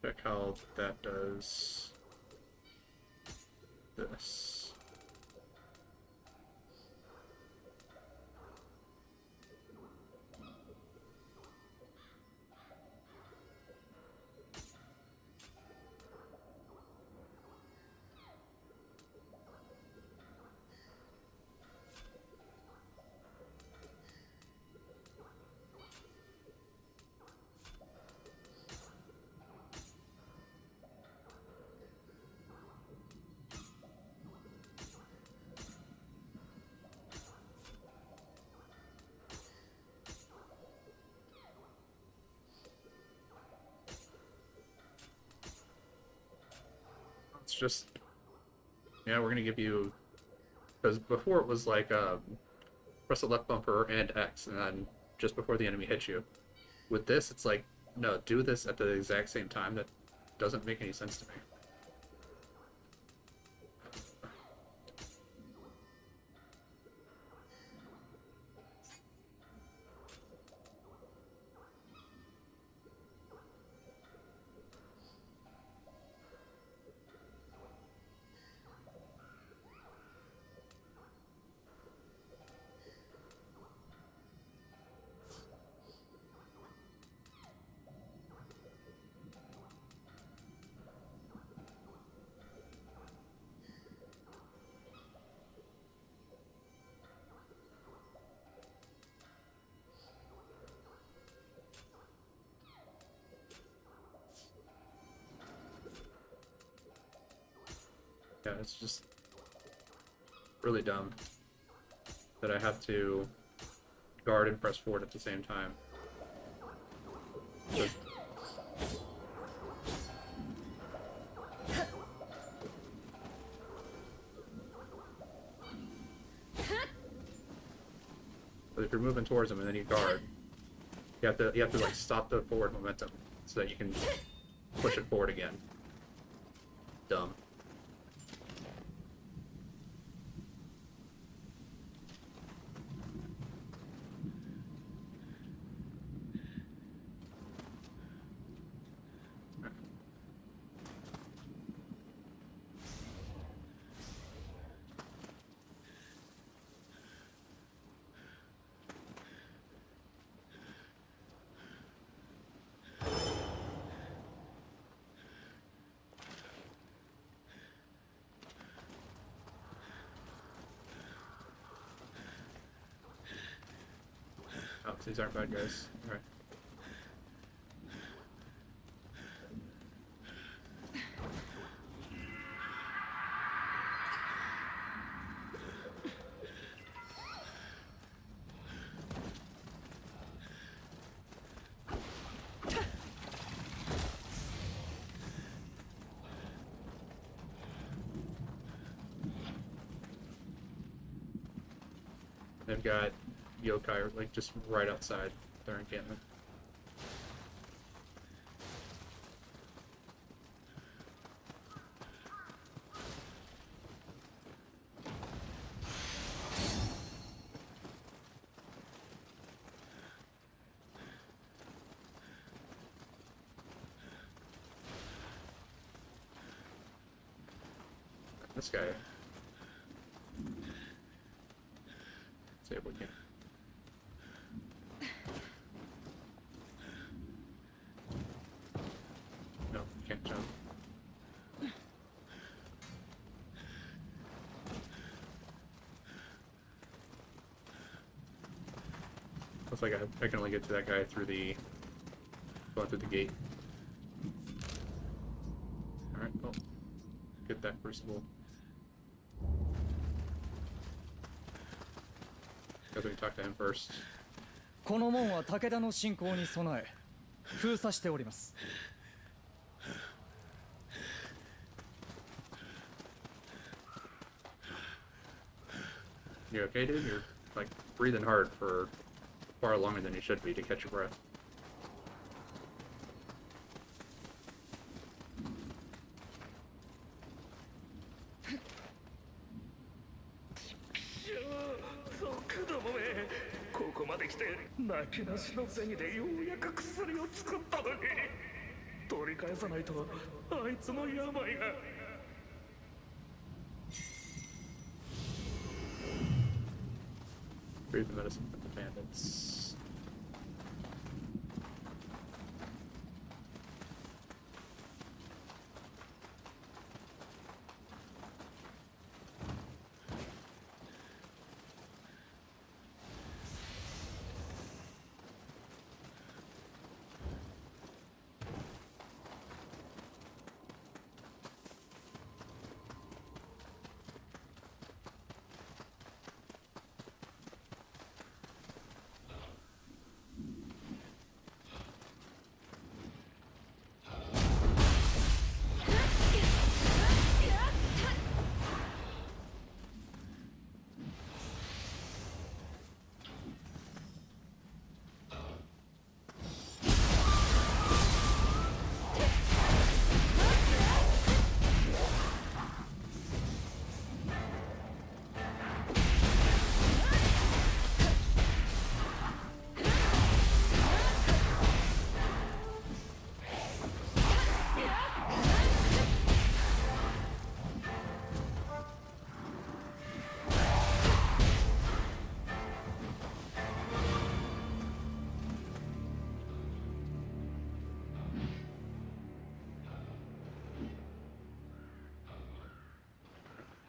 Check how that does this. It's just, yeah, we're gonna give you, because before it was like press the left bumper and X, and then just before the enemy hits you. With this, it's like, no, do this at the exact same time. That doesn't make any sense to me. Yeah, it's just really dumb that I have to guard and press forward at the same time. But if you're moving towards them and then you guard, you have to like stop the forward momentum so that you can push it forward again. Dumb. Oh, these aren't bad guys. Alright. They've got yokai like just right outside their encampment. This guy. See if we can. No, can't jump. Looks like I can only get to that guy through the going through the gate. All right, well, get that crucible. Guess we can talk to him first. この門は武田の侵攻に備え封鎖しております。 You okay, dude? You're like breathing hard for far longer than you should be to catch your breath. Breathe the medicine from the bandits.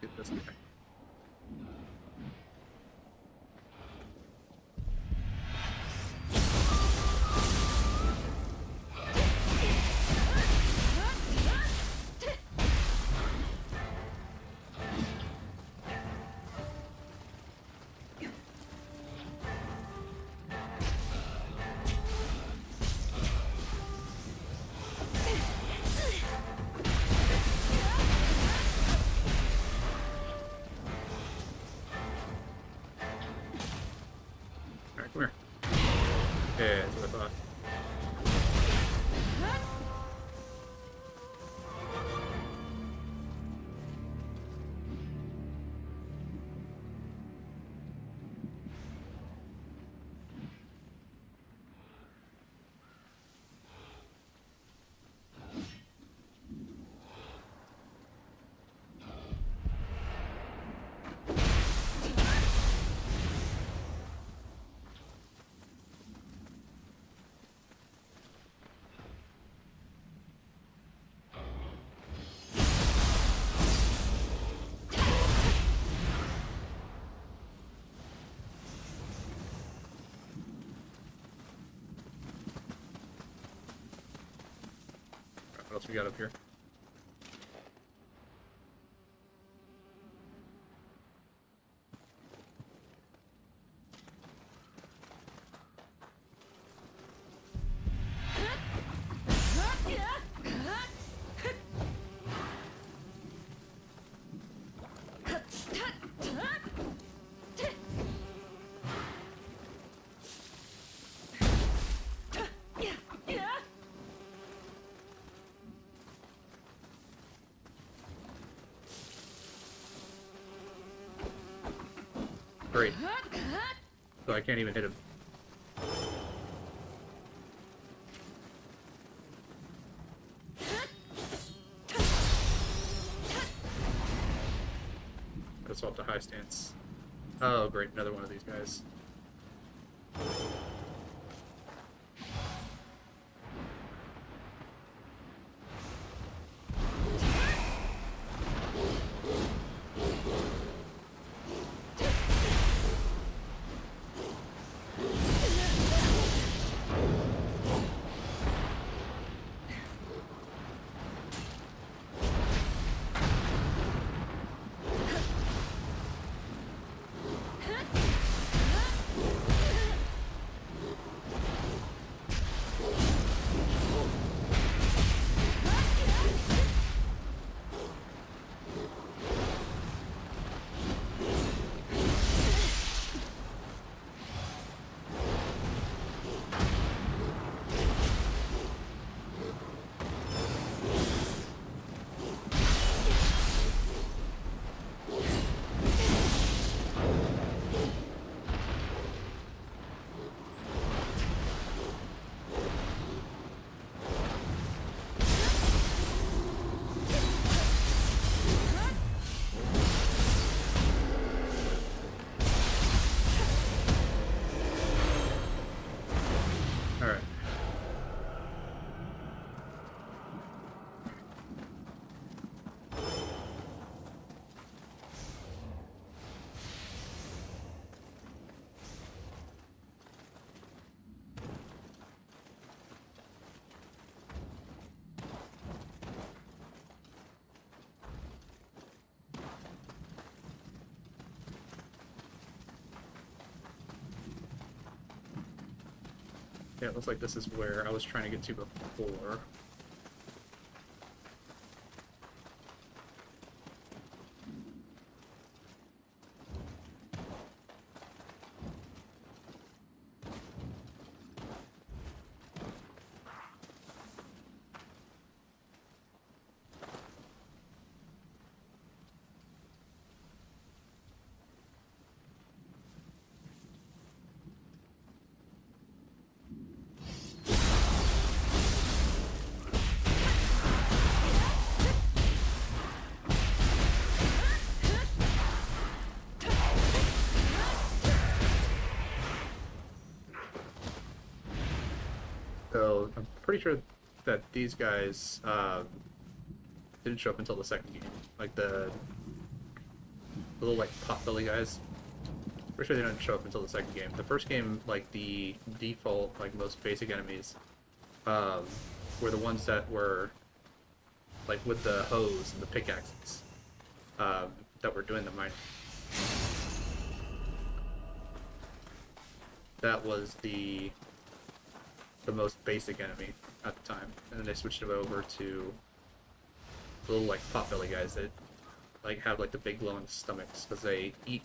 Get this guy. Alright, come here. Yeah, that's what I thought. What else we got up here? Great. So I can't even hit him. assault to high stance. Oh, great, another one of these guys. Yeah, it looks like this is where I was trying to get to before. So I'm pretty sure that these guys didn't show up until the second game. Like the little like pot-belly guys. Pretty sure they didn't show up until the second game. The first game, like the default, like most basic enemies, were the ones that were like with the hose and the pickaxes that were doing the mining. That was the most basic enemy at the time, and then they switched it over to the little like pot-belly guys that like have like the big glowing stomachs because they eat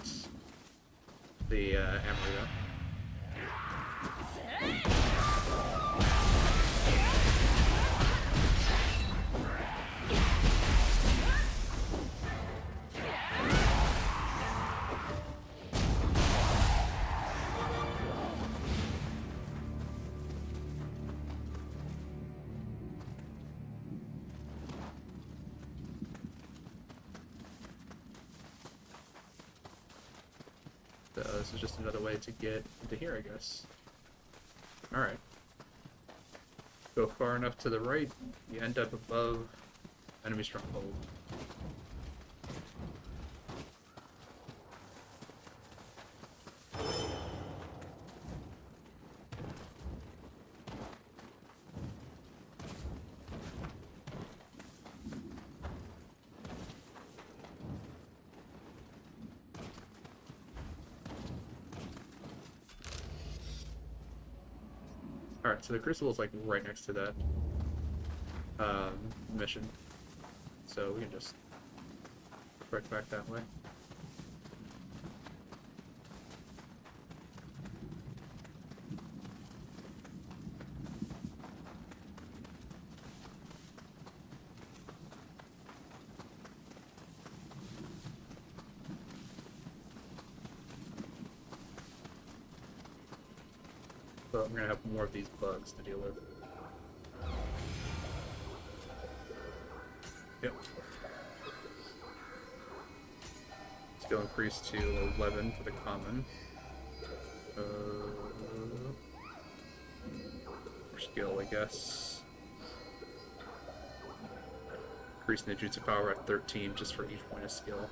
the Amarita. This is just another way to get into here, I guess. Alright. Go far enough to the right, you end up above enemy stronghold. Alright, so the crucible is like right next to that mission. So we can just right back that way. So I'm gonna have more of these bugs to deal with. Yep. Skill increase to 11 for the common. Skill, I guess. Increase ninjutsu power at 13 just for each point of skill.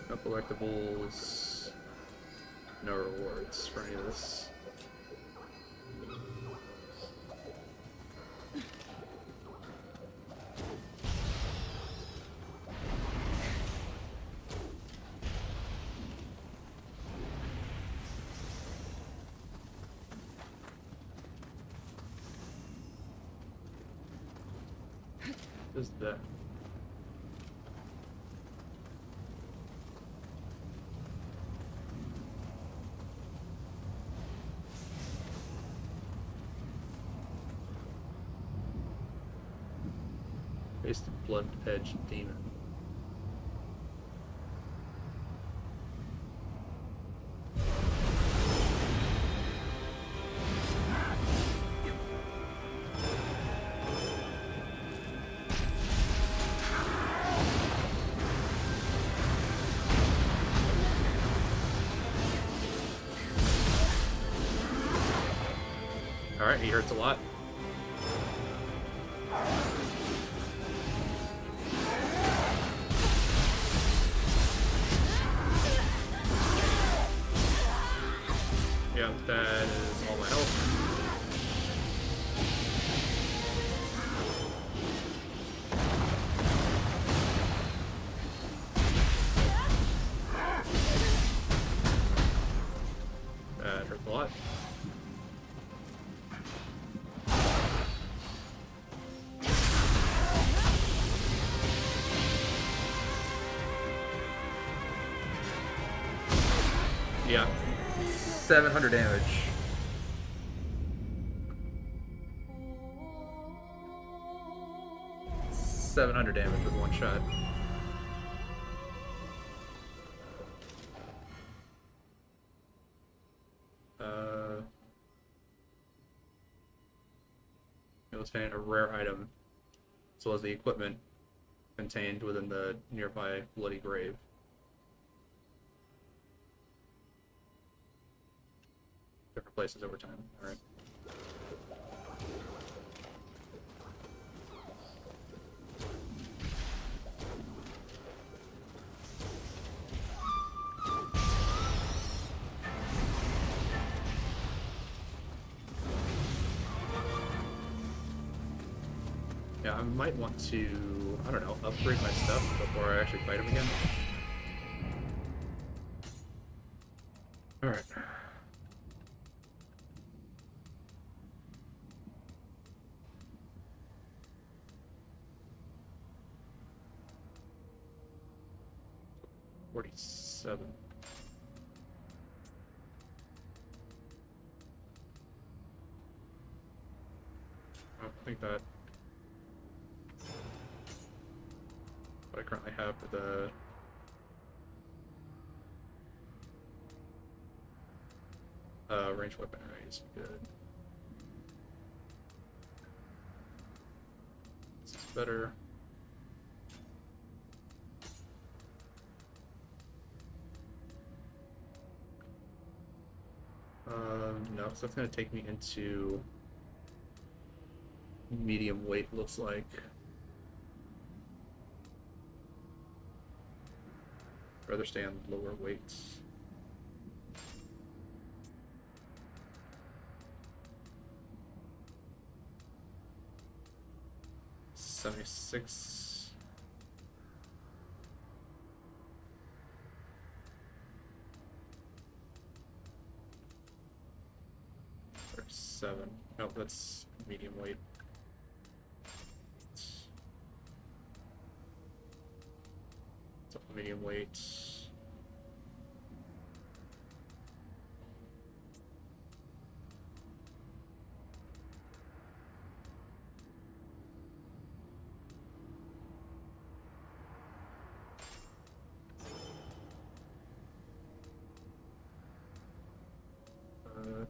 No collectibles, no rewards for any of this. What is that? Face the blood edge demon. Alright, he hurts a lot. Yeah, that is all my health. That hurt a lot. Yeah. 700 damage. $700 damage with one shot. It was a rare item, as well as the equipment contained within the nearby bloody grave. Different places over time. Alright. Yeah, I might want to, I don't know, upgrade my stuff before I actually fight him again. Alright. $47. I think that what I currently have for the ranged weapon is good. This is better. No, so that's gonna take me into medium weight, looks like. I'd rather stay on lower weights. $76. $37. Nope, that's medium weight. It's medium weight.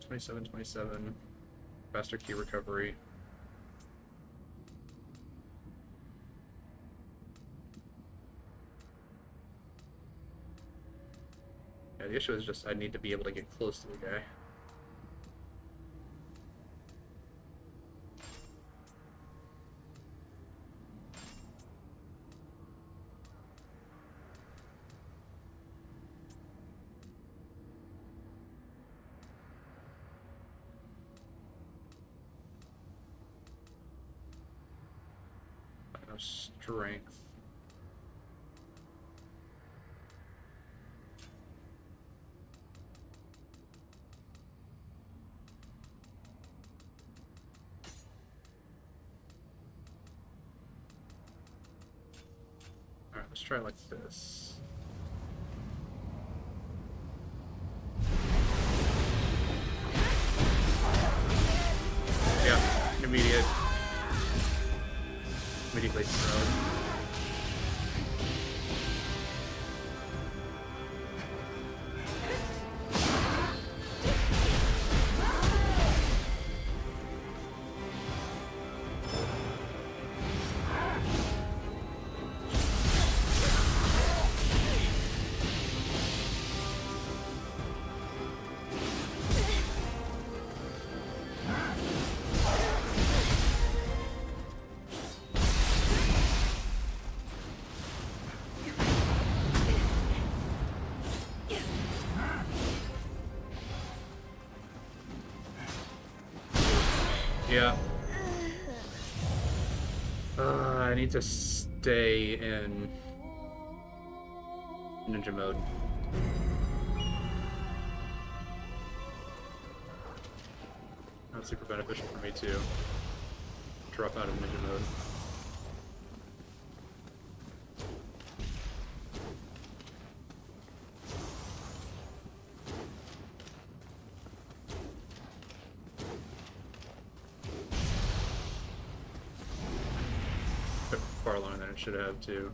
27, 27. Faster key recovery. Yeah, the issue is just I need to be able to get close to the guy. No strength. Alright, let's try like this. Yeah, immediately throw. Yeah. I need to stay in ninja mode. Not super beneficial for me to drop out of ninja mode. Took far longer than it should have too.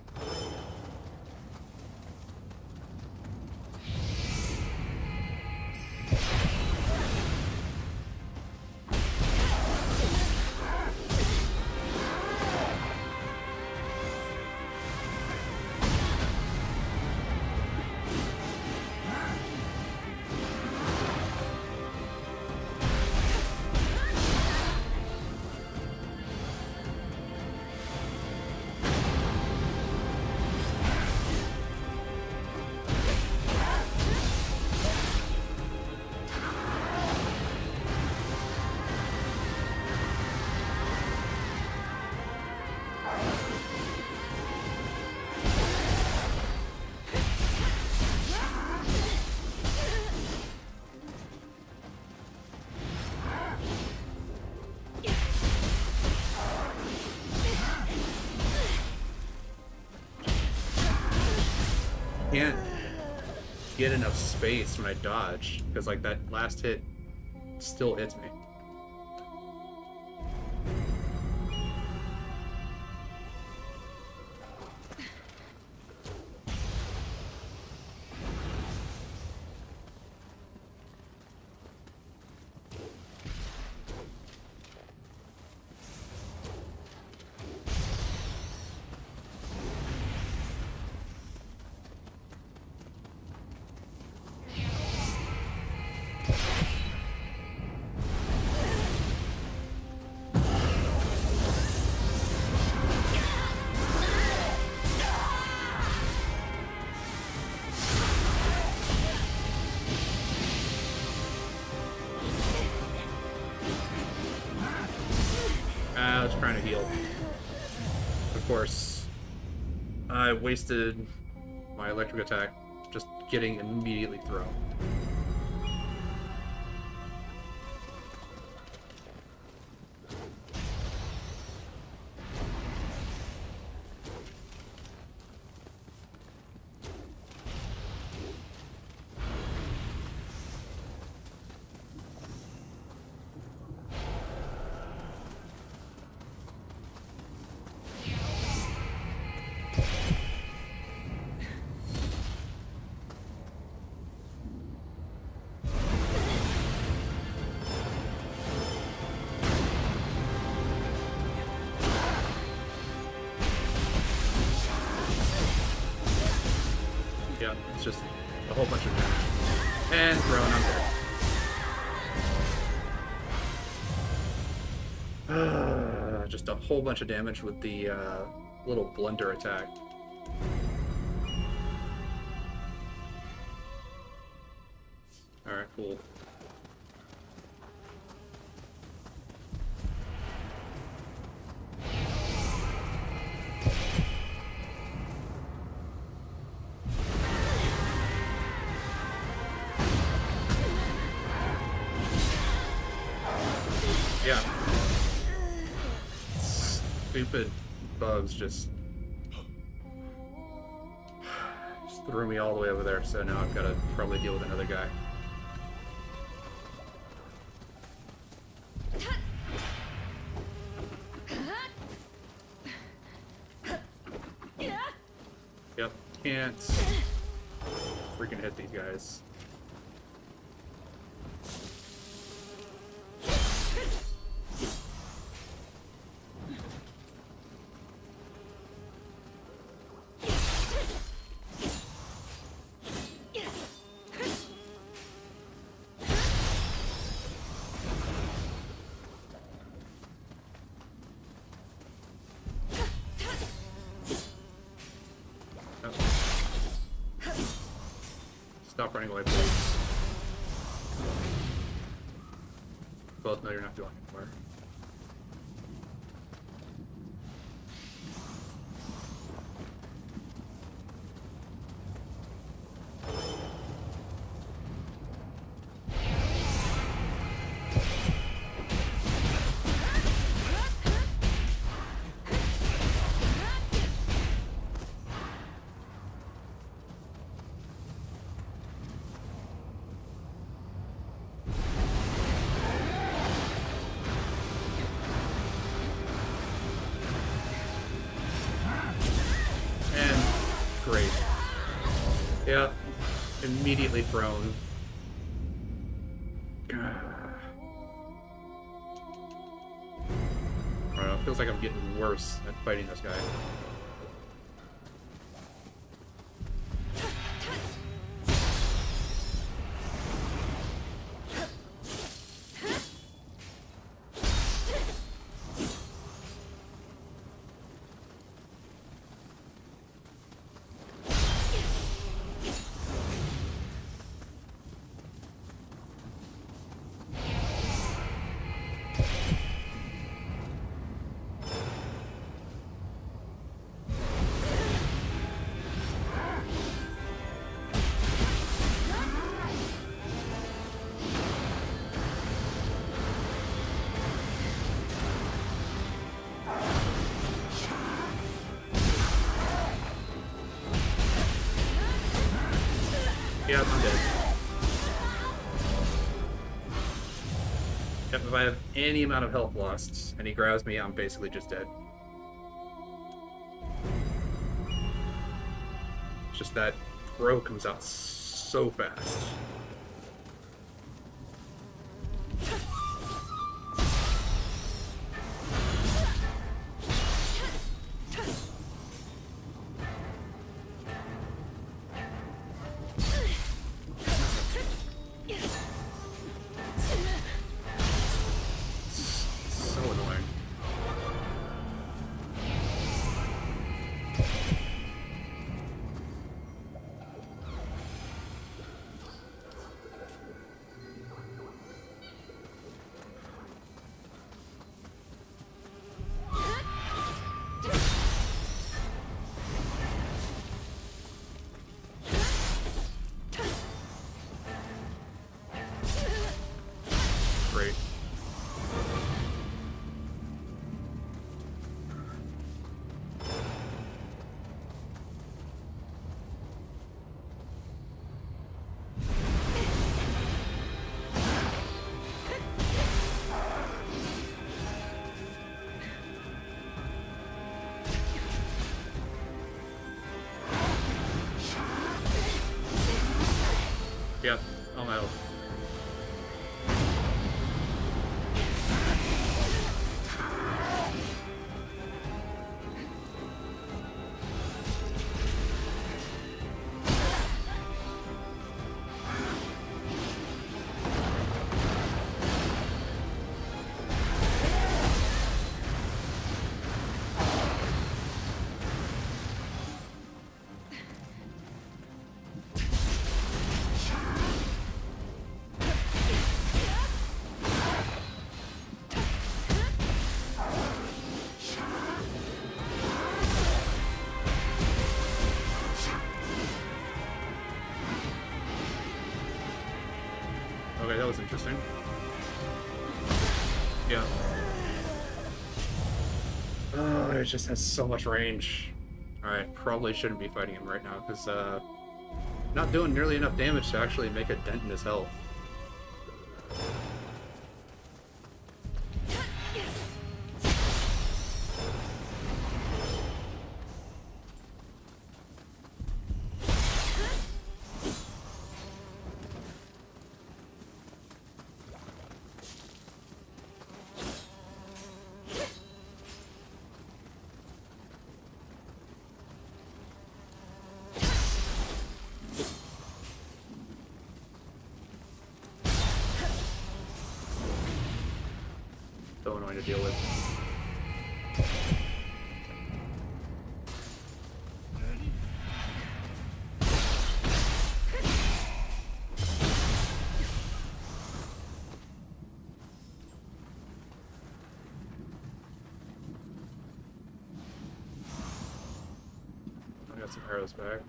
Can't get enough space when I dodge because like that last hit still hits me. I was trying to heal. Of course, I wasted my electric attack just getting immediately thrown. just a whole bunch of damage. And thrown, I'm dead. Just a whole bunch of damage with the little blunder attack. Alright, cool. Yeah. Stupid bugs just threw me all the way over there, so now I've got to probably deal with another guy. Yep, can't freaking hit these guys. Stop running away, please. Both know you're not going anywhere. Great. Yeah. Immediately thrown. I don't know, it feels like I'm getting worse at fighting this guy. Yeah, I'm dead. If I have any amount of health lost and he grabs me, I'm basically just dead. It's just that throw comes out so fast. Great. Yep, I'm out. Okay, that was interesting. Yeah. Oh, it just has so much range. Alright, probably shouldn't be fighting him right now, because, not doing nearly enough damage to actually make a dent in his health. So annoying to deal with. I got some arrows back.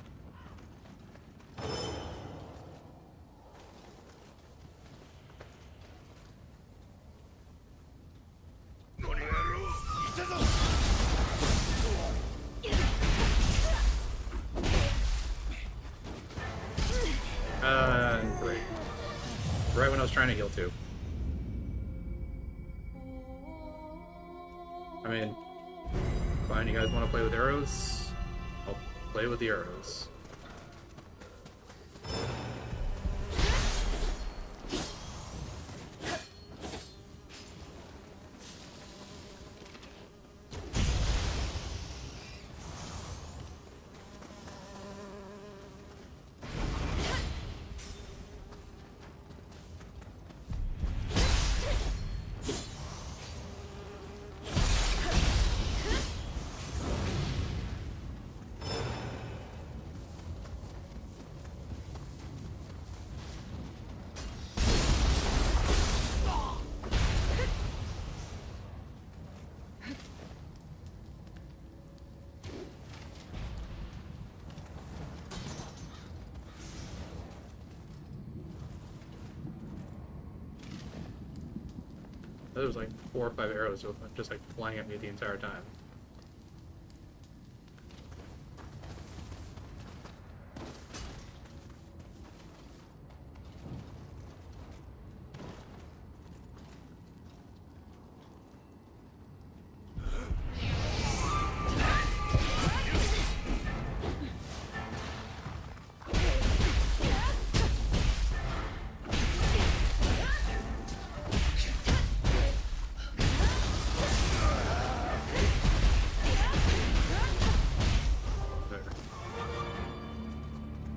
Great. Right when I was trying to heal too. I mean, fine, you guys want to play with arrows? I'll play with the arrows. There was like 4 or 5 arrows just like flying at me the entire time.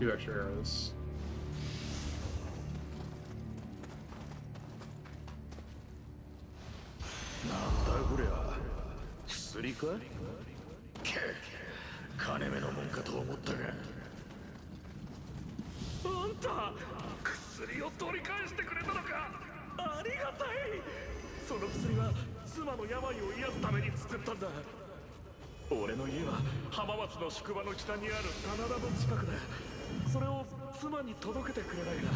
Two extra arrows.金目のもんかと思ったが。あんた、薬を取り返してくれたのか。ありがたい。その薬は妻の病を癒すために作ったんだ。俺の家は浜松の宿場の北にある棚田の近くだ。それを妻に届けてくれないか。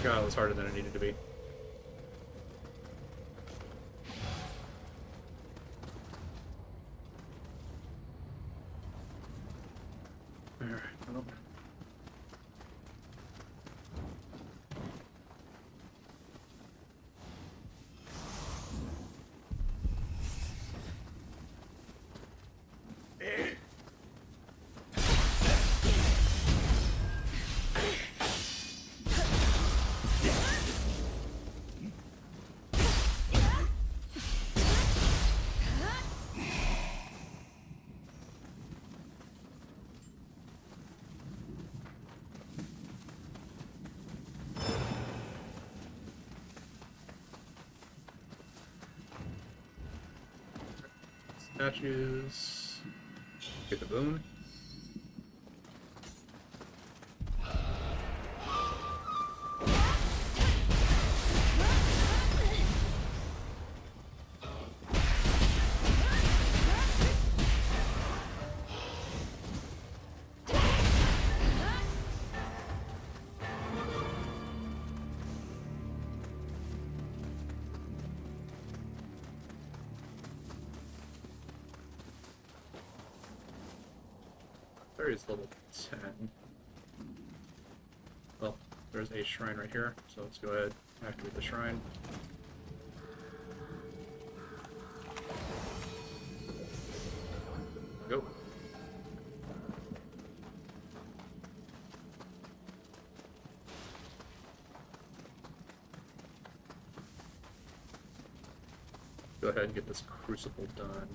God, it was harder than it needed to be. Alright, well. statues. Get the boon. There is level 10. Well, there's a shrine right here, so let's go ahead and activate the shrine. Go. Go ahead and get this crucible done.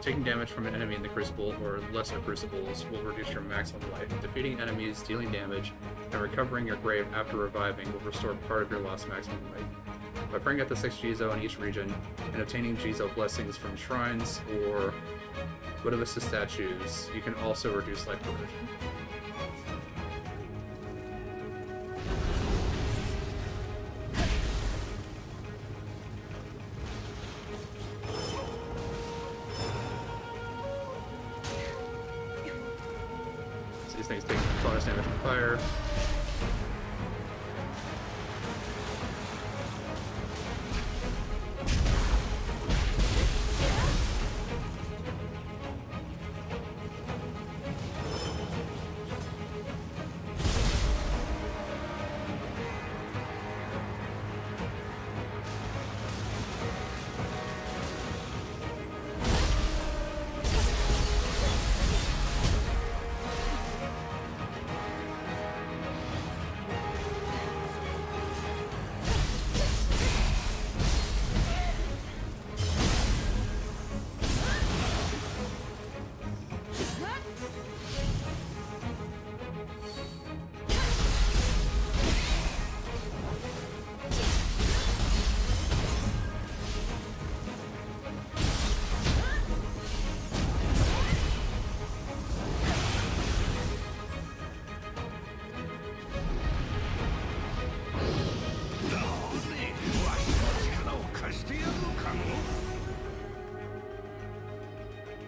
Taking damage from an enemy in the crucible or lesser crucibles will reduce your maximum life. Defeating enemies, dealing damage, and recovering your grave after reviving will restore part of your lost maximum life. By praying at the 6 Jizo in each region and obtaining Jizo blessings from shrines or Buddhist statues, you can also reduce life erosion. These things take bonus damage from fire.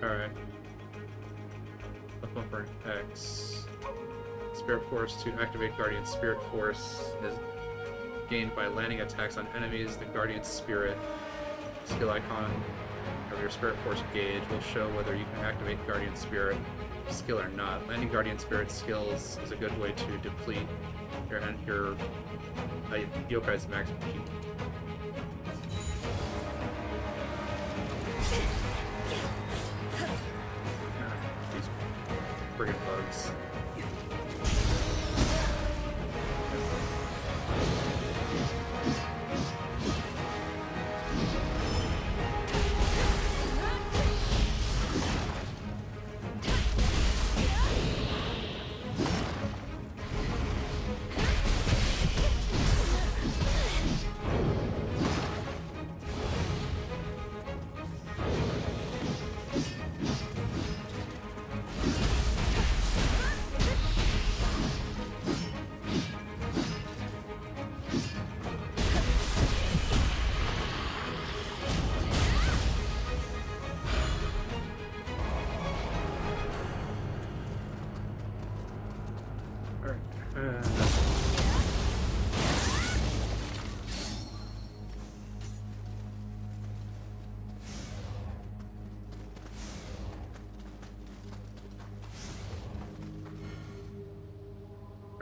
Alright. Up for X. Spirit Force to activate Guardian Spirit Force is gained by landing attacks on enemies. The Guardian Spirit skill icon of your Spirit Force gauge will show whether you can activate Guardian Spirit skill or not. Landing Guardian Spirit skills is a good way to deplete your yokai's maximum ki. These friggin' bugs.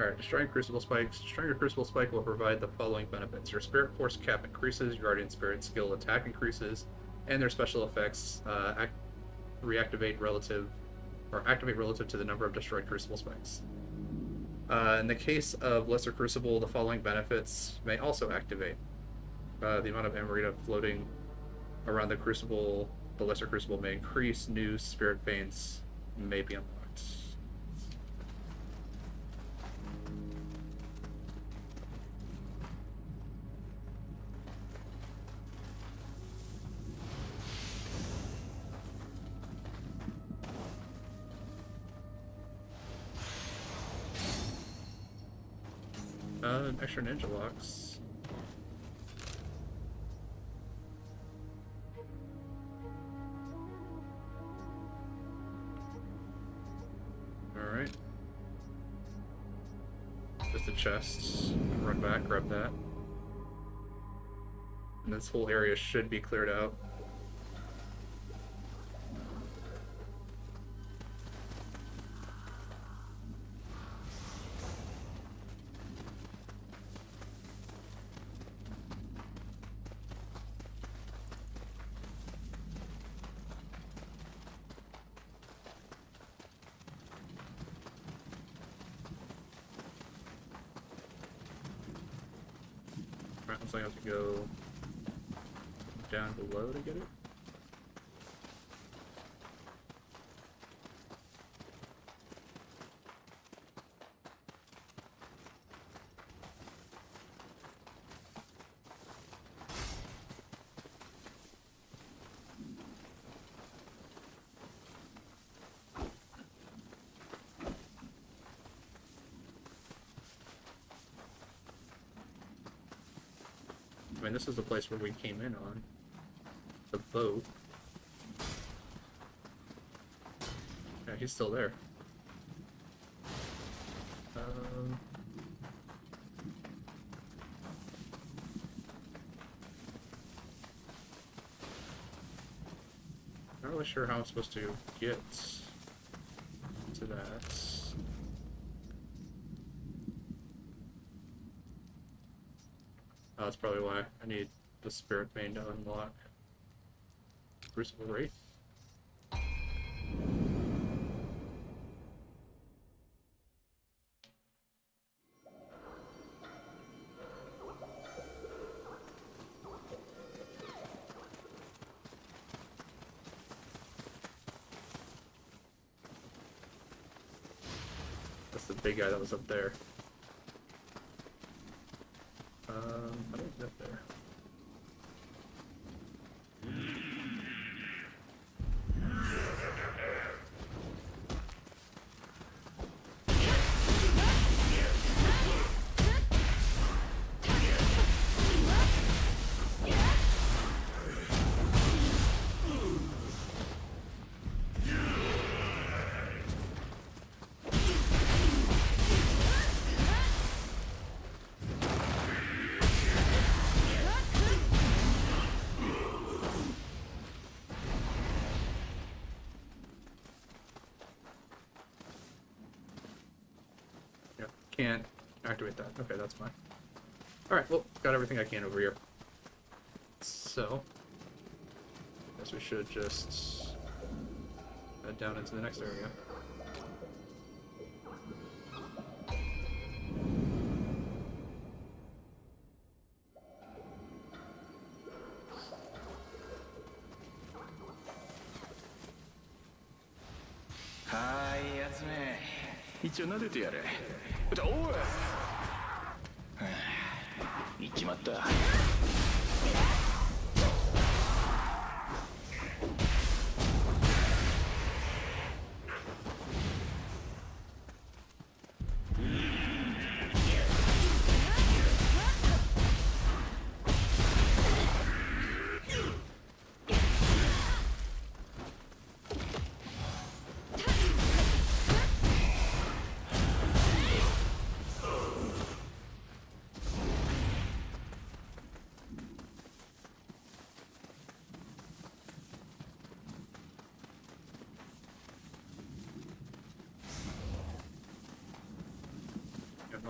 Alright, destroying Crucible Spikes. Destroying a Crucible Spike will provide the following benefits. Your Spirit Force cap increases, your Guardian Spirit skill attack increases, and their special effects activate relative to the number of destroyed Crucible Spikes. In the case of Lesser Crucible, the following benefits may also activate. The amount of Amrita floating around the Crucible, the Lesser Crucible may increase. New Spirit Veins may be unlocked. Extra ninja locks. Alright. Just a chest. Run back, grab that. And this whole area should be cleared out. So I have to go down below to get it. I mean, this is the place where we came in on. The boat. Yeah, he's still there. Not really sure how I'm supposed to get to that. Oh, that's probably why I need the Spirit Vein to unlock. Crucible Wraith. That's the big guy that was up there. How do I get up there? Can't activate that. Okay, that's fine. Alright, well, got everything I can over here. So, I guess we should just head down into the next area. Hi, やつめ。一応撫でてやれ。おい。行っちまった。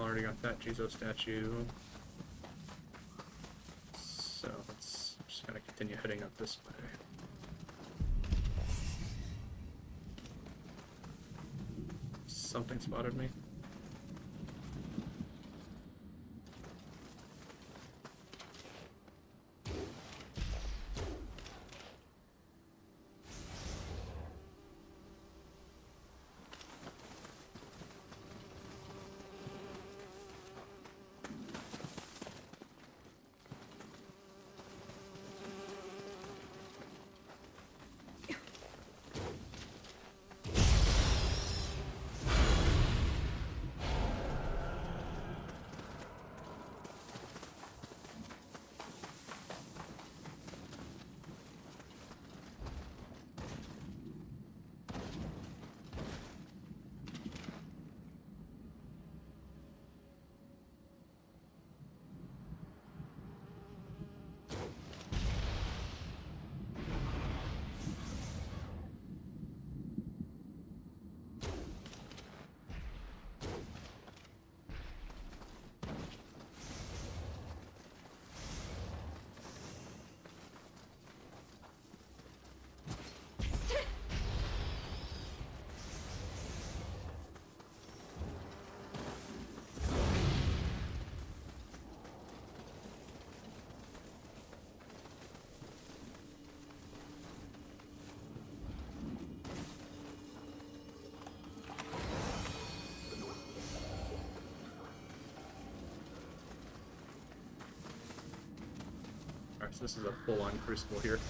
already got that Jizo statue. So let's just kind of continue heading up this way. Something spotted me. Alright, so this is a full-on crucible here.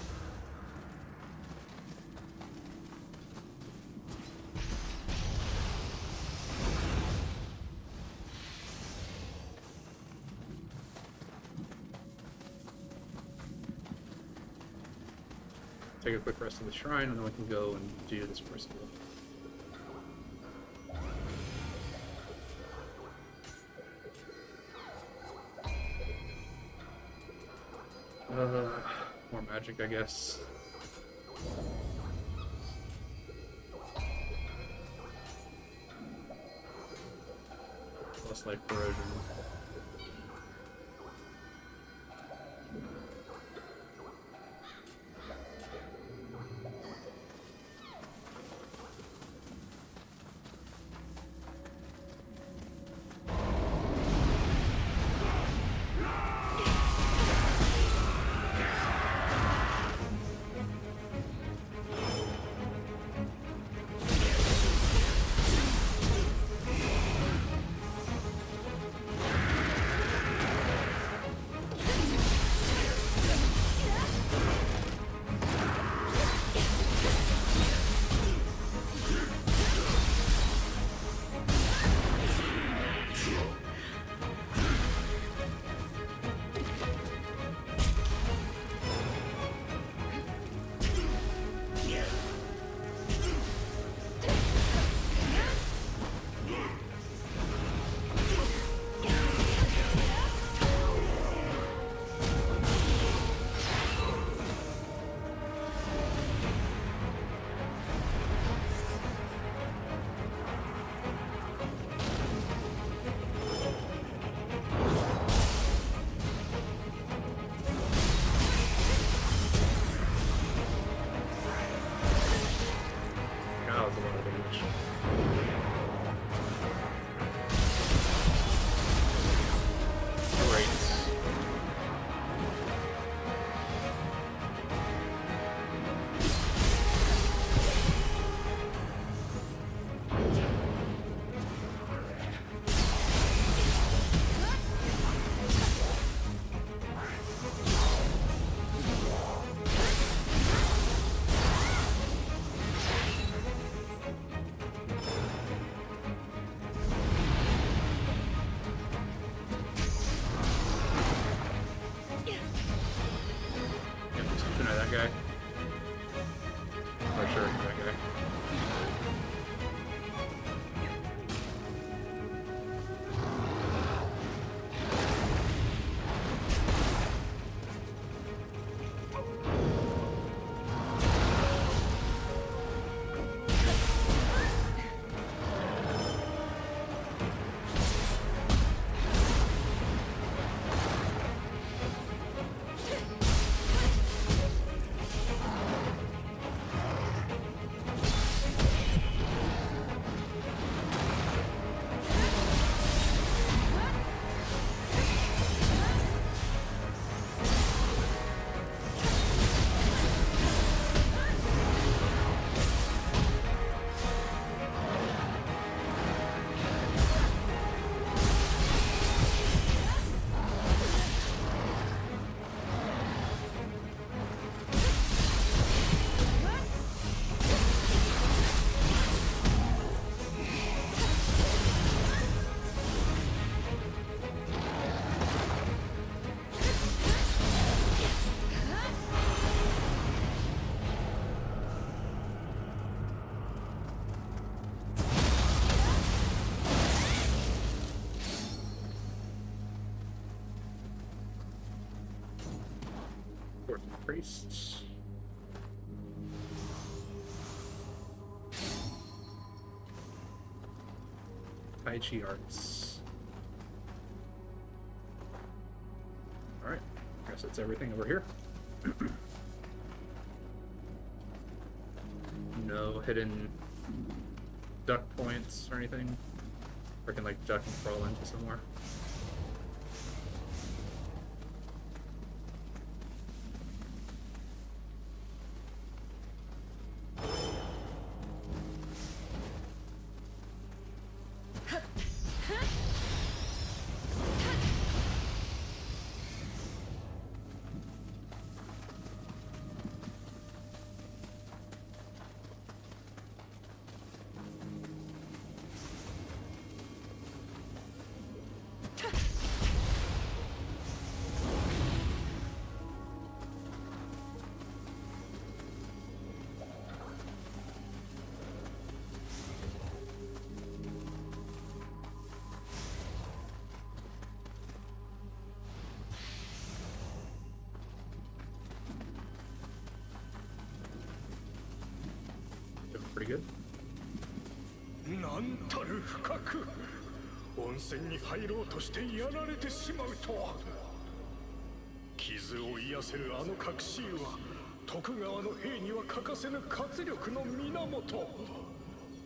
Take a quick rest in the shrine, and then we can go and do this crucible. More magic, I guess. Less like corrosion. Priest. Tai Chi Arts. Alright, I guess that's everything over here. No hidden duck points or anything. Or can like duck and crawl into somewhere. Pretty good. なんたる深く温泉に入ろうとしてやられてしまうとは。傷を癒せるあの隠し湯は徳川の兵には欠かせぬ活力の源。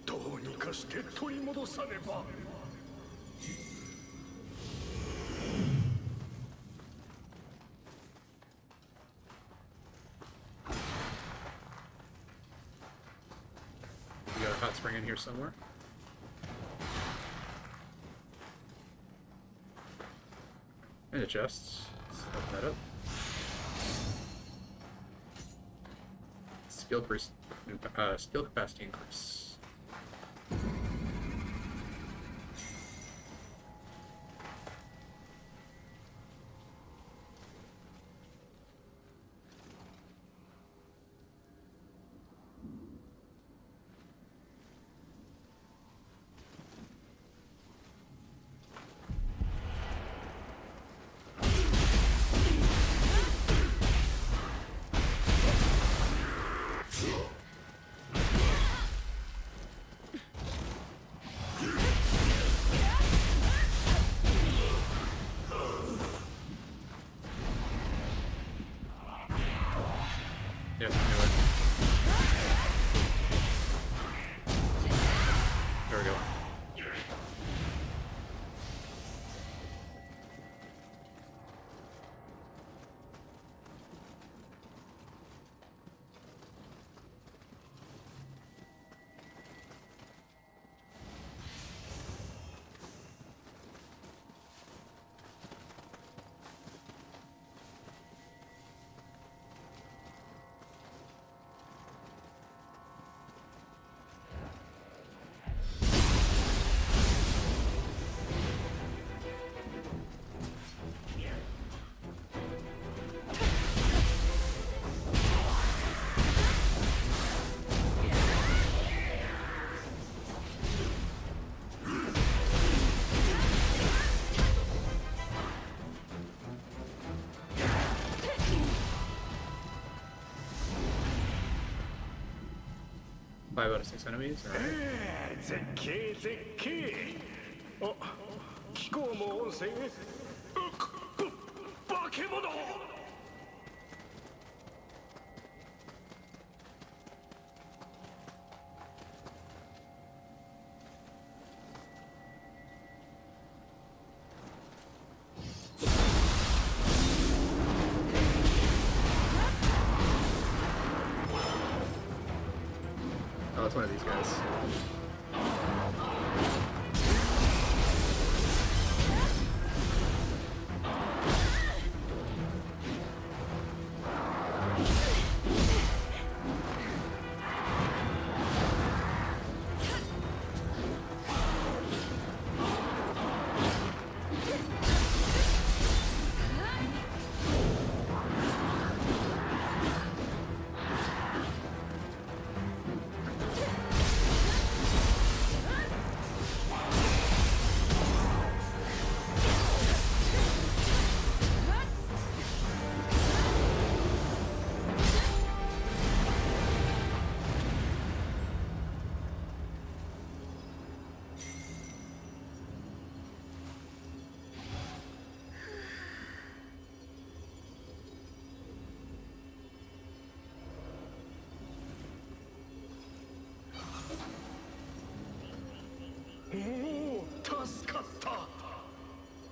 どうにかして取り戻さねば。We got a hot spring in here somewhere. And a chest. Let's open that up. Skill capacity increase. Yes, I knew it. There we go. Five out of 6 enemies. All right. 絶景絶景。あ、気候も温泉へ。化け物。Oh, it's one of these guys.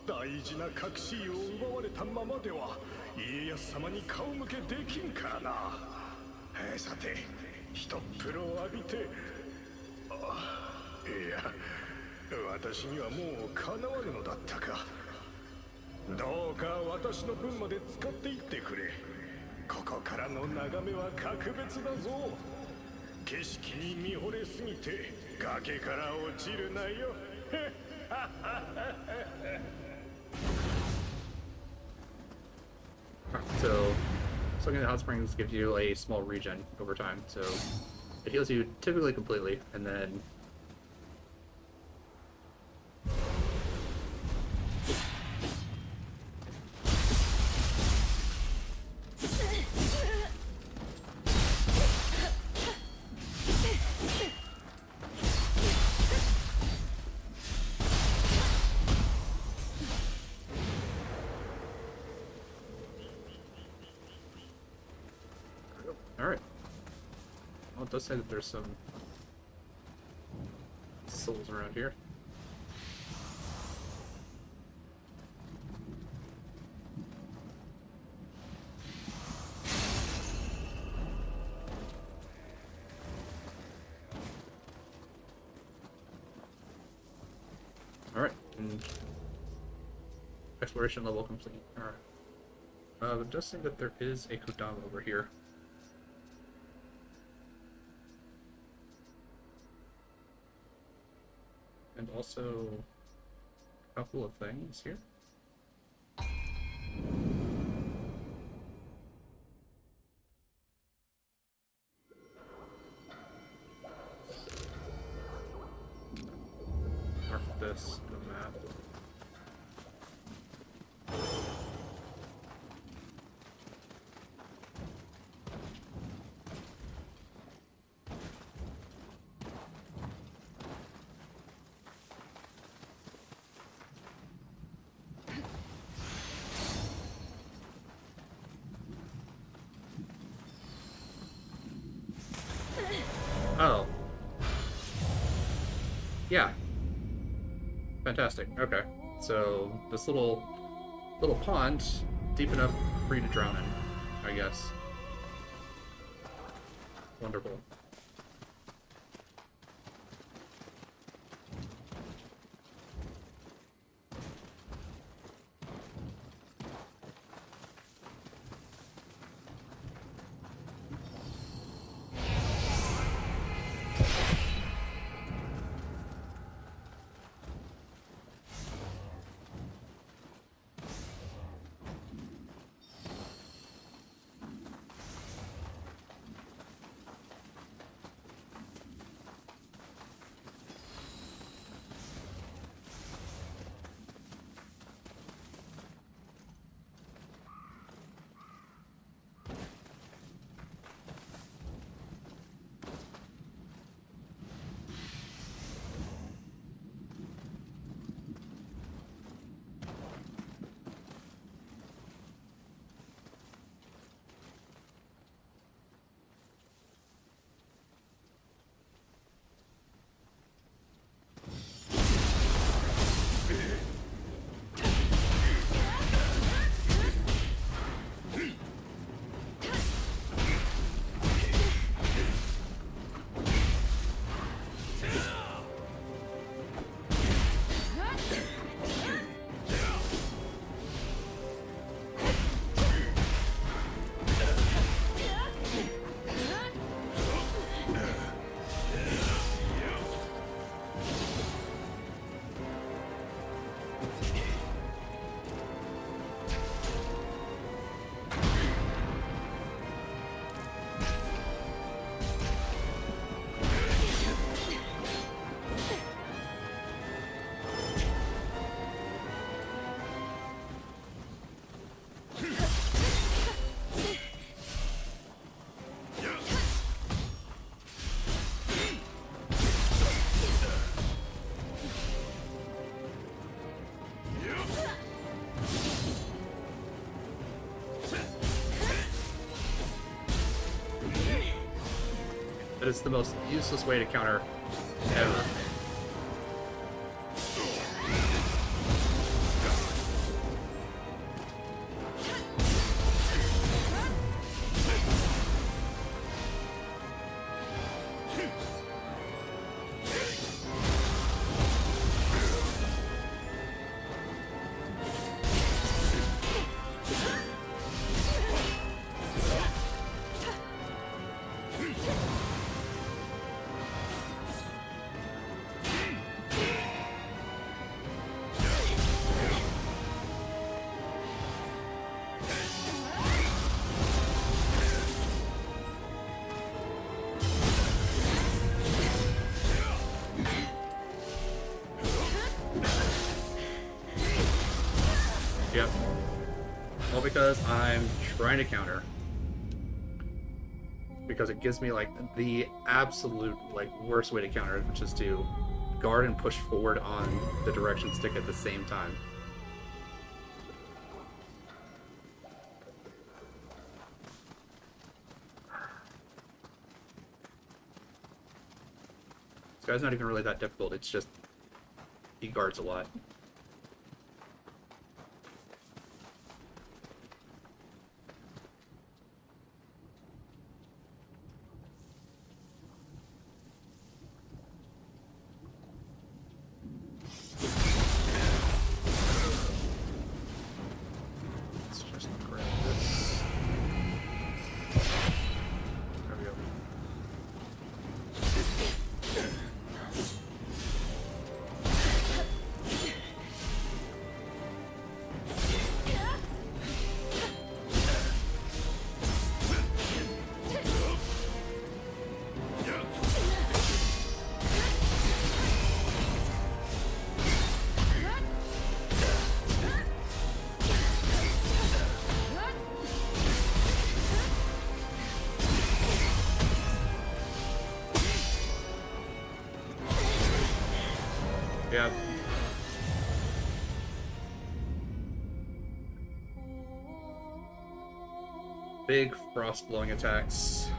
大事な隠し湯を奪われたままでは家康様に顔向けできんからな。さて一風呂を浴びて。いや、私にはもうかなわぬのだったか。どうか私の分まで使っていってくれ。ここからの眺めは格別だぞ。景色に見惚れすぎて崖から落ちるなよ。So, soaking in the hot springs gives you a small regen over time, so it heals you typically completely, and then alright. Well, it does say that there's some souls around here. Alright. Exploration level complete. Alright. It does say that there is a Kodama over here. And also a couple of things here. Mark this on the map. Oh. Yeah. Fantastic. Okay. So this little pond, deep enough for you to drown in, I guess. Wonderful. That is the most useless way to counter ever. Yep. All because I'm trying to counter. Because it gives me like the absolute like worst way to counter it, which is to guard and push forward on the direction stick at the same time. This guy's not even really that difficult, it's just he guards a lot. Let's just grab this. There we go. Yeah. Big frost blowing attacks.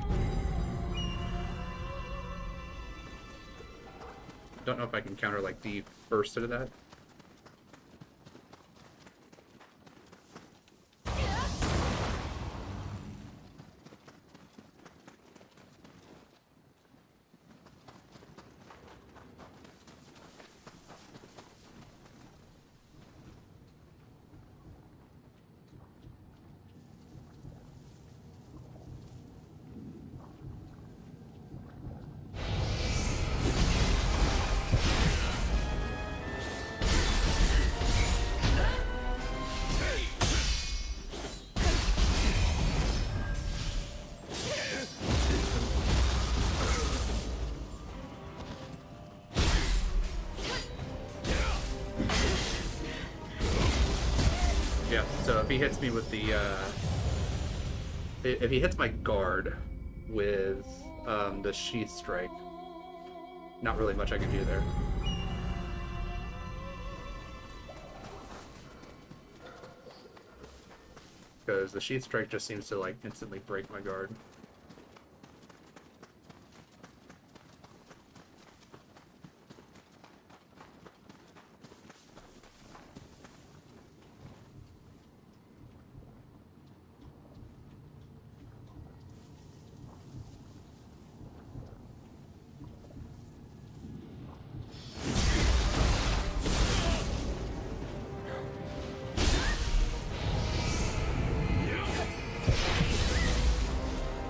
Don't know if I can counter like the first hit of that. Yeah, so if he hits me with the, if he hits my guard with the sheath strike, not really much I can do there. Because the sheath strike just seems to like instantly break my guard.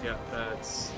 Yeah, that's...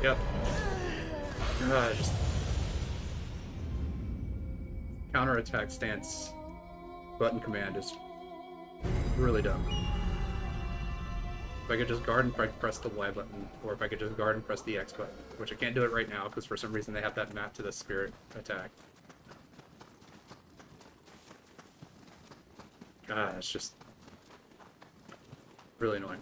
Yep. Just counterattack stance button command is really dumb. If I could just guard and press the Y button, or if I could just guard and press the X button, which I can't do it right now because for some reason they have that map to the spirit attack. God, it's just really annoying.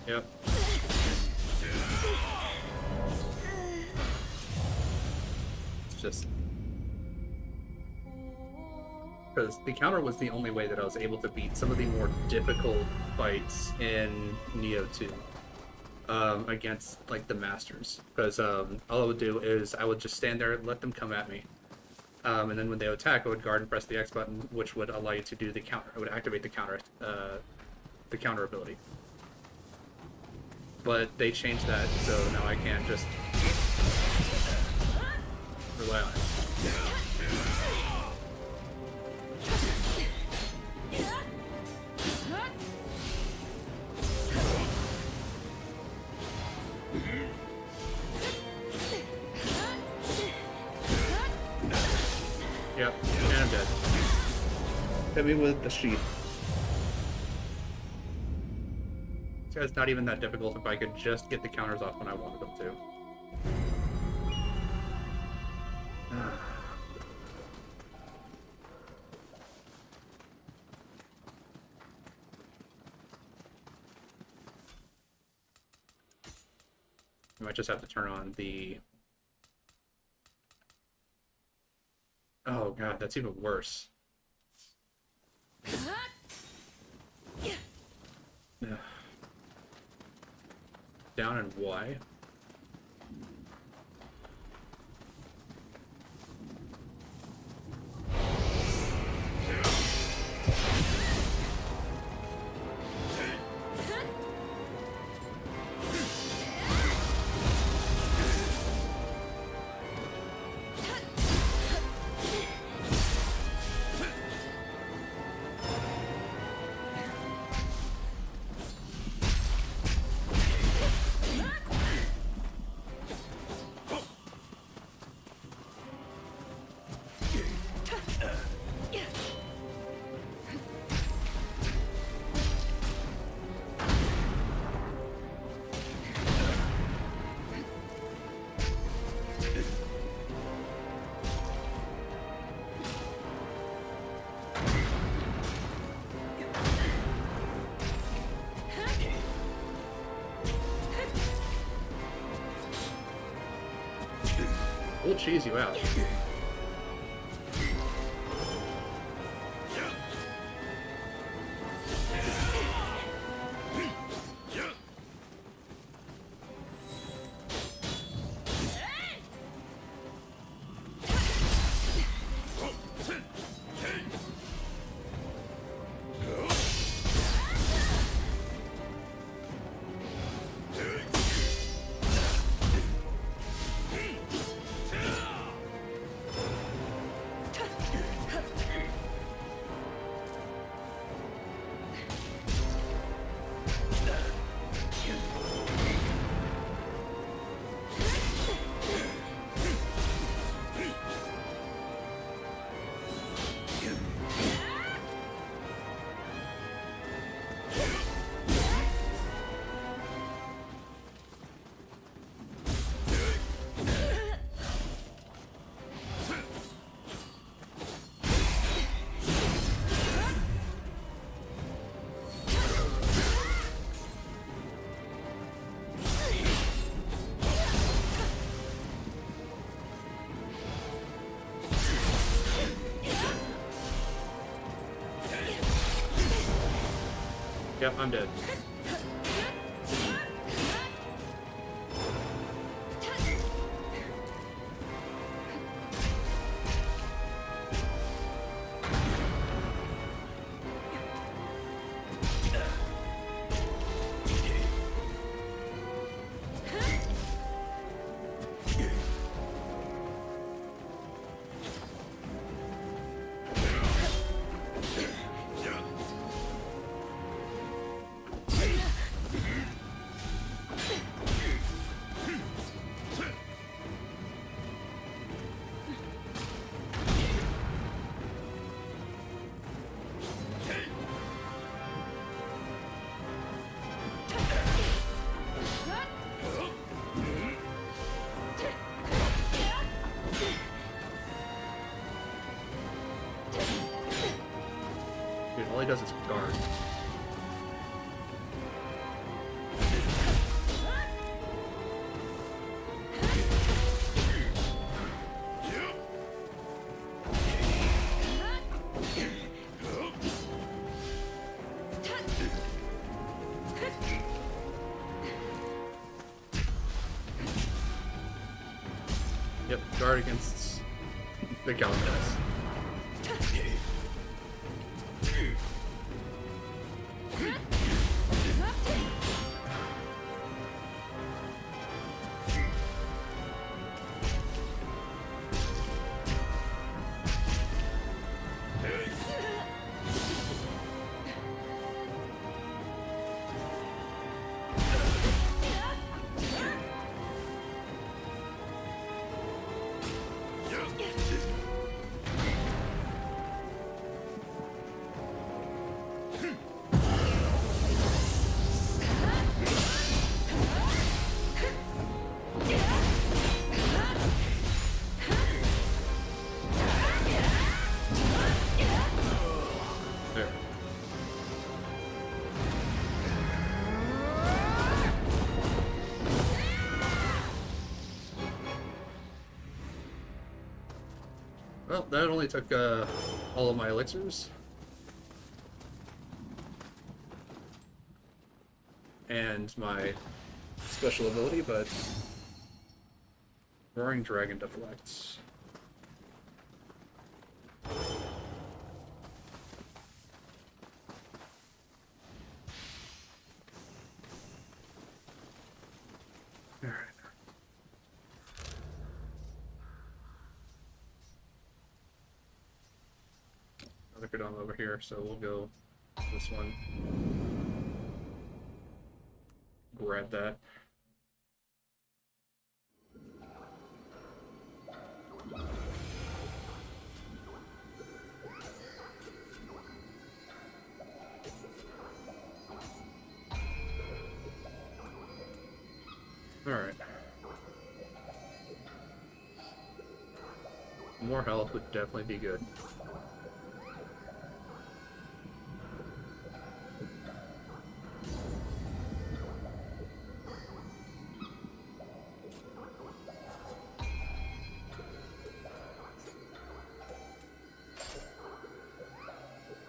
Yep. It's just because the counter was the only way that I was able to beat some of the more difficult fights in Nioh 2 against like the masters. Because all I would do is I would just stand there and let them come at me. And then when they would attack, I would guard and press the X button, which would allow you to do the counter. I would activate the counter ability. But they changed that, so now I can't just rely on it. Yep, and I'm dead. Hit me with the sheath. This guy's not even that difficult if I could just get the counters off when I wanted them to. I might just have to turn on the... Oh god, that's even worse. Down and Y. We'll cheese you out. Yep, I'm dead. Dude, all he does is guard. Yep, guard against the Galactus. There. Well, that only took all of my elixirs. And my special ability, but Roaring Dragon deflects. Alright. Another Kodama over here, so we'll go this one. Grab that. Alright. More health would definitely be good.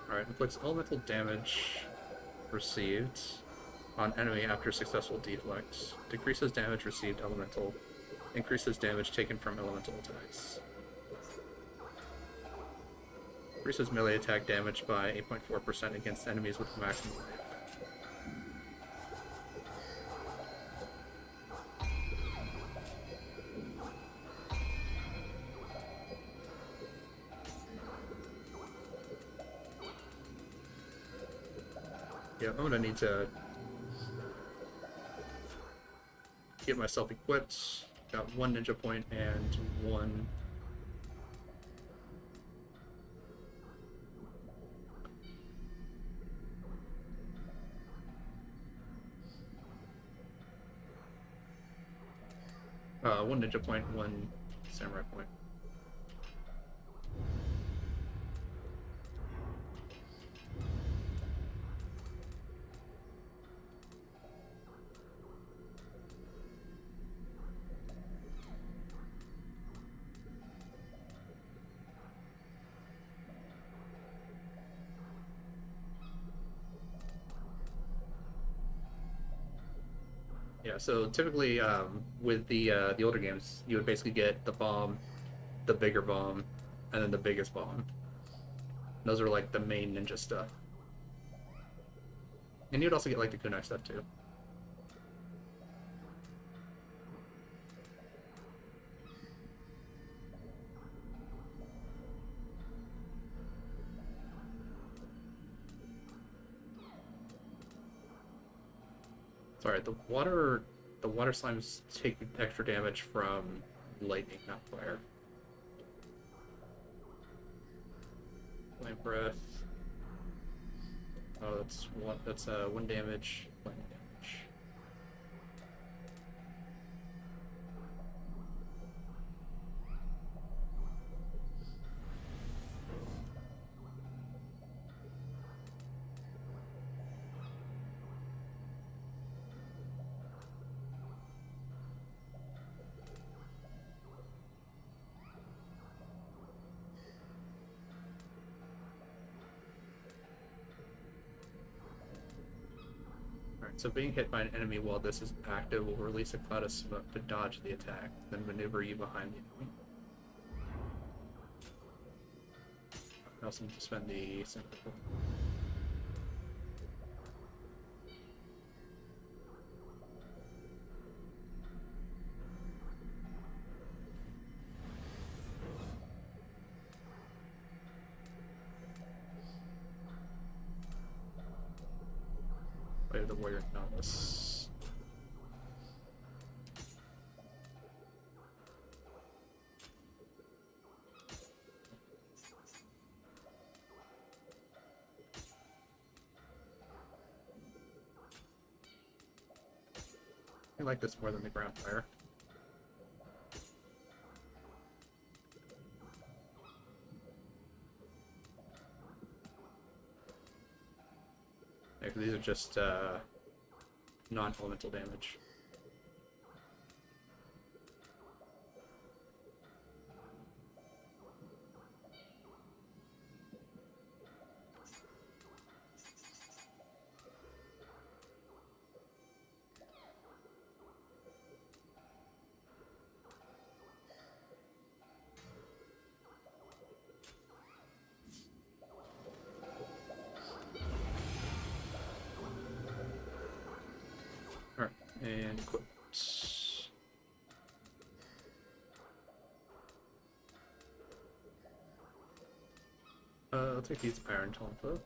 Alright, inflicts elemental damage received on enemy after successful deflect. Decreases damage received elemental. Increases damage taken from elemental attacks. Increases melee attack damage by 8.4% against enemies with maximum life. Yeah, I'm gonna need to get myself equipped. Got one ninja point and one one ninja point, one samurai point. Yeah, so typically with the older games, you would basically get the bomb, the bigger bomb, and then the biggest bomb. Those are like the main ninja stuff. And you'd also get like the kunai stuff too. Sorry, the water slimes take extra damage from lightning, not fire. Flame breath. Oh, that's one damage. Flame damage. So being hit by an enemy while this is active will release a cloud of smoke to dodge the attack, then maneuver you behind the enemy. I also need to spend the synchro. Way of the warrior novice. I like this more than the ground fire. Yeah, 'cause these are just non-elemental damage. Alright, and equip. I'll take these iron tonfa.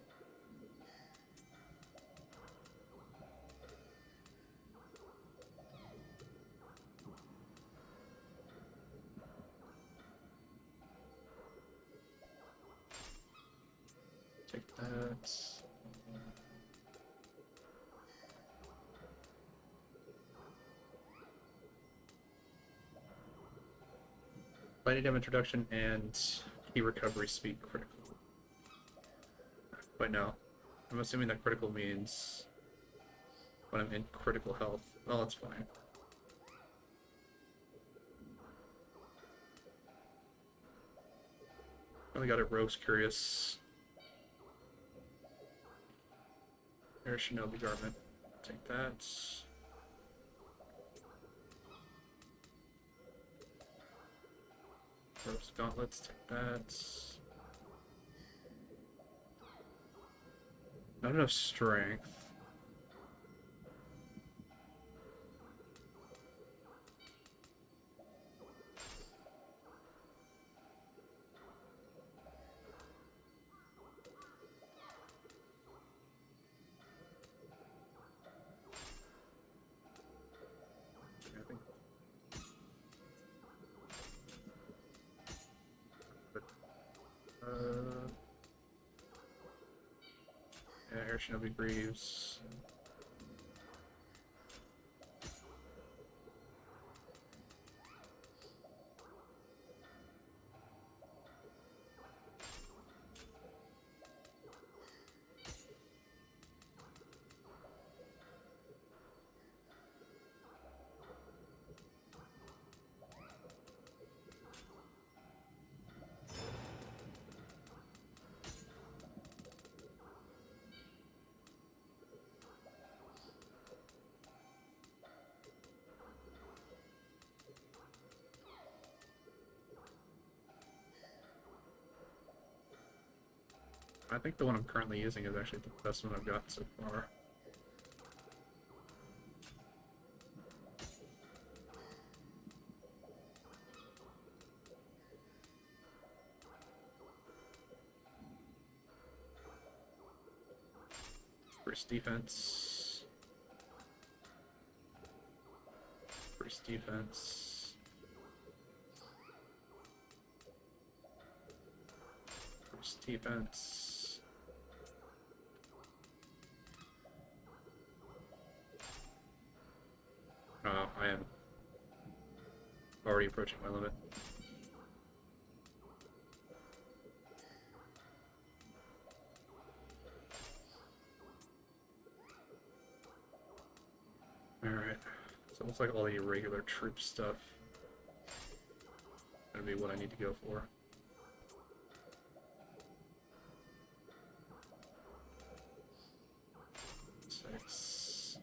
Take that. Lightning damage reduction and key recovery speed critical. But no, I'm assuming that critical means when I'm in critical health. Well, that's fine. Only got a Rogue's Curious. Air Shinobi Garment. Take that. Rogue's Gauntlets. Take that. Not enough strength. Yeah, Air Shinobi Greaves. I think the one I'm currently using is actually the best one I've got so far. First defense. First defense. First defense. I am already approaching my limit. Alright, so it looks like all the irregular troop stuff is gonna be what I need to go for. Six.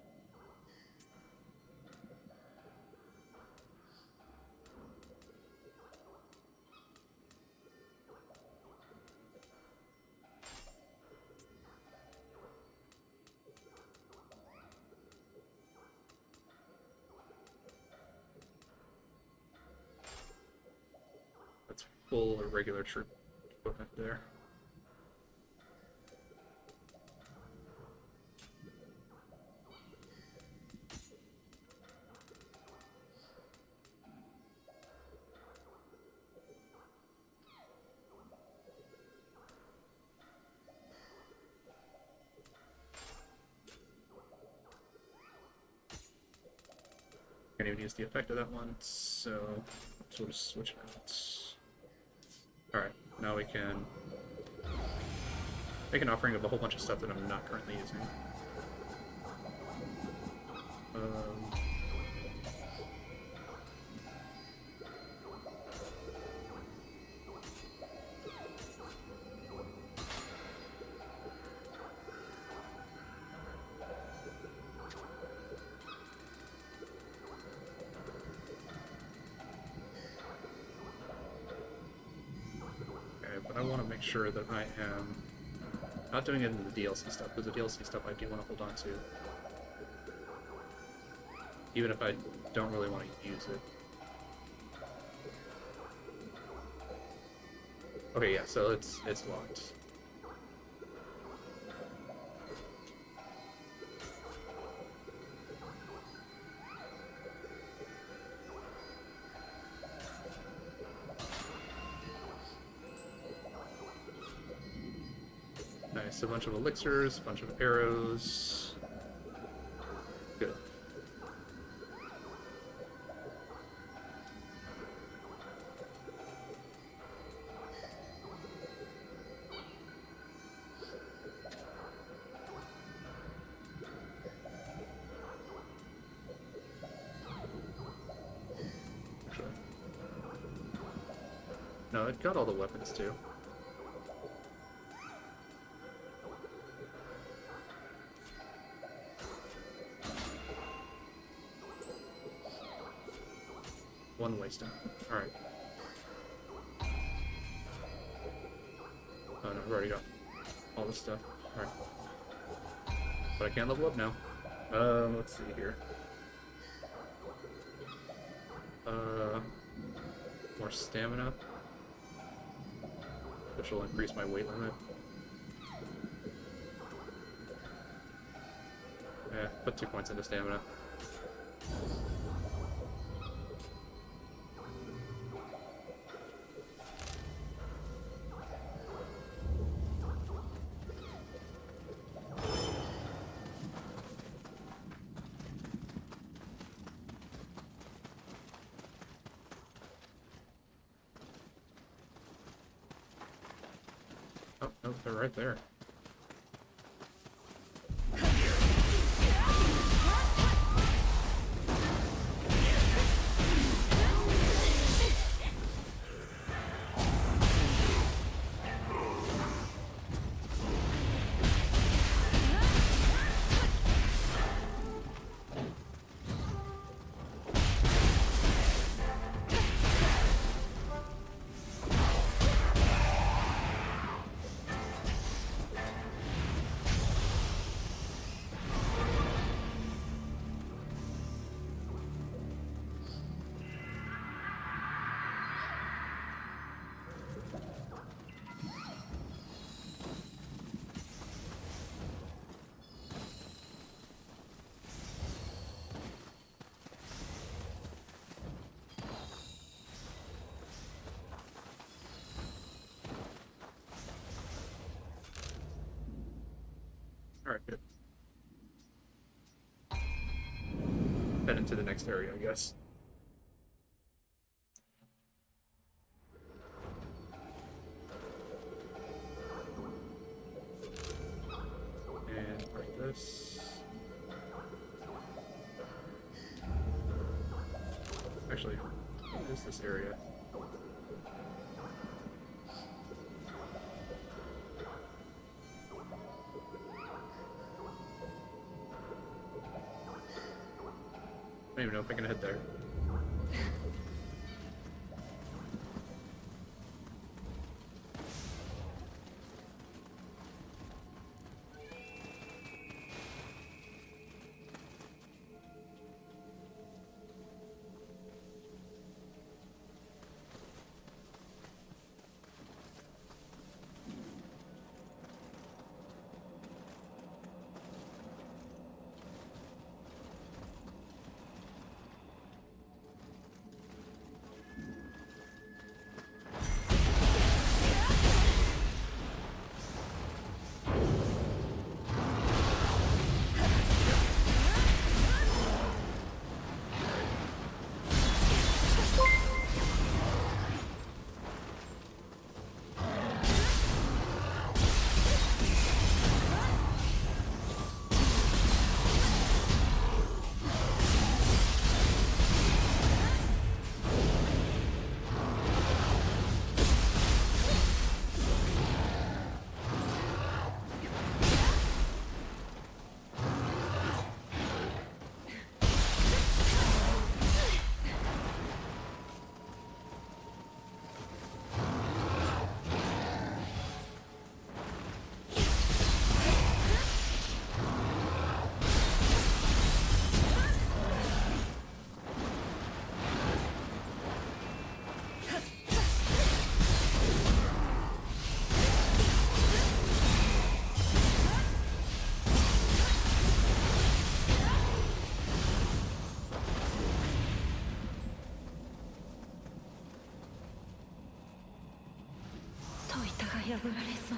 That's full irregular troop equipment there. Can't even use the effect of that one, so we'll just switch it out. Alright, now we can make an offering of a whole bunch of stuff that I'm not currently using. But I want to make sure that I am not doing it in the DLC stuff, because the DLC stuff I do want to hold on to. Even if I don't really want to use it. Okay, yeah, so it's locked. Nice, a bunch of elixirs, a bunch of arrows. Good. Actually. No, it got all the weapons too. One waste down. Alright. Oh no, I've already got all this stuff. Alright. But I can't level up now. Let's see here. More stamina. Which will increase my weight limit. Yeah, put 2 points into stamina. Oh, no, they're right there. Alright, good. Head into the next area, I guess. And like this. Actually, what is this area? I don't even know if I can head there.破られそう。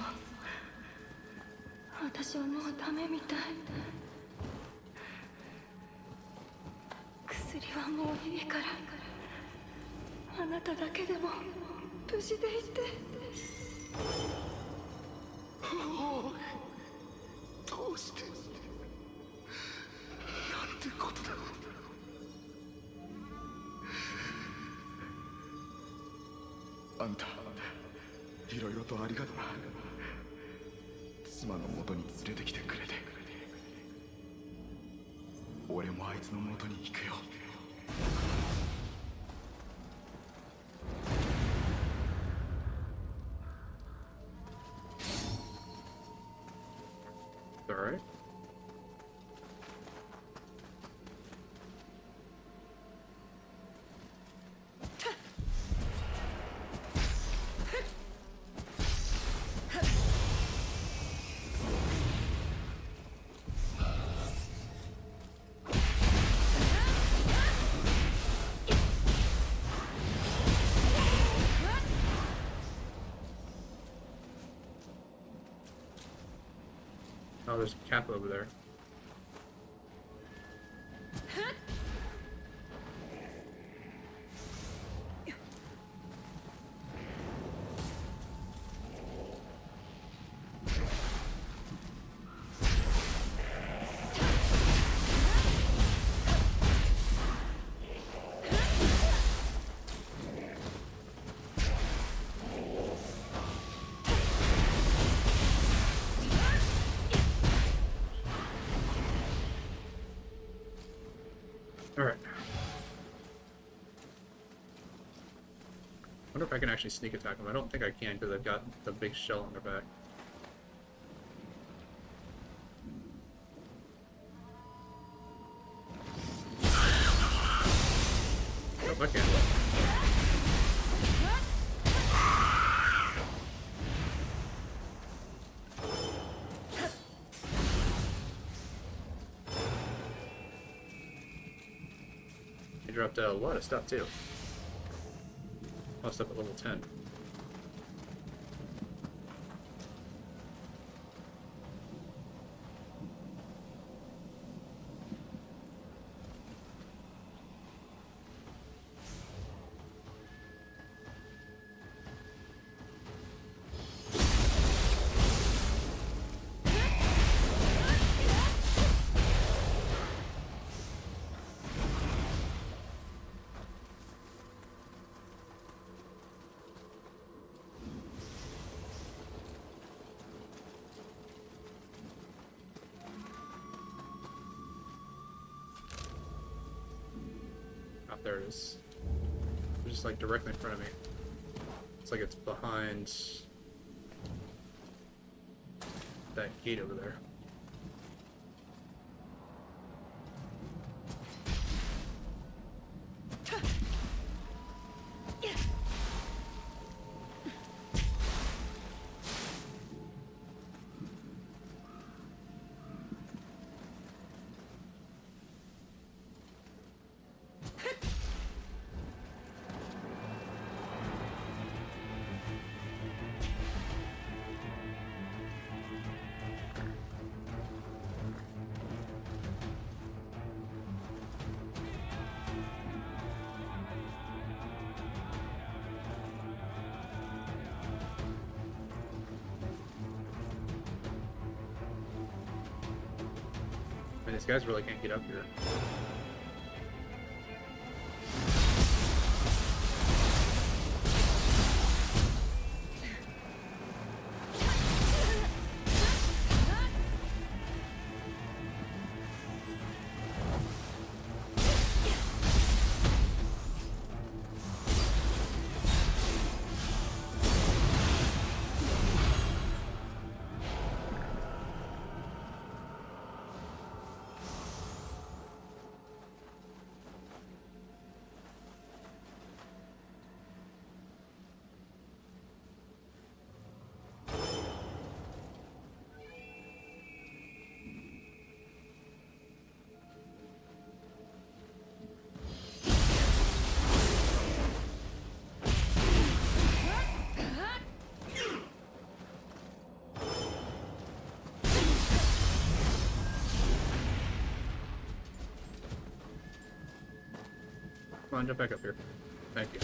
私はもうダメみたい。薬はもういいから、あなただけでも無事でいて。どうしてなんてことだ。あんたいろいろとありがとな。妻の元に連れてきてくれて。俺もあいつの元に行くよ。Alright. Oh, there's a cap over there. Alright. Wonder if I can actually sneak attack them. I don't think I can because I've got the big shell on their back. Nope, I can't. He dropped a lot of stuff too. Lost up at level 10. Oh, there it is. It's just like directly in front of me. It's like it's behind that gate over there. Man, these guys really can't get up here. Come on, jump back up here. Thank you.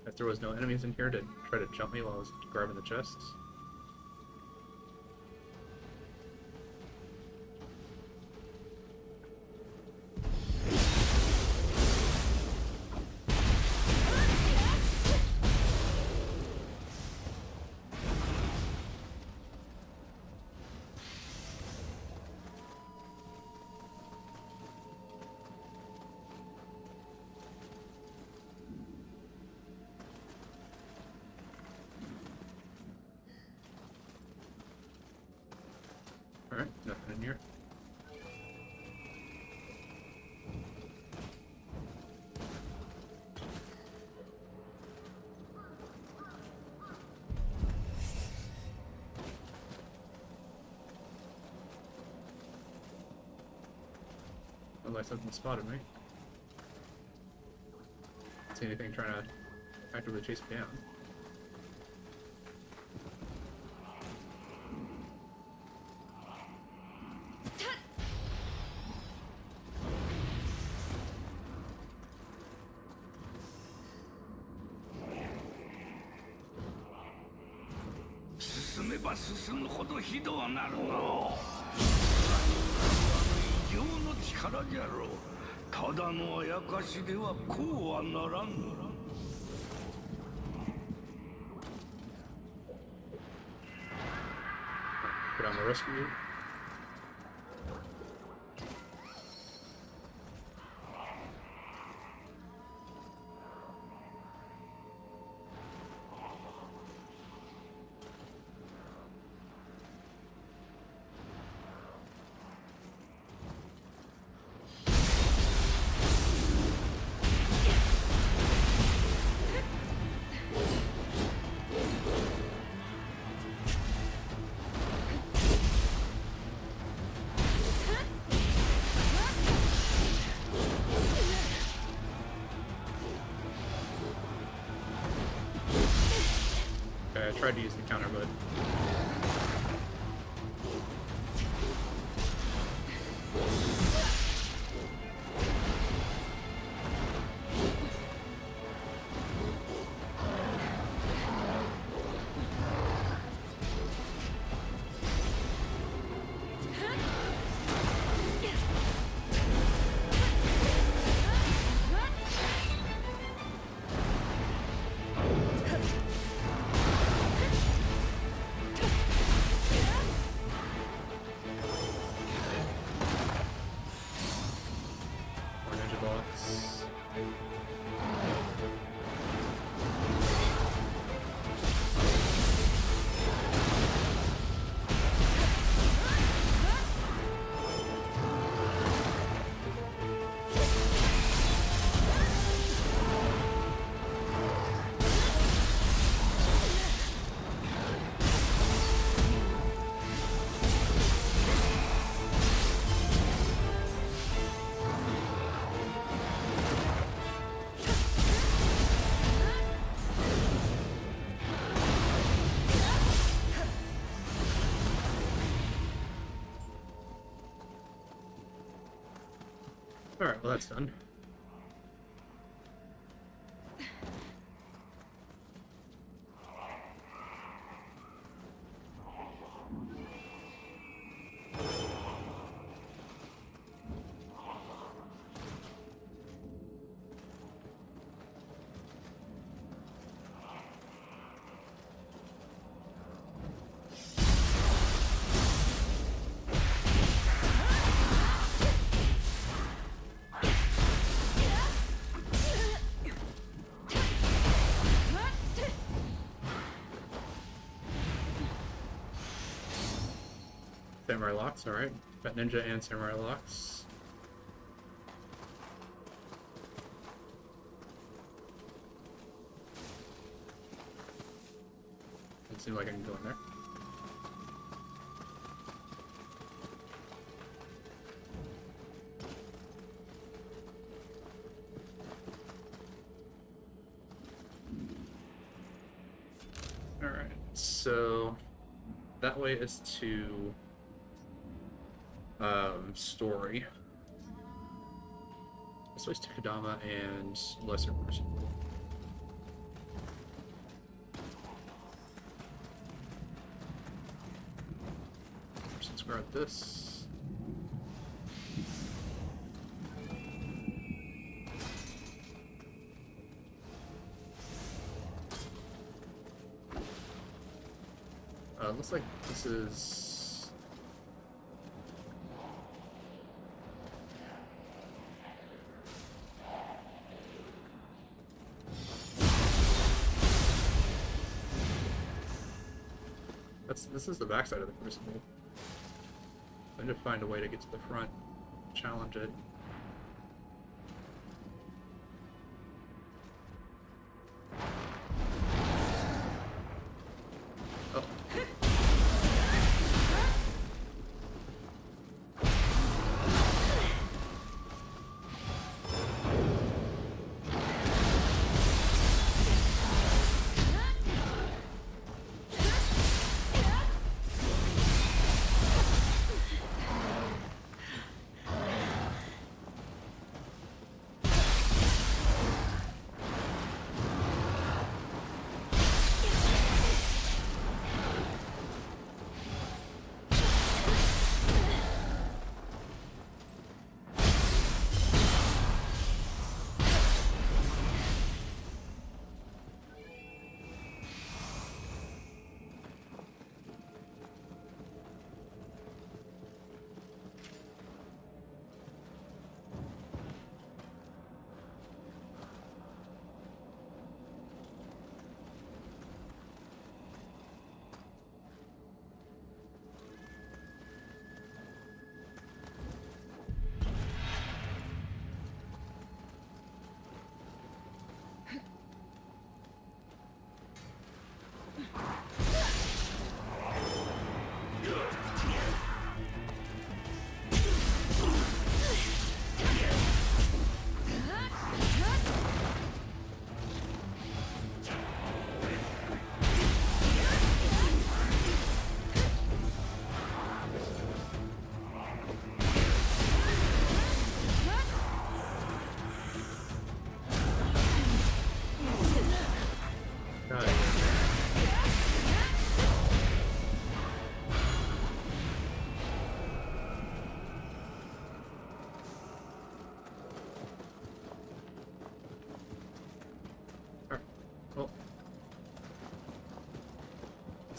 If there was no enemies in here to try to jump me while I was grabbing the chests. Alright, nothing in here. Unless something spotted me. Don't see anything trying to actively chase me down.進めば進むほどひどうなるの。異形の力じゃろう。ただのあやかしではこうはならん。Get on the rescue. tried to use the counter, but more ninja blocks. Alright, well that's done. Samurai locks, alright. Got ninja and samurai locks. Doesn't seem like I can go in there. Alright, so that way is to story. This way's to Kodama and lesser person. Since we're at this. Looks like this is this is the backside of the crucible. I need to find a way to get to the front, challenge it. Oh.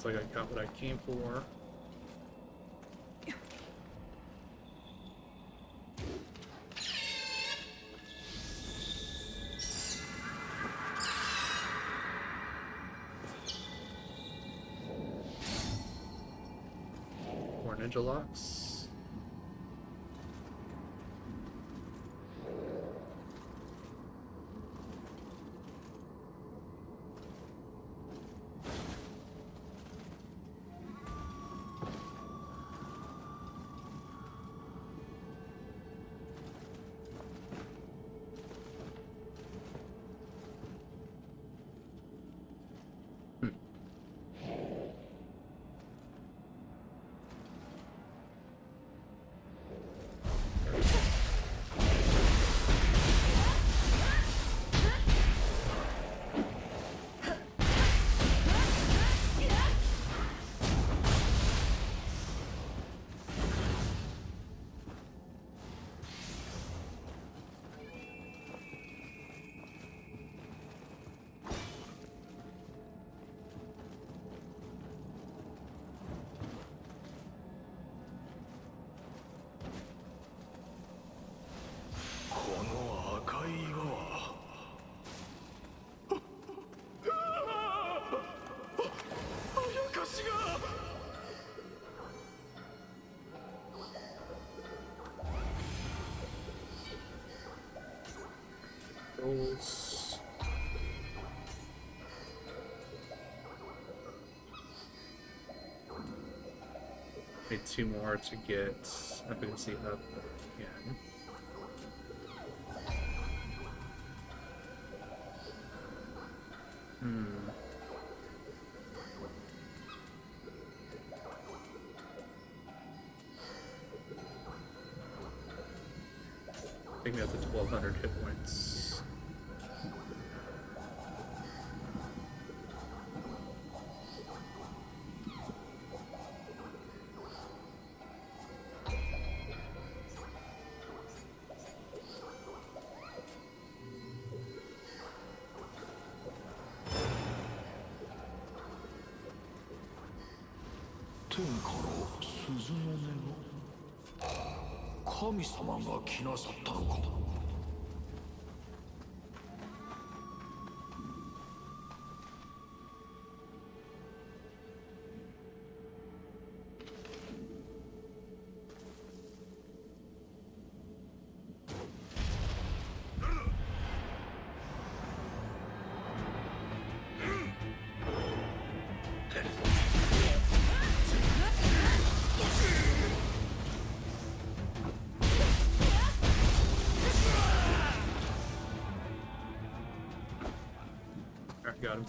looks like I got what I came for. More ninja locks. Rolls. Need 2 more to get efficacy up again. Take me up to 1,200 hit points.天から鈴の音が神様が来なさったのか。Got him.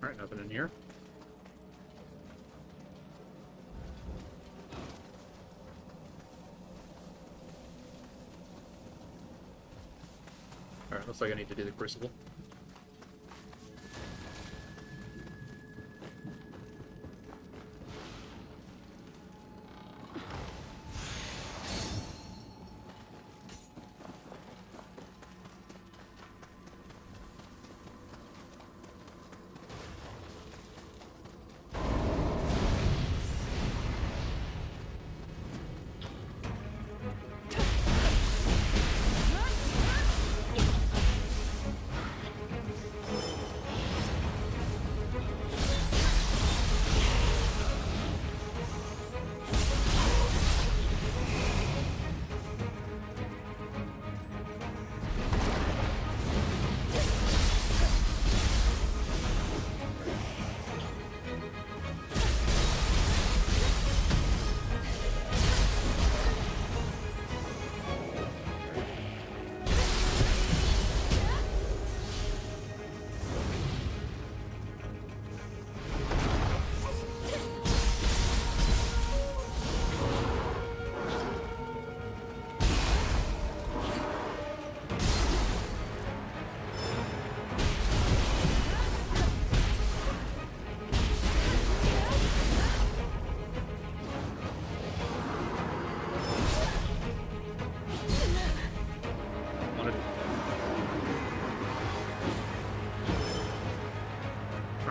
Alright, nothing in here. Alright, looks like I need to do the crucible.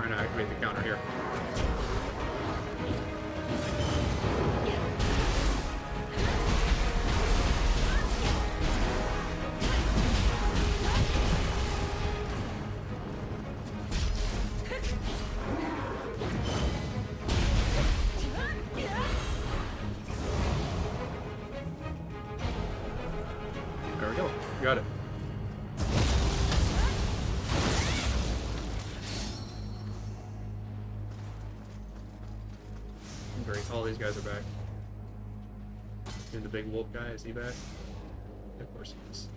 trying to activate the counter here. There we go. Got it. Great. All these guys are back. And the big wolf guy, is he back? Of course he is.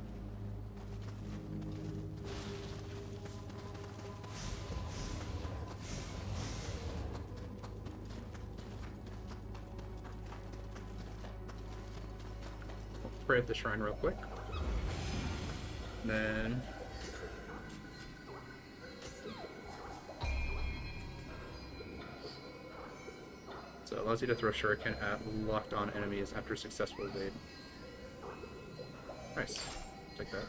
Pray at the shrine real quick. Then so it allows you to throw shuriken at locked on enemies after successful evade. Nice. Take that.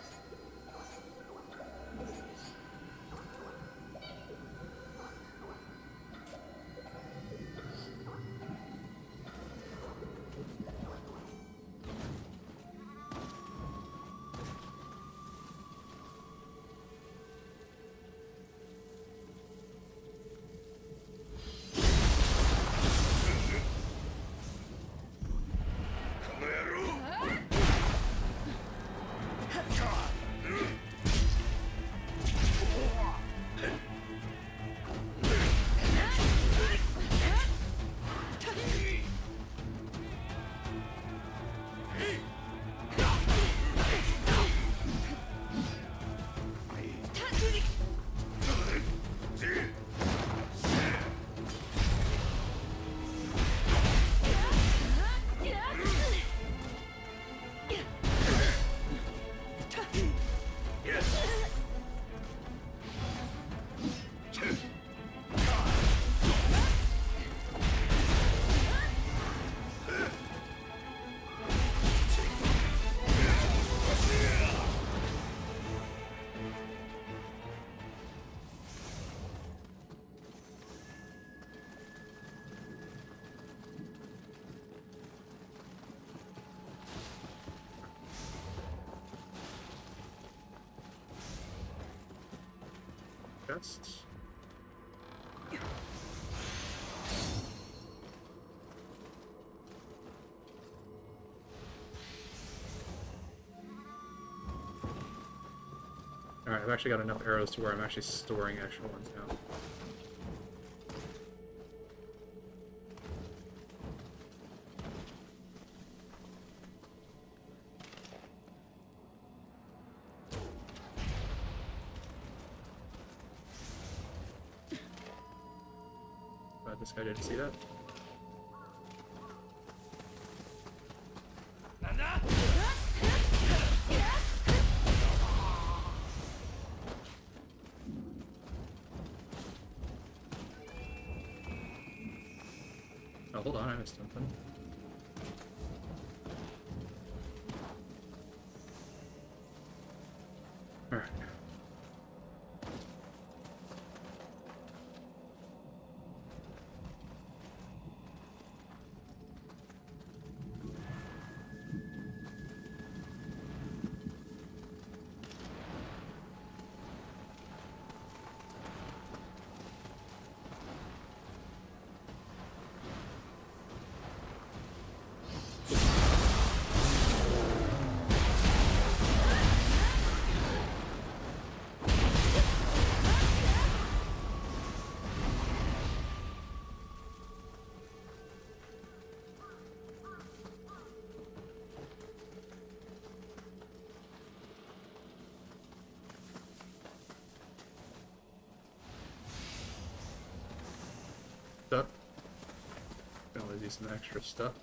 Chest. Alright, I've actually got enough arrows to where I'm actually storing actual ones now. This guy didn't see that. Oh, hold on, I missed something. Alright. Stuff. Can always use some extra stuff.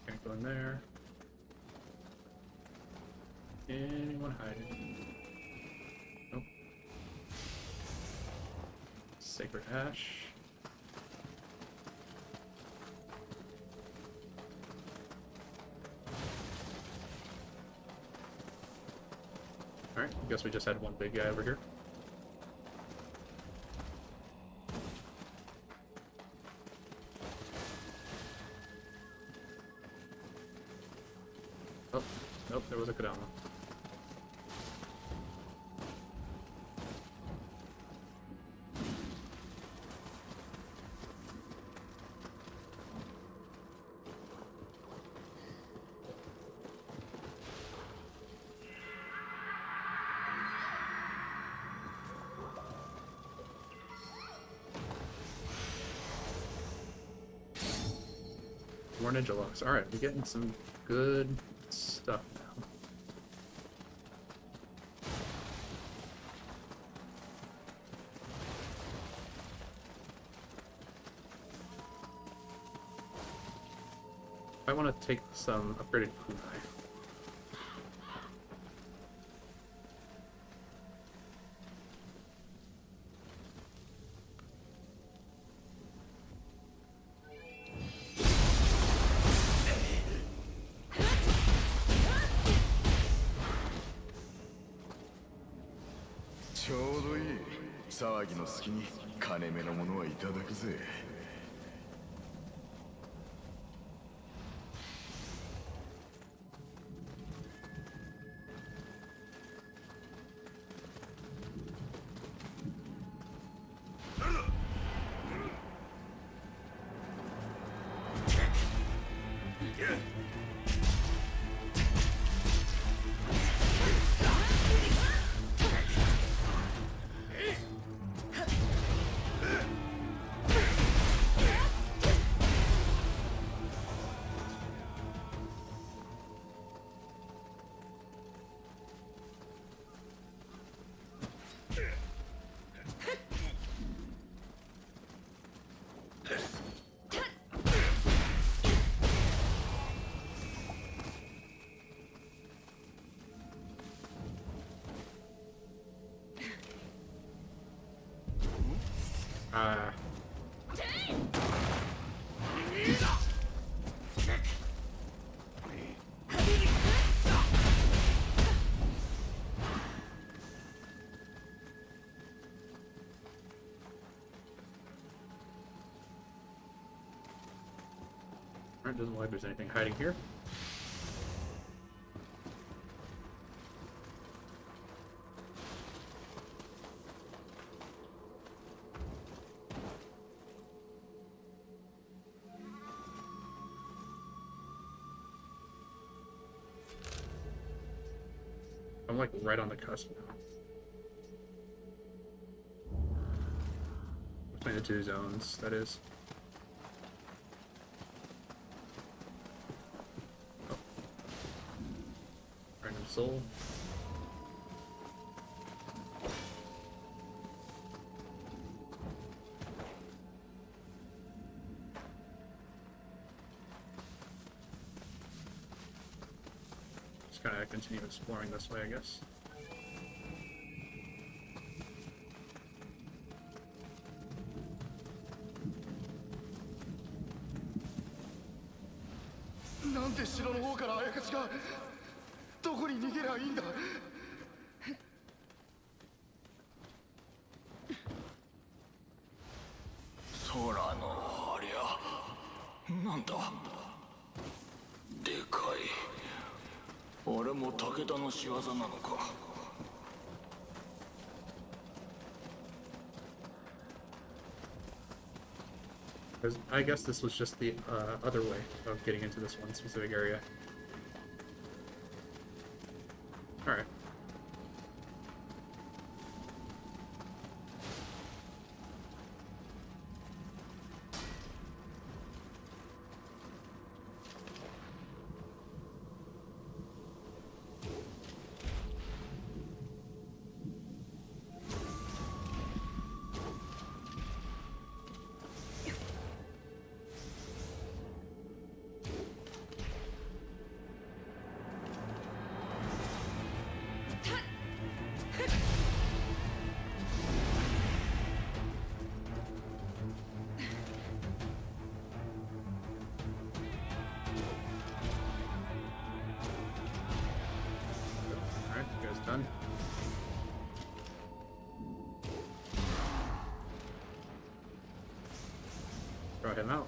Can't go in there. Anyone hiding? Nope. Sacred Ash. Alright, I guess we just had one big guy over here. Oh, nope, there was a Kodama. More ninja locks. Alright, we're getting some good stuff now. I want to take some upgraded kunai.ちょうどいい。騒ぎの隙に金目のものはいただくぜ。Alright, doesn't look like there's anything hiding here. I'm like right on the cusp now. Between the two zones, that is. Oh. Random soul. Just kind of continue exploring this way, I guess. I guess this was just the other way of getting into this one specific area. Alright. him out.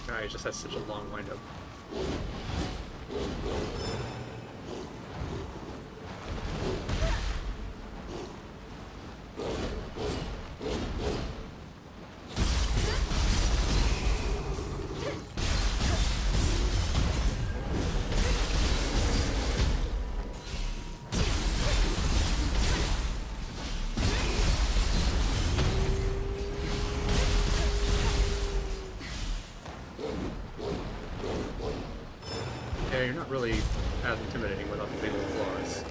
Guy just has such a long windup. Yeah, you're not really as intimidating without the big old claws.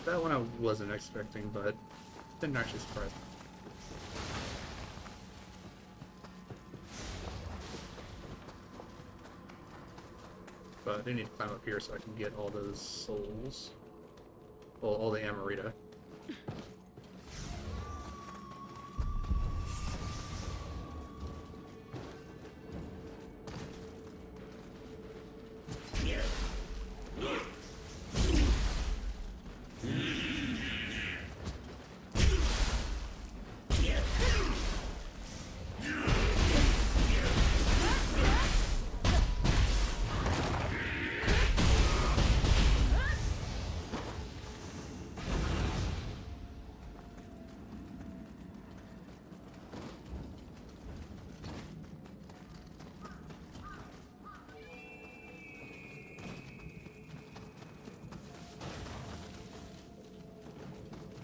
That one I wasn't expecting, but didn't actually surprise me. But I do need to climb up here so I can get all those souls. Well, all the Amarita.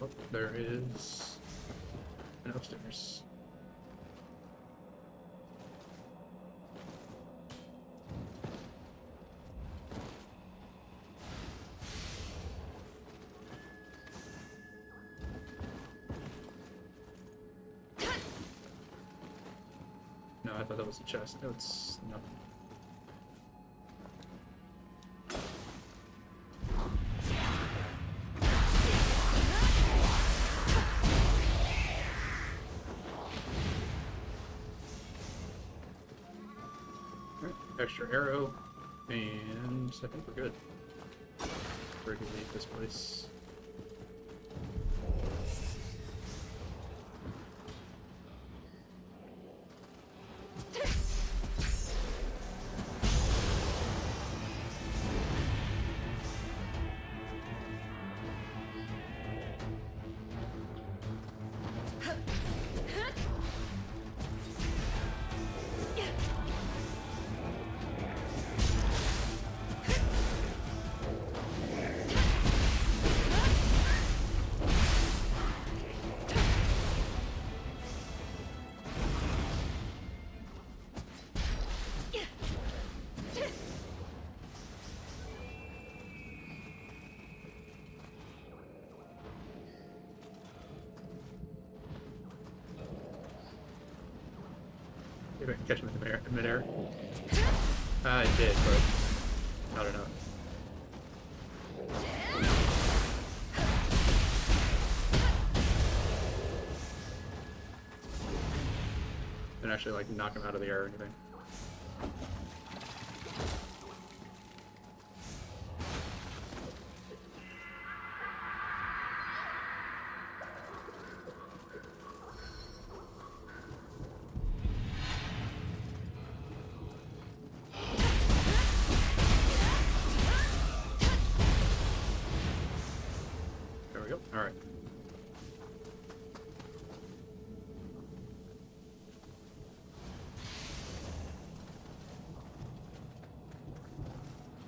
Oh, there is an upstairs. No, I thought that was a chest. No, it's nothing. Extra arrow, and I think we're good. We're gonna leave this place. Maybe I can catch him in midair. I did, but not enough. Didn't actually like knock him out of the air or anything.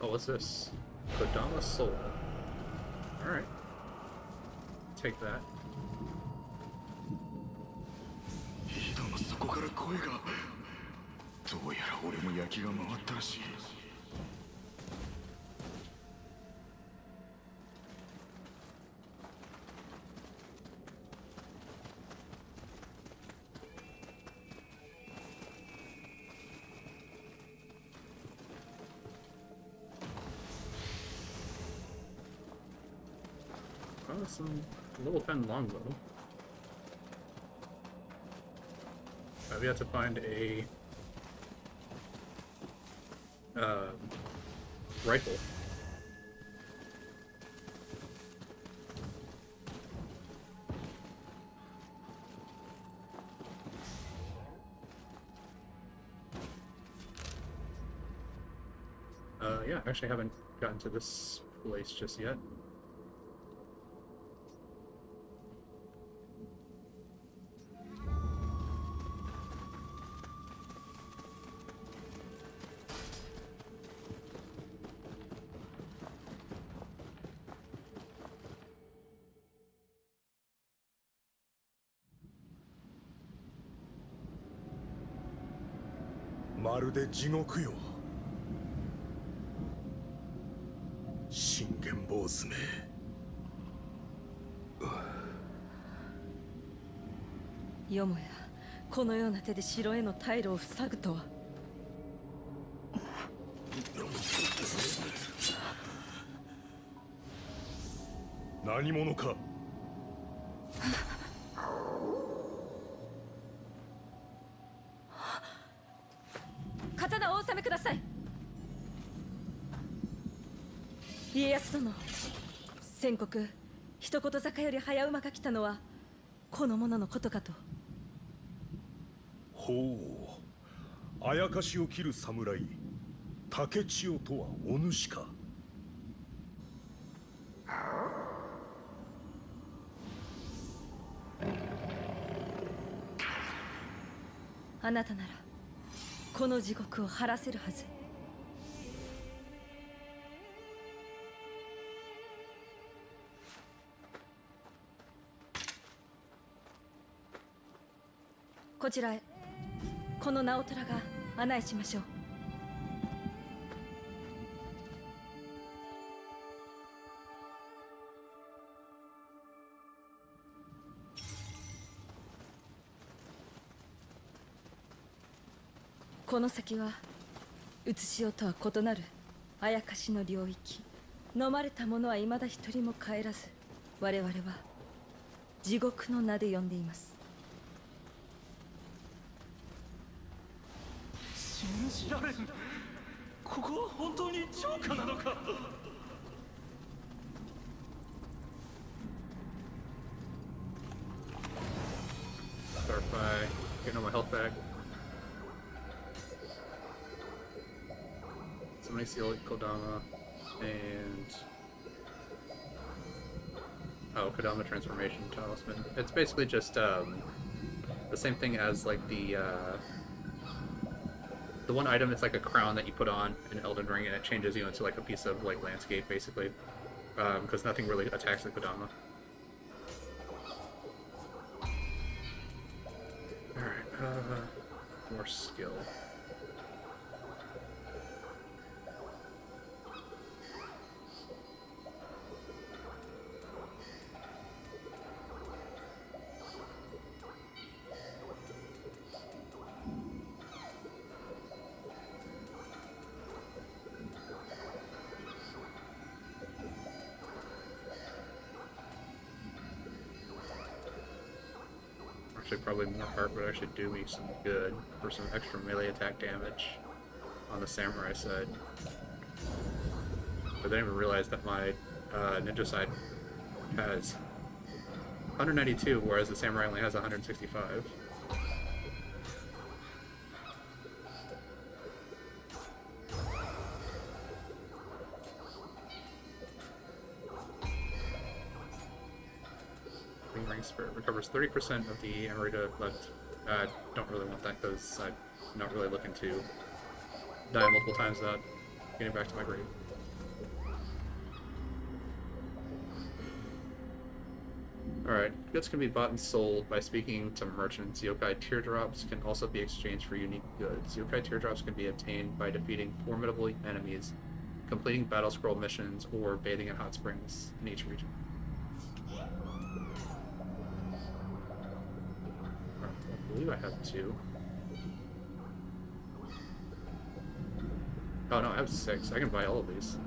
Oh, what's this? Kodama Soul. Alright. Take that. 井戸の底から声が。どうやら俺も焼きが回ったらしい。Oh, some level 10 longbow. We have to find a rifle. Yeah, actually haven't gotten to this place just yet. "まるで地獄よ。信玄坊主め。よもやこのような手で城への退路を塞ぐとは。何者か。刀をお納めください。家康殿、先刻一言坂より早馬が来たのはこの者のことかと。ほう、あやかしを切る侍竹千代とはお主か。あなたならこの地獄を晴らせるはず。こちらへ。この直虎が案内しましょう。この先はうつしよとは異なるあやかしの領域。飲まれた者は未だ一人も帰らず、我々は地獄の名で呼んでいます。信じられん。ここは本当に城下なのか。Start by getting all my health back. Somebody steal Kodama and Kodama transformation talisman. It's basically just the same thing as like the one item. It's like a crown that you put on in Elden Ring, and it changes you into like a piece of like landscape, basically, because nothing really attacks the Kodama. All right, more skill. Probably more heart would actually do me some good for some extra melee attack damage on the samurai side. But I didn't even realize that my ninja side has 192, whereas the samurai only has 165. Ring Spirit recovers 30% of the Emerita left. Don't really want that because I'm not really looking to die multiple times without getting back to my grave. Alright, goods can be bought and sold by speaking to merchants. Yokai teardrops can also be exchanged for unique goods. Yokai teardrops can be obtained by defeating formidable enemies, completing battle scroll missions, or bathing in hot springs in each region. Right, I believe I have 2. Oh no, I have 6. I can buy all of these.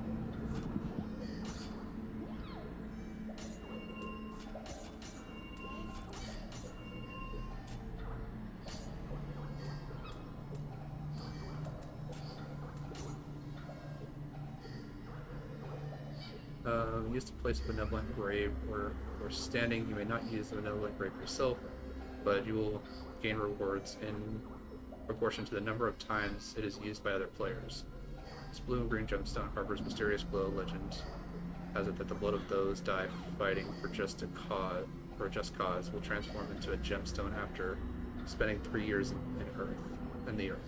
Used to place a benevolent grave or standing. You may not use the benevolent grave yourself, but you will gain rewards in proportion to the number of times it is used by other players. This blue and green gemstone harbors mysterious glow. Legend has it that the blood of those die fighting for just cause will transform into a gemstone after spending 3 years in the earth.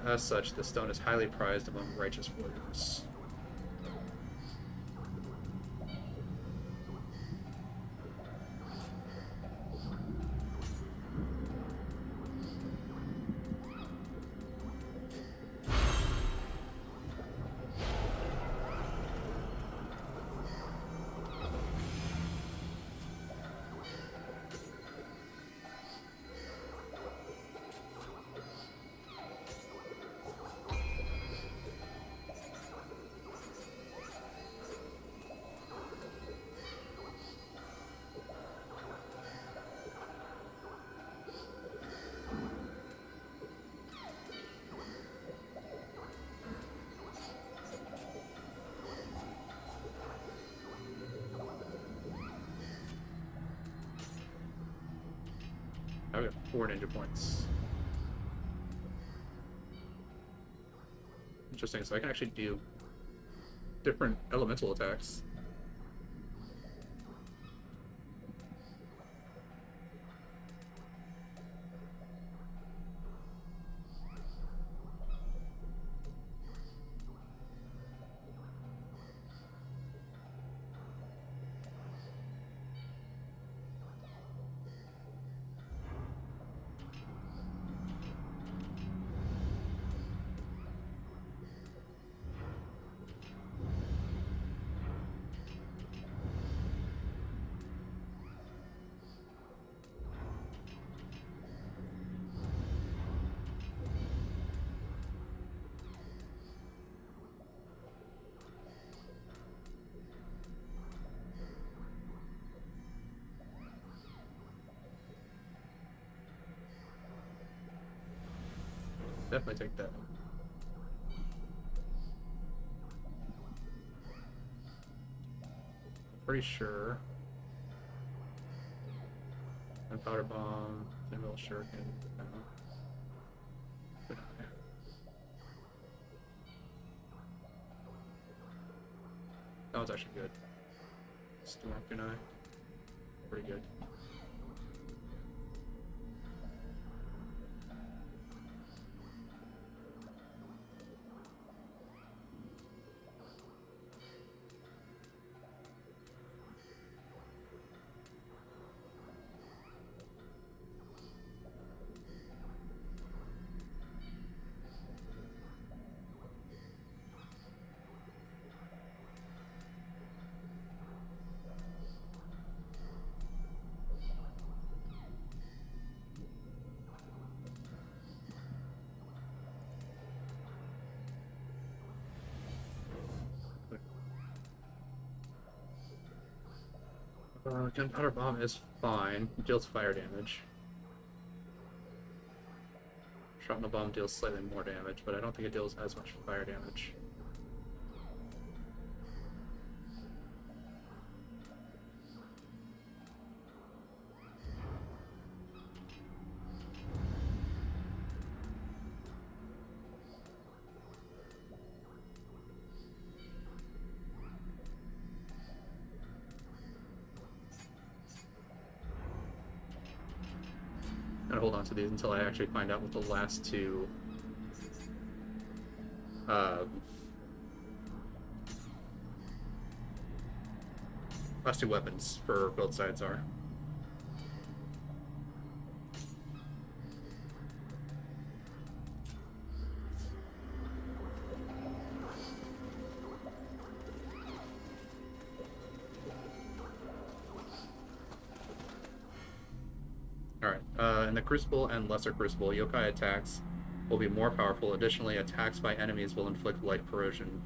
As such, the stone is highly prized among righteous warriors. I've got 4 ninja points. Interesting, so I can actually do different elemental attacks. Definitely take that. Pretty sure. And powder bomb, pinball shuriken. No. That one's actually good. Storm kunai. Pretty good. Gunpowder bomb is fine. It deals fire damage. Shrapnel bomb deals slightly more damage, but I don't think it deals as much fire damage. I'm gonna hold on to these until I actually find out what the last 2 Last two weapons for both sides are. Alright, in the Crucible and Lesser Crucible, yokai attacks will be more powerful. Additionally, attacks by enemies will inflict life corrosion,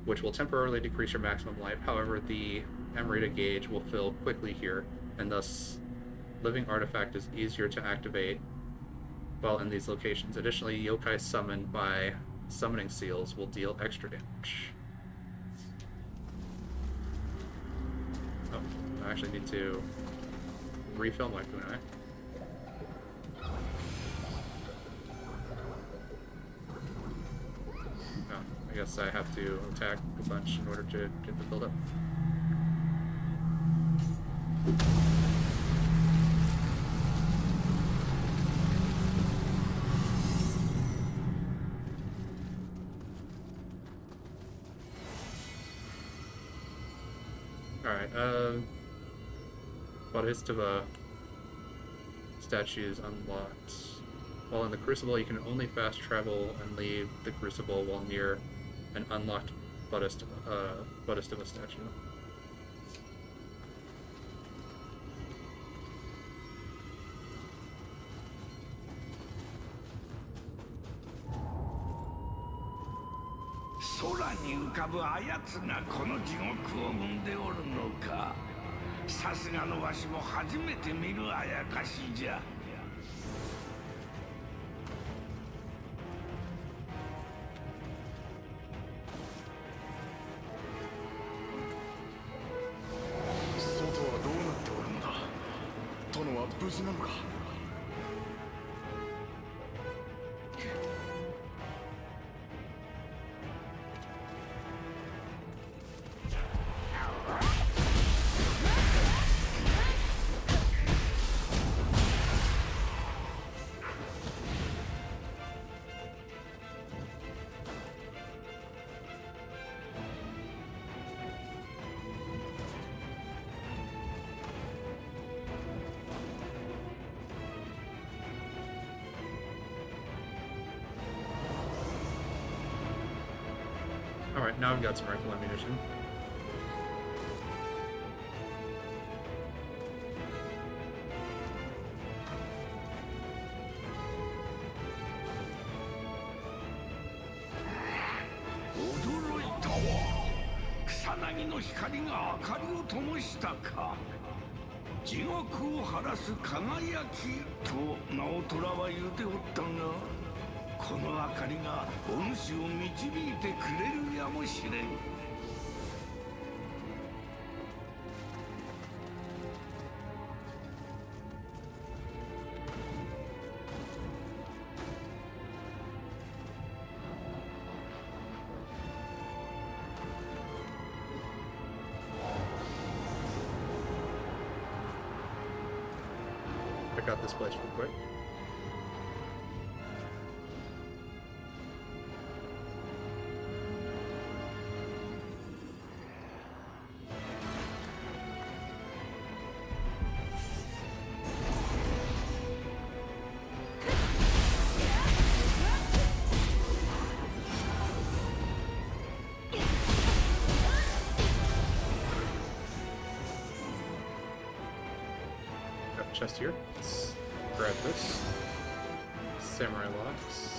which will temporarily decrease your maximum life. However, the Emerita gauge will fill quickly here, and thus Living Artifact is easier to activate while in these locations. Additionally, yokai summoned by summoning seals will deal extra damage. Oh, I actually need to refill my kunai. I guess I have to attack a bunch in order to get the build up. Alright, Bodhisattva statues unlocked. While in the Crucible, you can only fast travel and leave the Crucible while near an unlocked Bodhisattva statue.空に浮かぶあやつがこの地獄を生んでおるのか。さすがのわしも初めて見るあやかしじゃ。無事なのか。Alright, now I've got some rifle ammunition.驚いたわ。草薙の光が明かりを灯したか。地獄を晴らす輝きと直虎は言うておったが、この明かりがお主を導いてくれるやもしれん。Check out this place real quick. Chest here. Let's grab this. Samurai locks.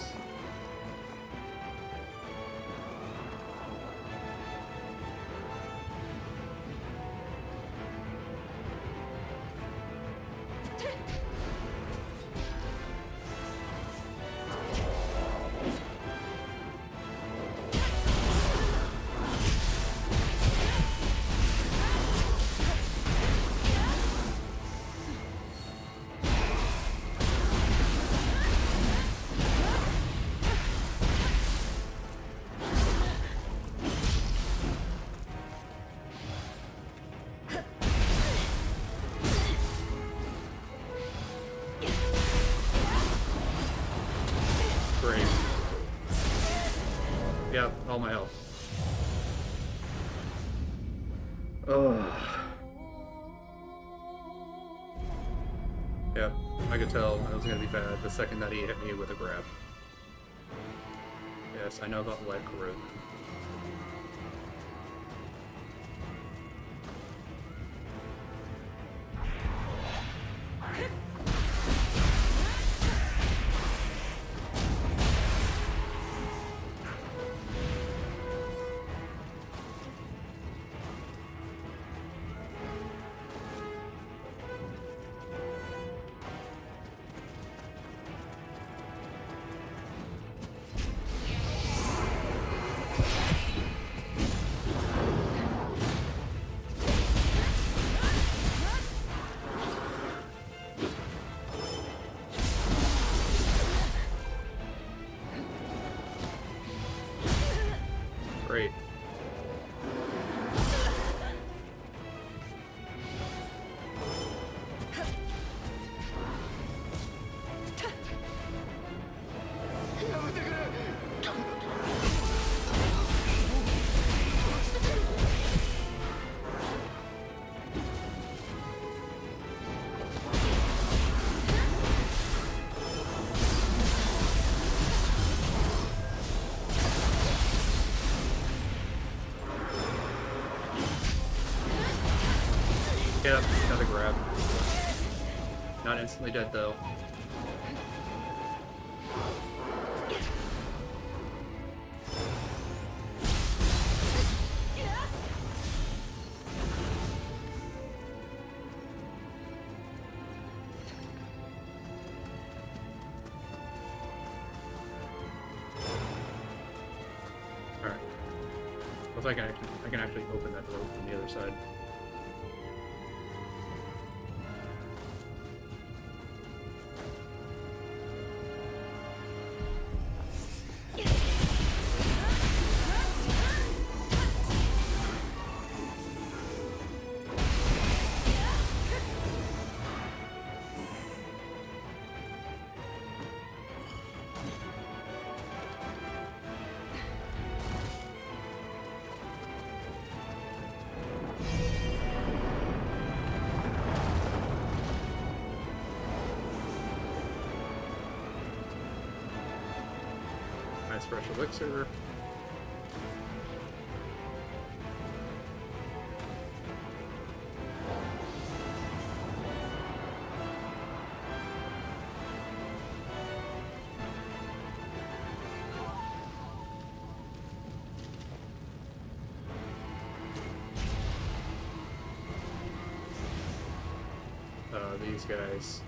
Yep, all my health. Ugh. Yeah, I could tell it was gonna be bad the second that he hit me with a grab. Yes, I know about lead corrosion. Great. Yep, another grab. Not instantly dead though. Alright. Looks like I can actually open that door from the other side. Nice fresh elixir. These guys.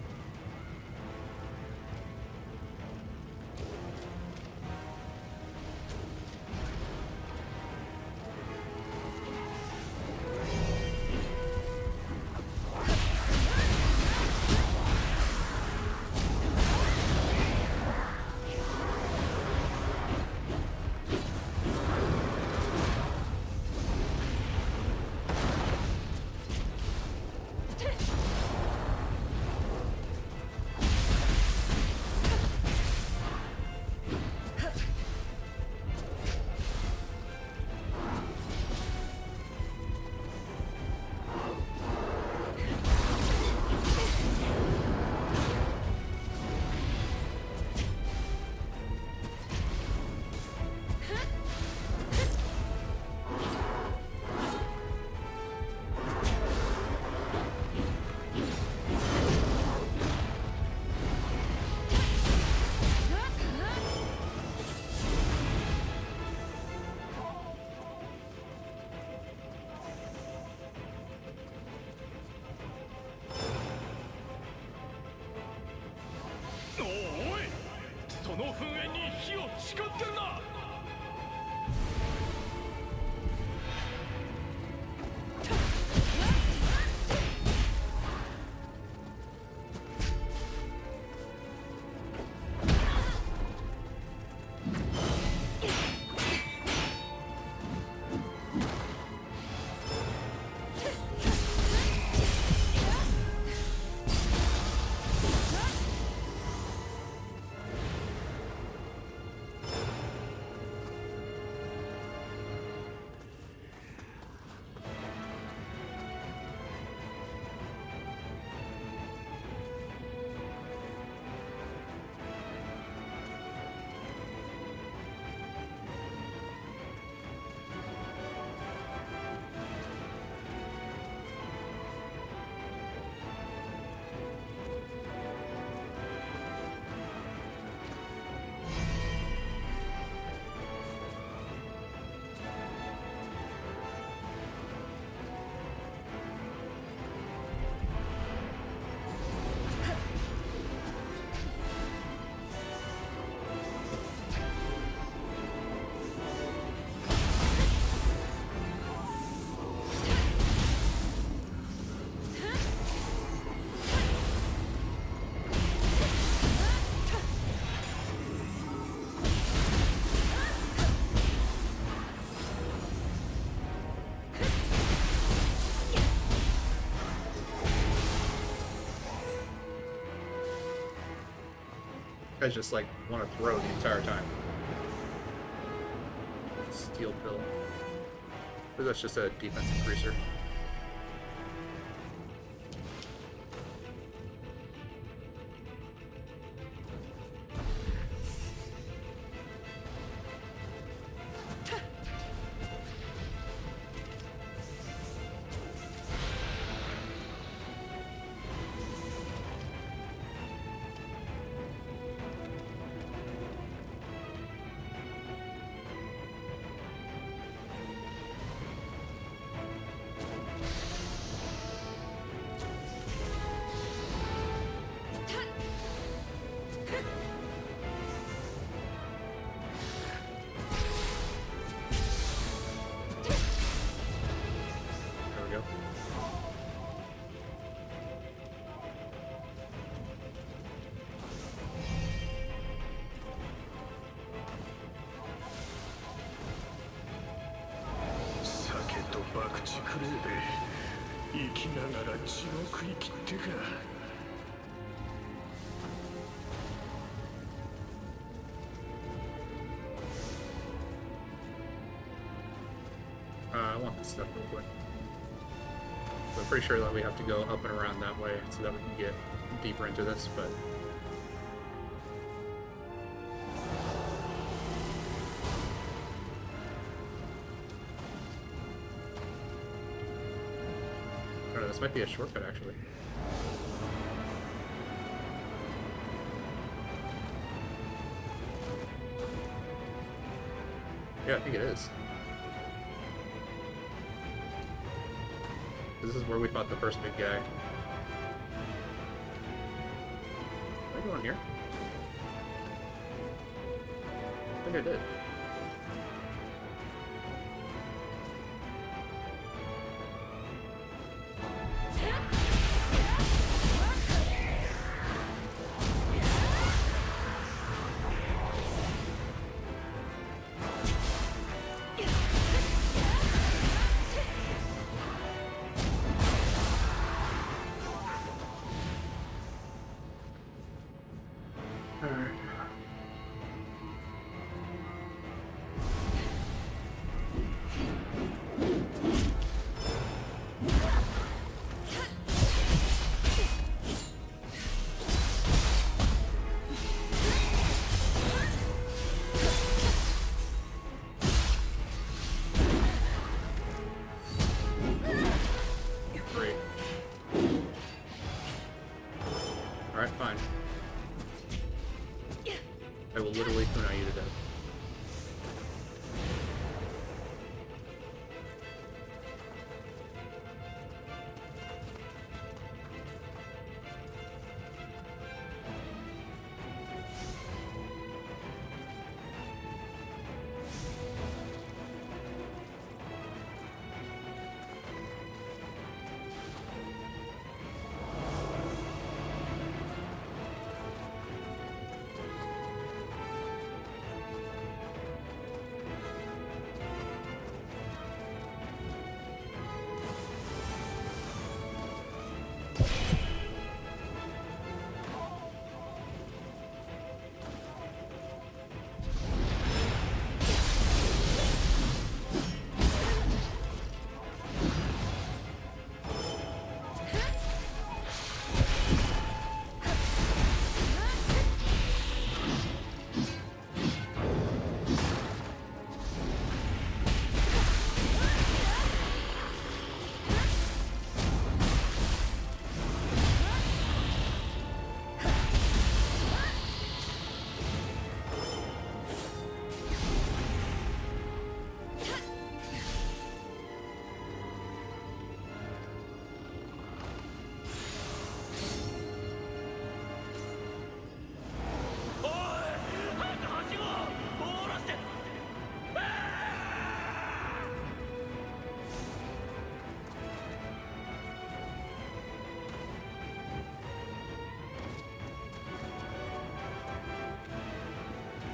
guys just like want to throw the entire time. Steel pill. Or that's just a defense increaser. I want this stuff real quick. So I'm pretty sure that we have to go up and around that way so that we can get deeper into this, but... I don't know, this might be a shortcut, actually. Yeah, I think it is. This is where we fought the first big guy. Did I go in here? I think I did. I will literally kunai you to death.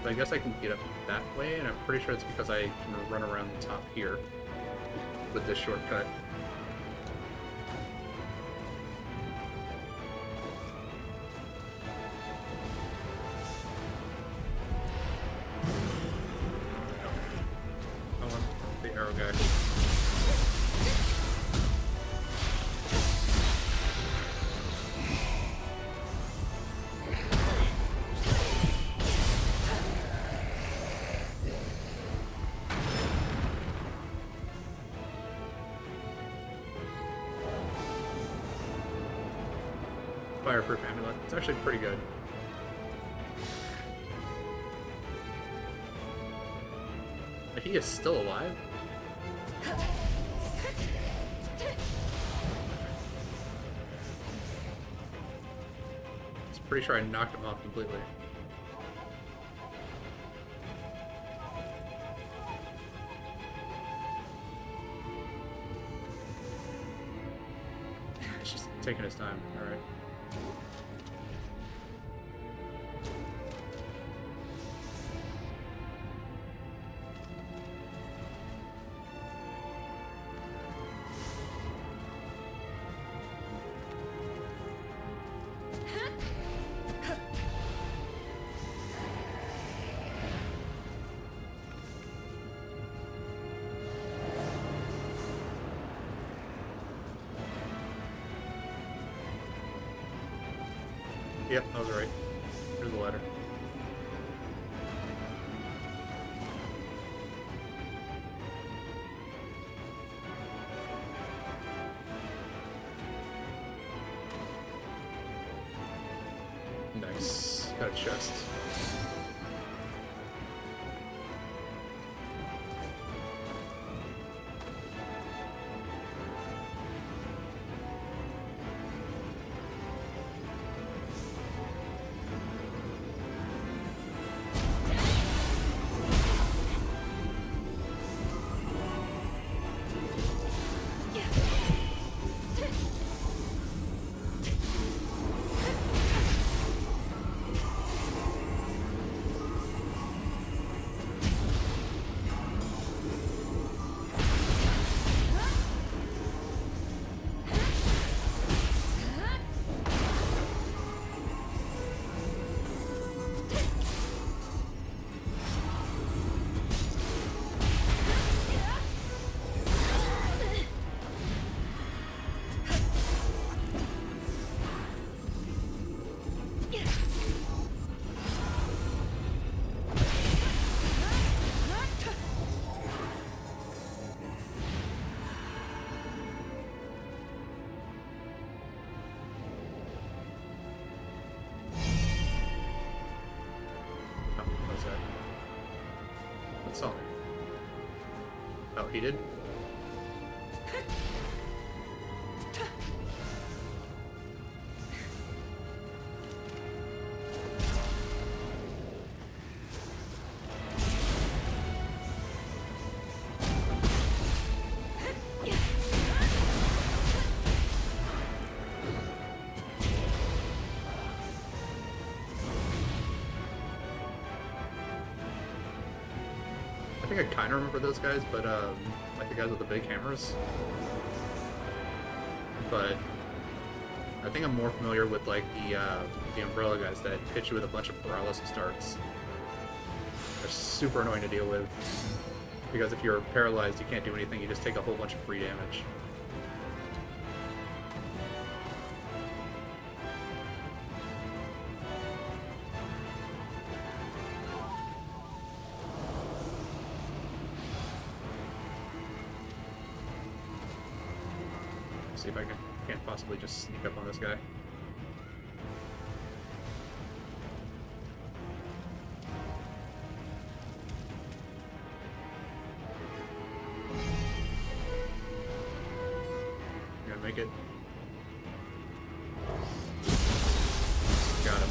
So I guess I can get up that way, and I'm pretty sure it's because I can run around the top here with this shortcut. the arrow guy. Fireproof amulet. It's actually pretty good. He is still alive? I'm pretty sure I knocked him off completely. He's just taking his time. Alright. Yep, I was right. Here's the ladder. Nice. Got a chest. What song? Oh, he did? I think I kind of remember those guys, but like the guys with the big hammers. But I think I'm more familiar with like the umbrella guys that hit you with a bunch of paralysis darts. They're super annoying to deal with because if you're paralyzed, you can't do anything. You just take a whole bunch of free damage. See if I can't possibly just sneak up on this guy. You gonna make it? Got him.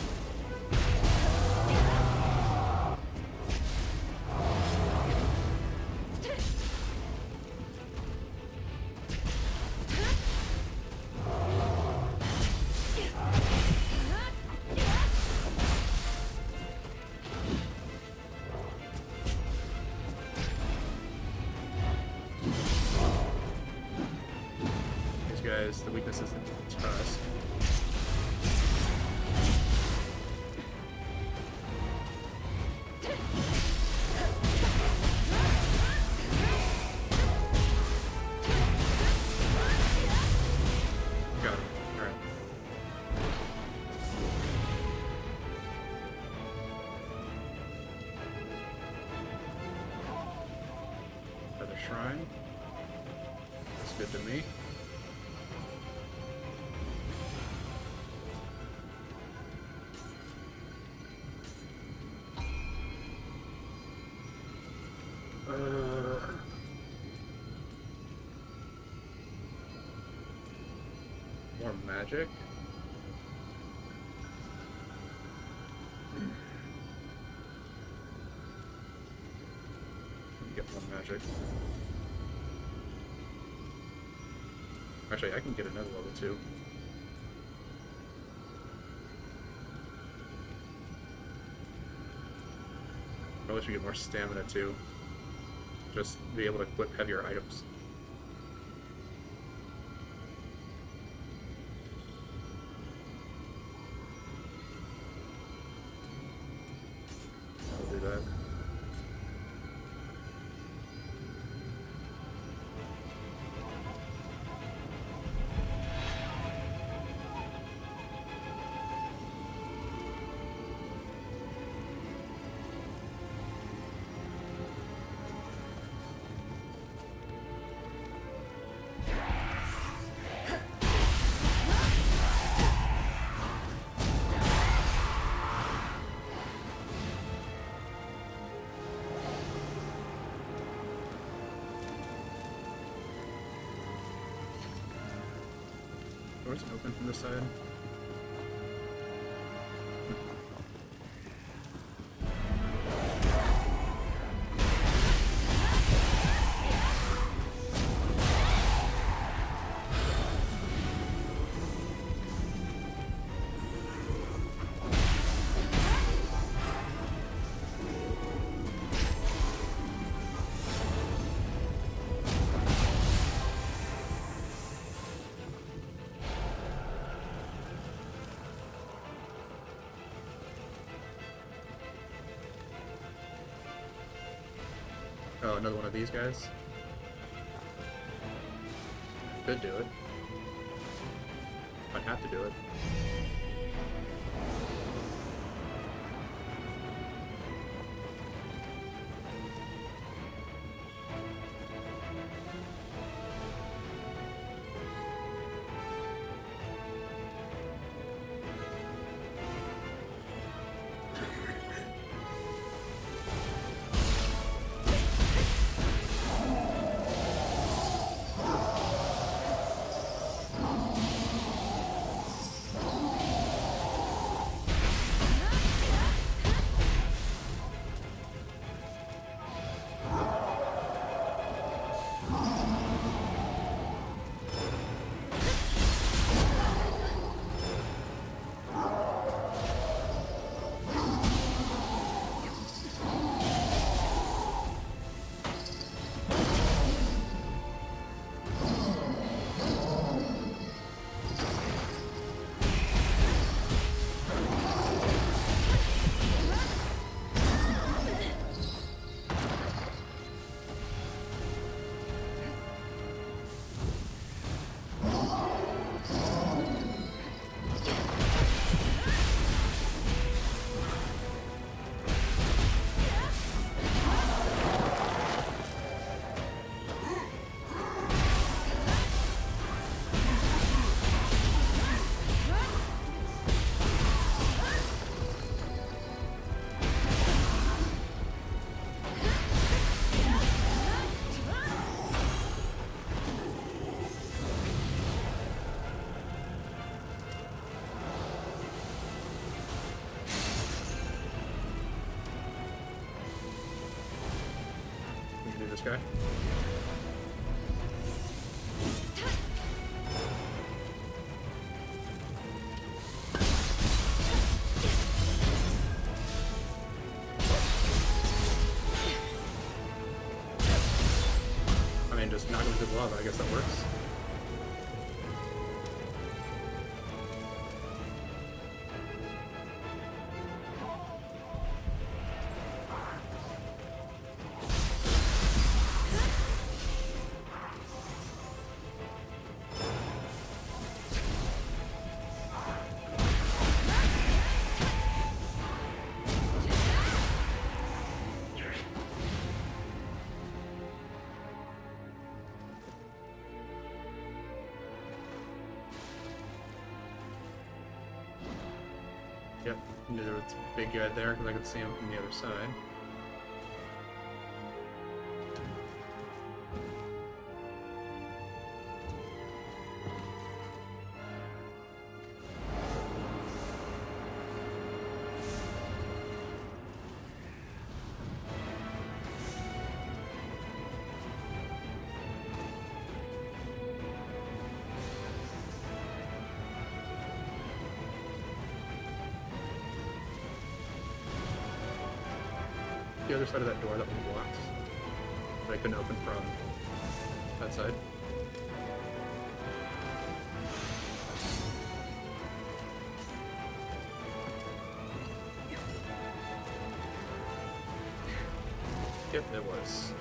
Guys, the weakness is the tusk. shrine. That's good to me. More magic. Get more magic. Actually, I can get another level 2. Probably should get more stamina too. Just be able to equip heavier items. I'll do that. Doors open from this side. Oh, another one of these guys. Could do it. I'd have to do it. This guy. I mean, just knock him to the lava. I guess that works. Yep, knew there was a big guy there because I could see him from the other side. The other side of that door that was blocked, that I couldn't open from that side. Yep, it was.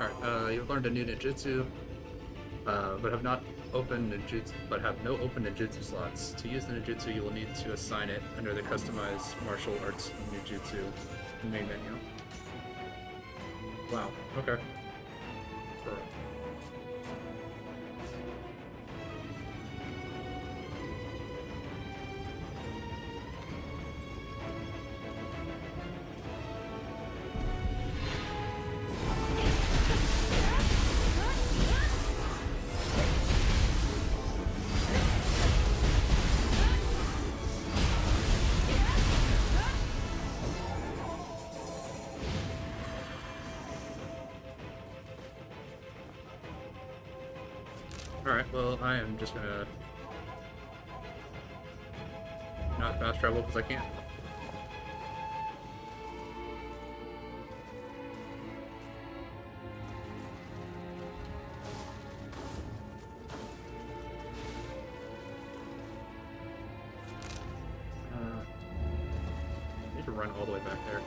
Alright, you've learned a new ninjutsu, but have no open ninjutsu slots. To use the ninjutsu, you will need to assign it under the customized martial arts ninjutsu main menu. Wow, okay. Alright, well, I am just gonna not fast travel because I can't. I need to run all the way back there.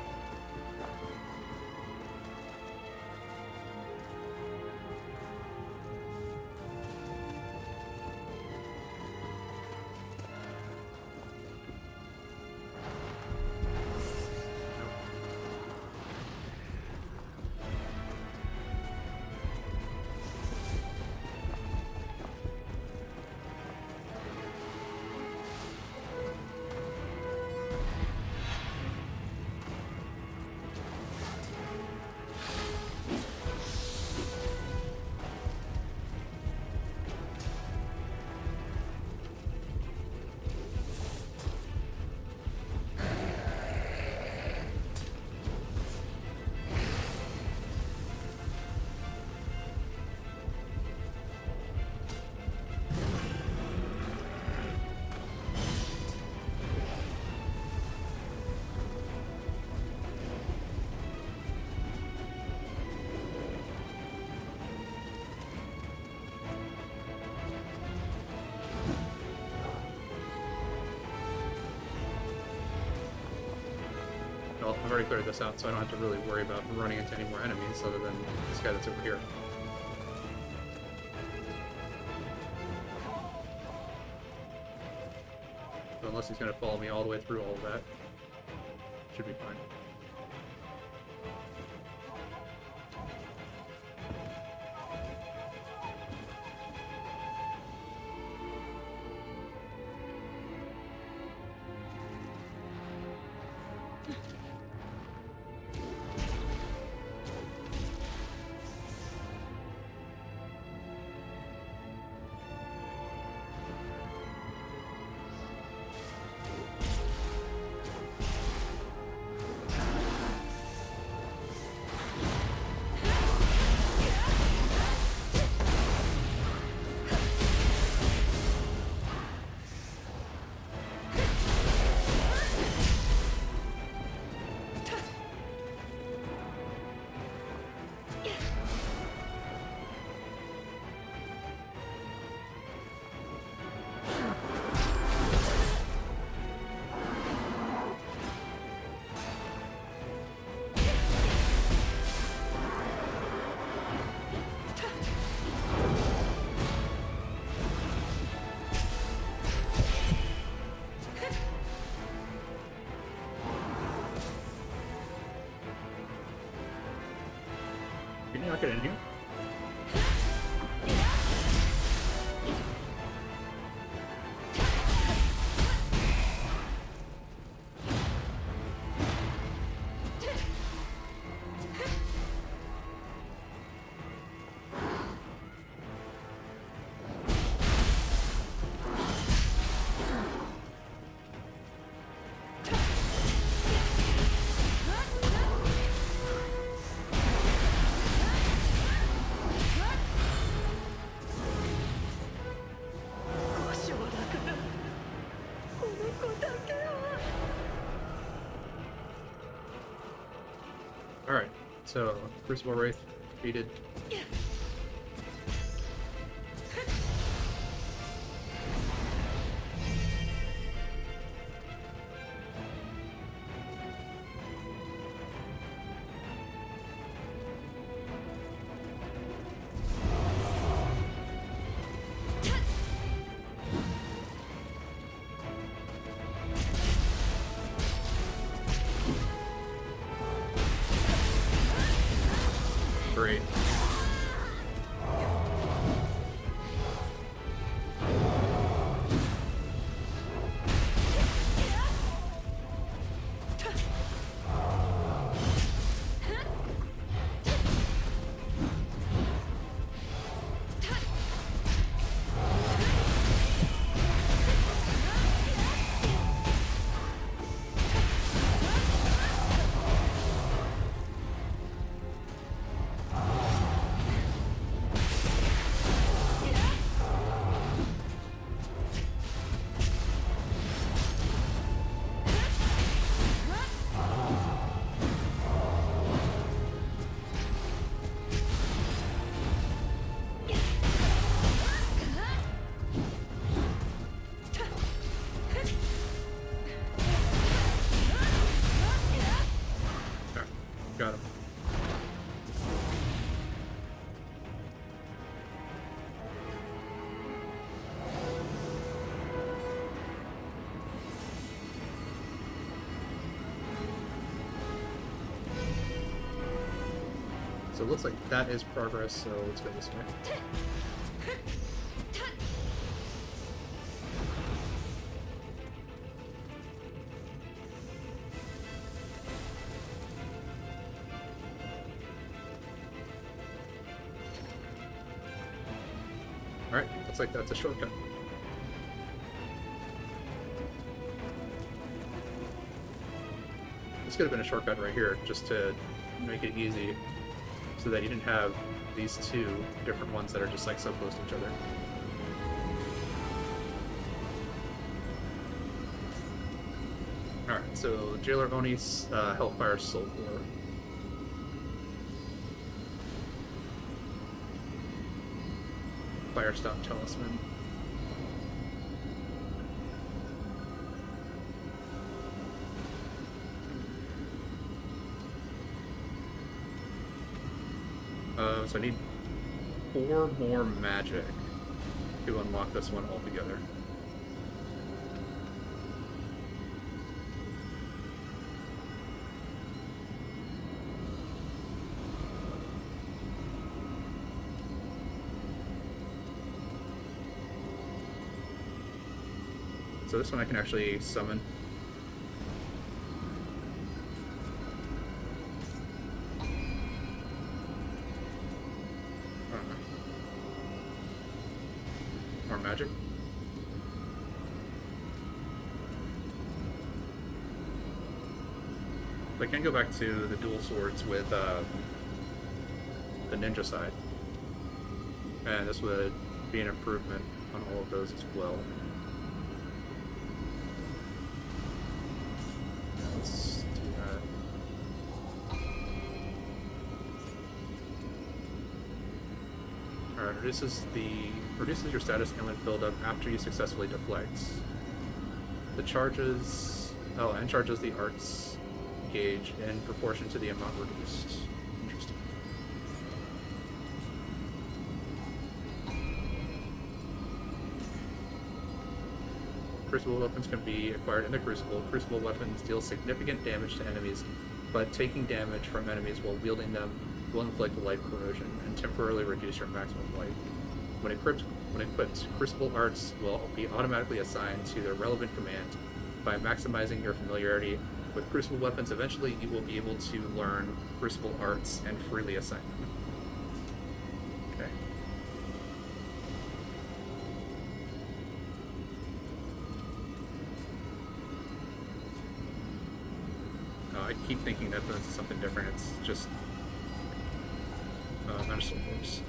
Well, I've already cleared this out, so I don't have to really worry about running into any more enemies other than this guy that's over here. So unless he's going to follow me all the way through all of that, should be fine. not get in here? Alright, so Crucible Wraith defeated. Great. Got him. So it looks like that is progress, so let's go this way. Alright, looks like that's a shortcut. This could have been a shortcut right here, just to make it easy, so that you didn't have these two different ones that are just like so close to each other. Alright, so Jailer Oni's Hellfire Soul Core. Firestone Talisman. So I need 4 more magic to unlock this one altogether. So this one I can actually summon. More magic. I can go back to the dual swords with the ninja side. And this would be an improvement on all of those as well. Let's do that. Alright, reduces your status ailment buildup after you successfully deflect. The charges and charges the arts gauge in proportion to the amount reduced. Interesting. Crucible weapons can be acquired in the Crucible. Crucible weapons deal significant damage to enemies, but taking damage from enemies while wielding them will inflict life corrosion and temporarily reduce your maximum life. When equipped, Crucible Arts will be automatically assigned to their relevant command. By maximizing your familiarity with Crucible weapons, eventually you will be able to learn Crucible Arts and freely assign them. Okay. I keep thinking that that's something different. It's just not a Soul Force.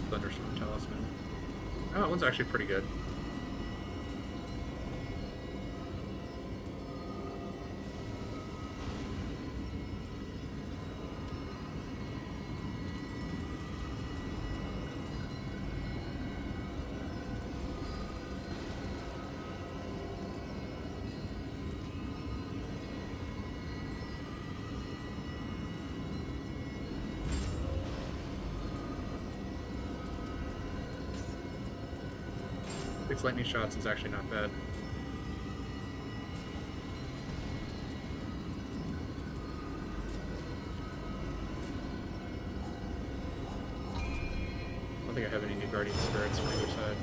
Thunderstorm Talisman. Oh, that one's actually pretty good. Six lightning shots is actually not bad. I don't think I have any new Guardian Spirits from either side.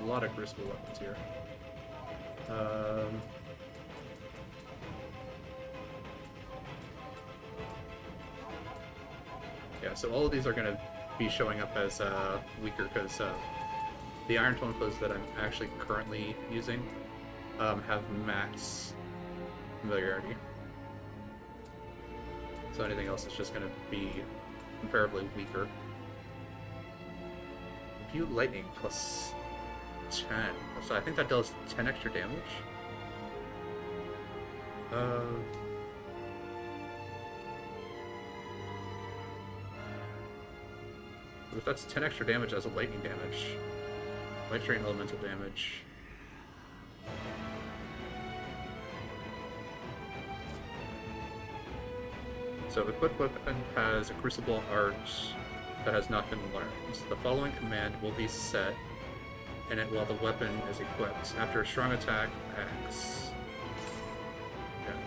A lot of Crucible weapons here. Yeah, so all of these are going to be showing up as weaker because the Iron Tone clothes that I'm actually currently using have max familiarity. So anything else is just going to be comparably weaker. View Lightning plus 10. So I think that does 10 extra damage. If that's 10 extra damage as a lightning damage, Light Drain elemental damage. So the equipped weapon has a Crucible Art that has not been learned. So the following command will be set in it while the weapon is equipped. After a strong attack, X. Okay.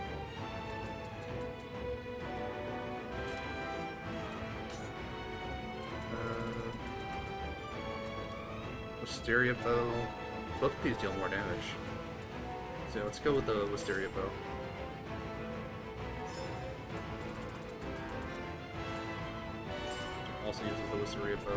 Wisteria Bow. Both of these deal more damage. So let's go with the Wisteria Bow. Also uses the Wisteria Bow.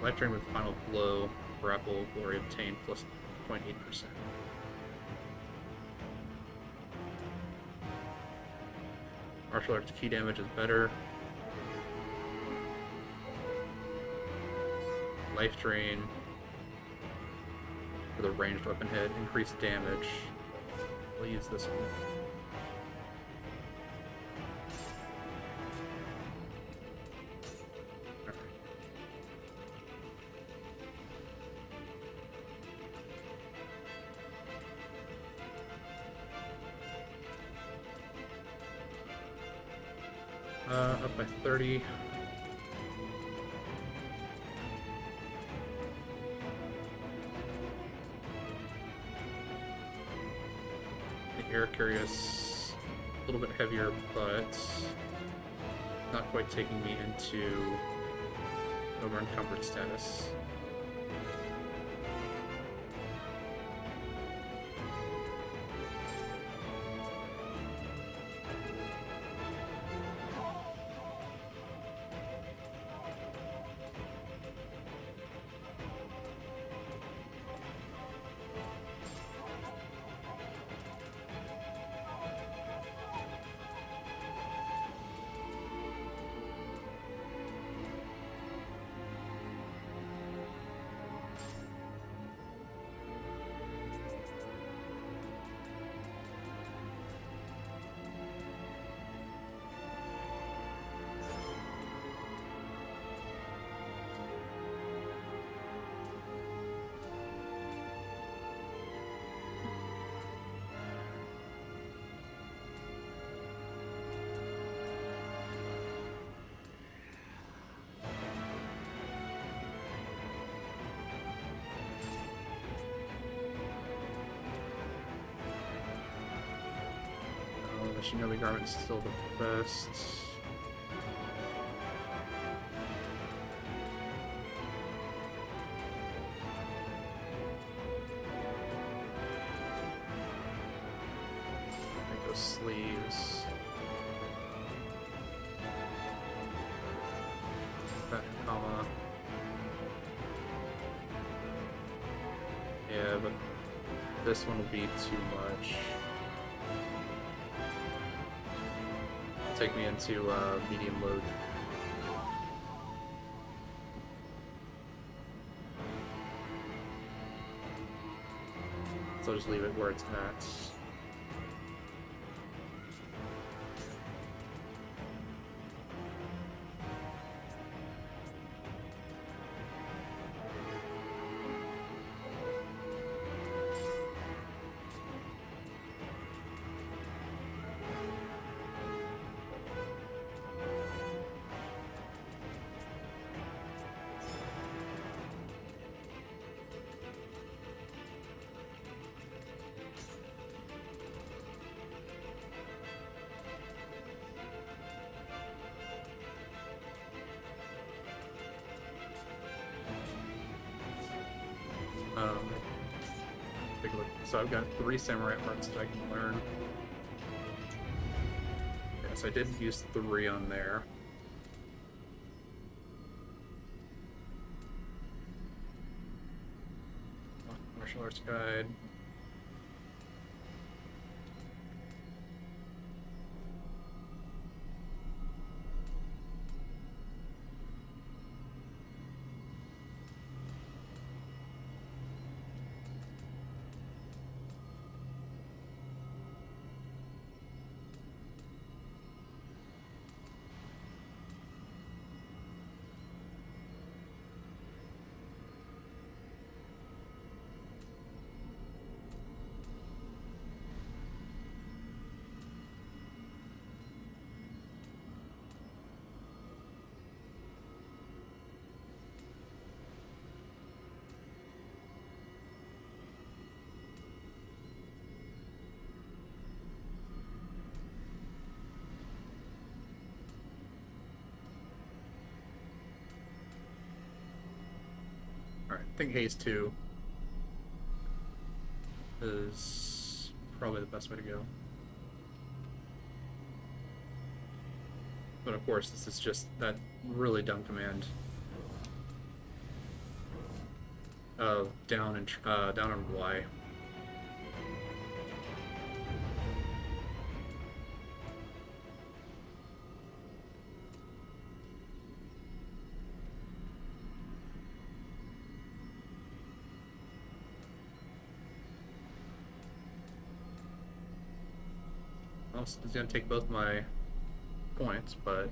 Light Drain with Final Blow. grapple glory obtained plus 0.8%. Martial arts key damage is better. Life drain for the ranged weapon hit, increased damage. We'll use this one. Up by 30. The air carrier is a little bit heavier, but not quite taking me into over encumbered status. The Shinobi garment is still the best. I think those sleeves. That comma. Yeah, but this one will be too much. Take me into medium load. So I'll just leave it where it's at. Take a look. So I've got 3 samurai parts that I can learn. Yes, I did use 3 on there. Martial arts guide. Alright, I think Haze 2 is probably the best way to go. But of course, this is just that really dumb command. down and down on Y. Well, it's gonna take both my points, but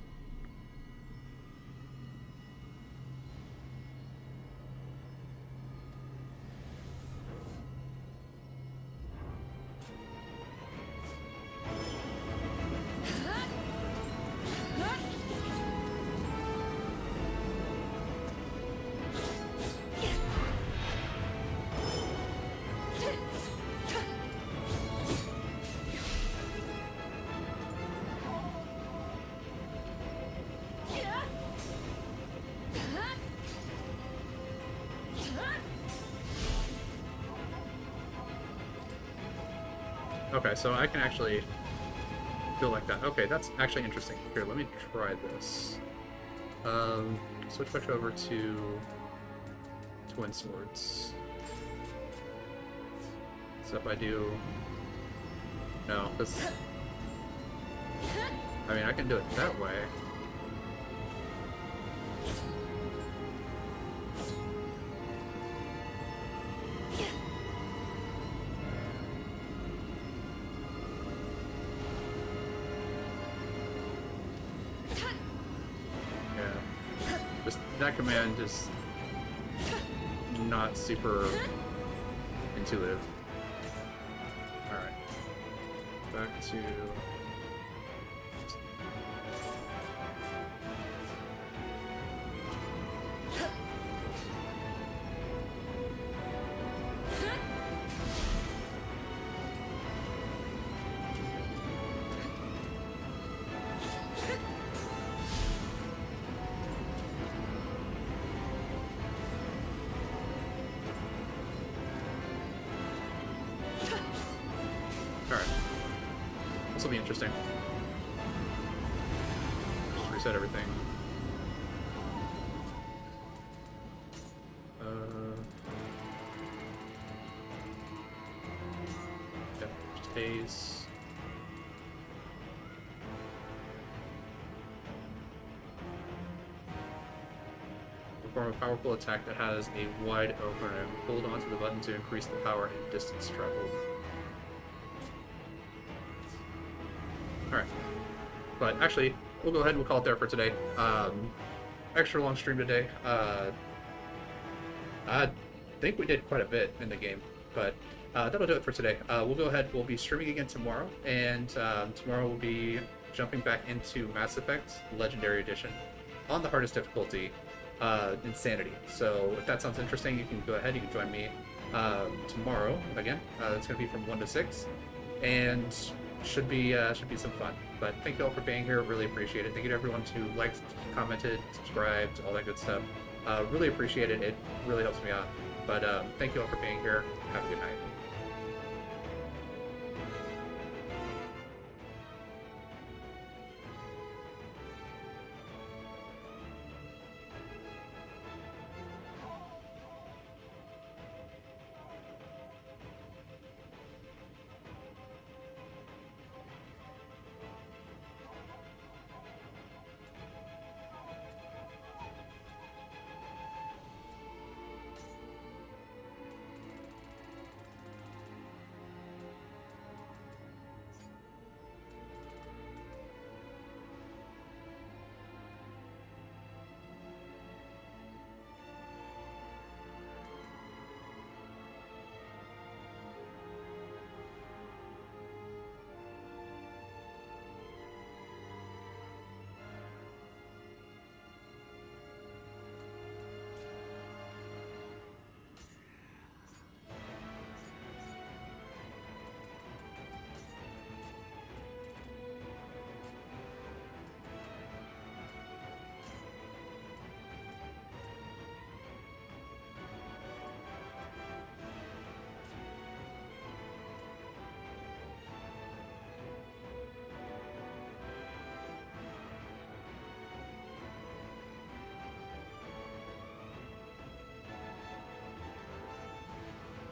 okay, so I can actually feel like that. Okay, that's actually interesting. Here, let me try this. Switch back over to Twin Swords. So if I do... No, this... I mean, I can do it that way. That command is not super intuitive. Alright. Back to... Alright. This will be interesting. Just reset everything. Yeah, just phase. Perform a powerful attack that has a wide opening. Hold onto the button to increase the power and distance traveled. Alright. But actually, we'll go ahead and we'll call it there for today. Extra long stream today. I think we did quite a bit in the game, but that'll do it for today. We'll go ahead, we'll be streaming again tomorrow, and tomorrow we'll be jumping back into Mass Effect Legendary Edition on the hardest difficulty, Insanity. So if that sounds interesting, you can go ahead, you can join me tomorrow again. It's going to be from 1 to 6, and should be some fun. But thank you all for being here. Really appreciate it. Thank you to everyone who liked, commented, subscribed, all that good stuff. Really appreciate it. It really helps me out. But thank you all for being here. Have a good night.